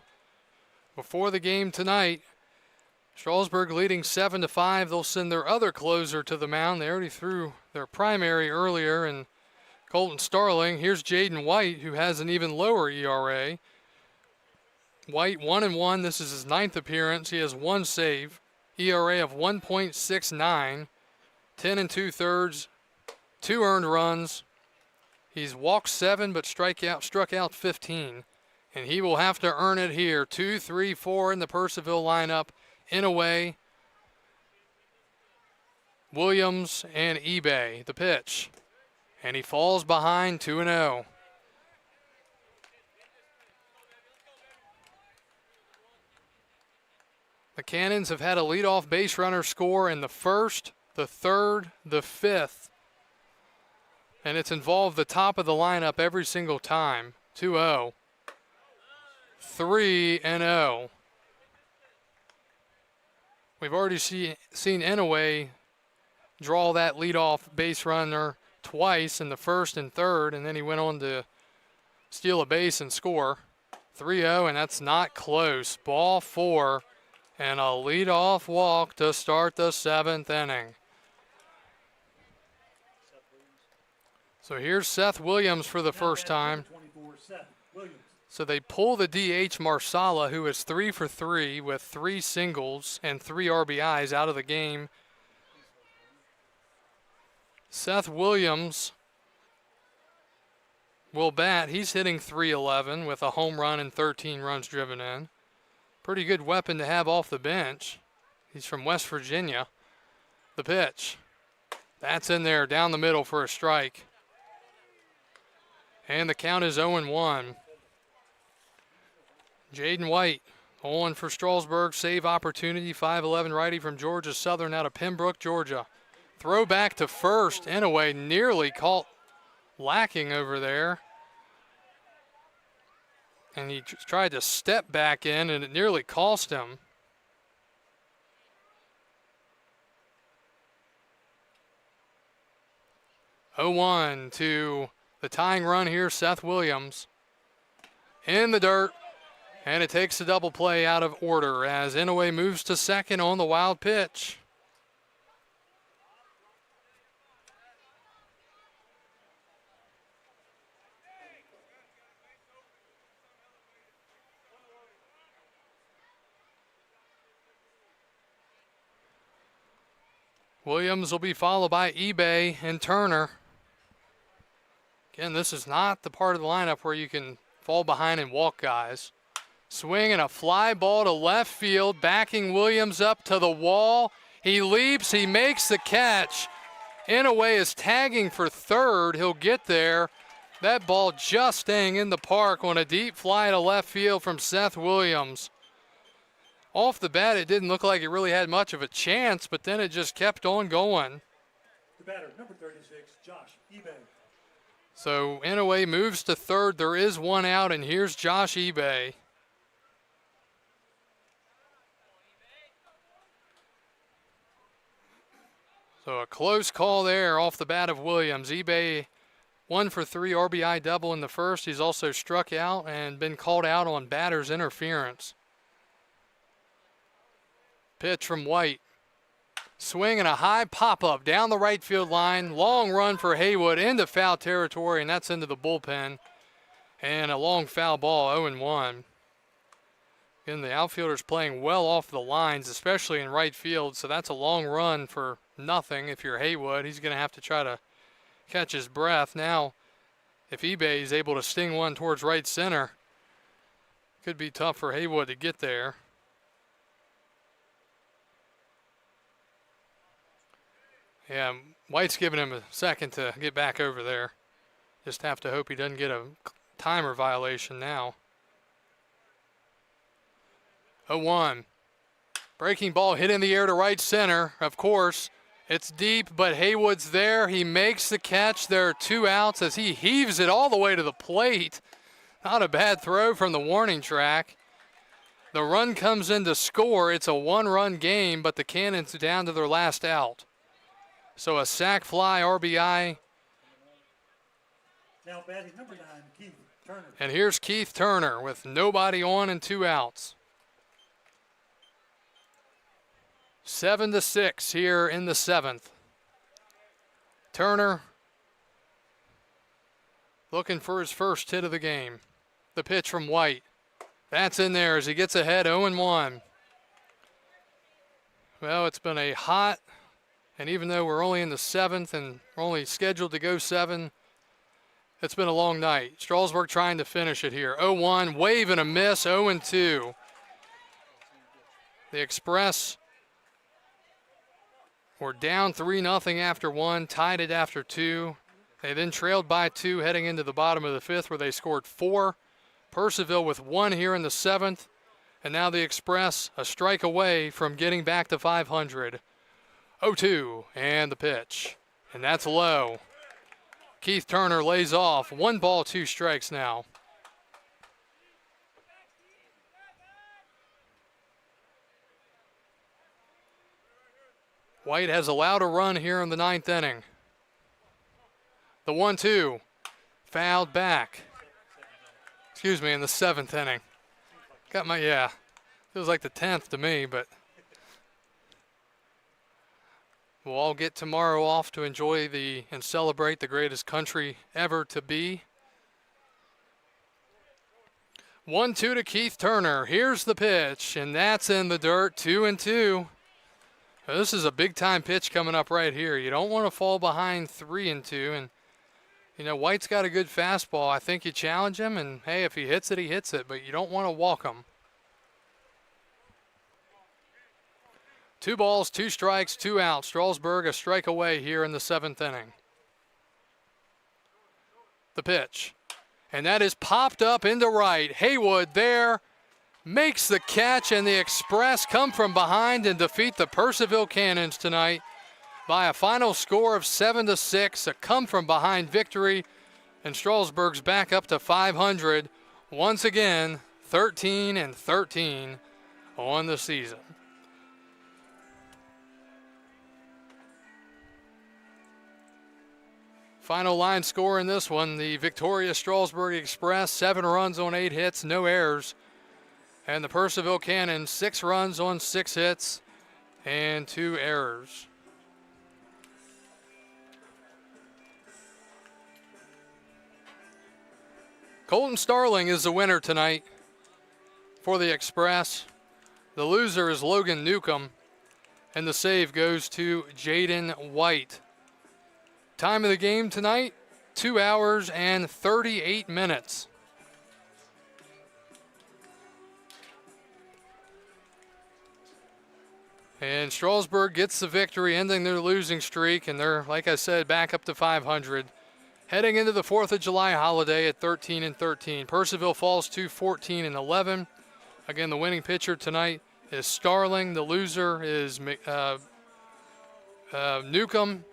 before the game tonight. Strasburg leading 7-5. They'll send their other closer to the mound. They already threw their primary earlier, and Colton Starling. Here's Jaden White, who has an even lower ERA. White 1-1. This is his 9th appearance. He has 1 save. ERA of 1.69. 10 2/3. 2 earned runs. He's walked 7 but struck out 15. And he will have to earn it here. 2, 3, 4 in the Purcellville lineup. Inaway, Williams, and eBay. The pitch. And he falls behind 2-0. The Cannons have had a leadoff base runner score in the 1st, the 3rd, the 5th. And it's involved the top of the lineup every single time. 2-0. 3-0. We've already seen Inaway draw that leadoff base runner twice in the 1st and 3rd, and then he went on to steal a base and score. 3-0, and that's not close. Ball 4, and a leadoff walk to start the 7th inning. So here's Seth Williams for the first time. So they pull the DH Marsala, who is 3 for 3 with 3 singles and 3 RBIs out of the game. Seth Williams will bat. He's hitting .311 with a home run and 13 runs driven in. Pretty good weapon to have off the bench. He's from West Virginia. The pitch. That's in there down the middle for a strike. And the count is 0-1. Jaden White on for Strasburg. Save opportunity. 5'11" righty from Georgia Southern out of Pembroke, Georgia. Throw back to first. Inaway nearly caught lacking over there. And he tried to step back in, and it nearly cost him. (0-1) to the tying run here, Seth Williams. In the dirt. And it takes the double play out of order as Inaway moves to second on the wild pitch. Williams will be followed by eBay and Turner. Again, this is not the part of the lineup where you can fall behind and walk guys. Swing and a fly ball to left field, backing Williams up to the wall. He leaps, he makes the catch. Inaway is tagging for third. He'll get there. That ball just staying in the park on a deep fly to left field from Seth Williams. Off the bat, it didn't look like it really had much of a chance, but then it just kept on going. The batter, number 36, Josh eBay. So Inaway moves to third. There is one out, and here's Josh eBay. So a close call there off the bat of Williams. eBay 1 for 3 RBI double in the first. He's also struck out and been called out on batter's interference. Pitch from White. Swing and a high pop-up down the right field line. Long run for Haywood into foul territory, and that's into the bullpen. And a long foul ball, 0-1. Again, the outfielder's playing well off the lines, especially in right field, so that's a long run for nothing. If you're Haywood, he's going to have to try to catch his breath. Now, if eBay is able to sting one towards right center, could be tough for Haywood to get there. Yeah, White's giving him a second to get back over there. Just have to hope he doesn't get a timer violation now. 0-1. Breaking ball hit in the air to right center. Of course, it's deep, but Haywood's there. He makes the catch. There are 2 outs as he heaves it all the way to the plate. Not a bad throw from the warning track. The run comes in to score. It's a 1-run game, but the Cannons are down to their last out. So a sac fly RBI Now batting number 9, Keith Turner. And here's Keith Turner with nobody on and 2 outs. 7-6 here in the 7th. Turner looking for his first hit of the game. The pitch from White. That's in there as he gets ahead 0-1. Well, it's been a hot, and even though we're only in the 7th and we're only scheduled to go 7, it's been a long night. Strasburg trying to finish it here. 0-1, wave and a miss, 0-2. The Express were down 3-0 after 1, tied it after 2. They then trailed by 2 heading into the bottom of the 5th where they scored 4. Purcellville with 1 here in the 7th. And now the Express a strike away from getting back to 500. 0-2 and the pitch. And that's low. Keith Turner lays off. 1 ball, 2 strikes now. White has allowed a run here in the 9th inning. The 1-2 fouled back. Excuse me, in the 7th inning. Got my, feels like the 10th to me, but we'll all get tomorrow off to enjoy and celebrate the greatest country ever to be. 1-2 to Keith Turner. Here's the pitch, and that's in the dirt, 2-2. This is a big-time pitch coming up right here. You don't want to fall behind 3-2, and White's got a good fastball. I think you challenge him, and hey, if he hits it, he hits it, but you don't want to walk him. 2 balls, 2 strikes, 2 outs. Strasburg a strike away here in the 7th inning. The pitch, and that is popped up into right. Haywood there makes the catch, and the Express come from behind and defeat the Purcellville Cannons tonight by a final score of 7-6, a come-from-behind victory, and Strasburg's back up to 500. Once again, 13-13 on the season. Final line score in this one, the victorious Strasburg Express, 7 runs on 8 hits, no errors. And the Purcellville Cannons, 6 runs on 6 hits and 2 errors. Colton Starling is the winner tonight for the Express. The loser is Logan Newcomb, and the save goes to Jaden White. Time of the game tonight, 2 hours and 38 minutes. And Strasburg gets the victory, ending their losing streak, and they're, like I said, back up to 500. Heading into the 4th of July holiday at 13-13. Purcellville falls to 14-11. Again, the winning pitcher tonight is Starling. The loser is Newcomb.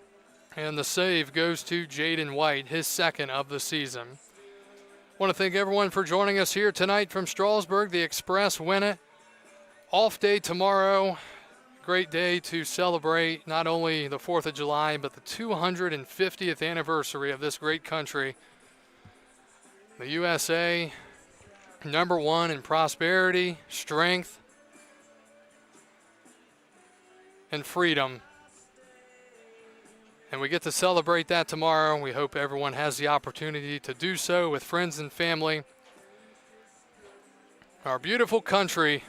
And the save goes to Jaden White, his 2nd of the season. I want to thank everyone for joining us here tonight from Strasburg. The Express win it. Off day tomorrow. Great day to celebrate not only the 4th of July, but the 250th anniversary of this great country. The USA, #1 in prosperity, strength, and freedom. And we get to celebrate that tomorrow. We hope everyone has the opportunity to do so with friends and family. Our beautiful country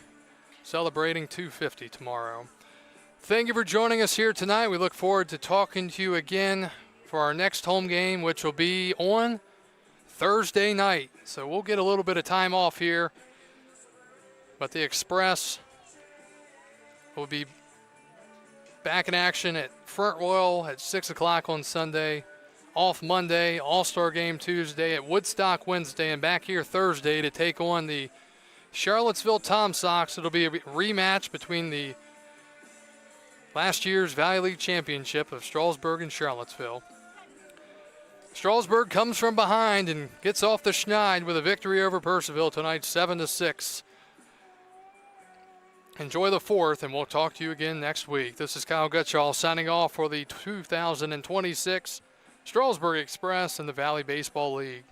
celebrating 250 tomorrow. Thank you for joining us here tonight. We look forward to talking to you again for our next home game, which will be on Thursday night. So we'll get a little bit of time off here. But the Express will be back in action at Front Royal at 6 o'clock on Sunday. Off Monday, All-Star Game Tuesday, at Woodstock Wednesday, and back here Thursday to take on the Charlottesville Tom Sox. It'll be a rematch between the last year's Valley League Championship of Strasburg and Charlottesville. Strasburg comes from behind and gets off the schneid with a victory over Purcellville tonight, 7-6. Enjoy the 4th, and we'll talk to you again next week. This is Kyle Gutschall signing off for the 2026 Strasburg Express and the Valley Baseball League.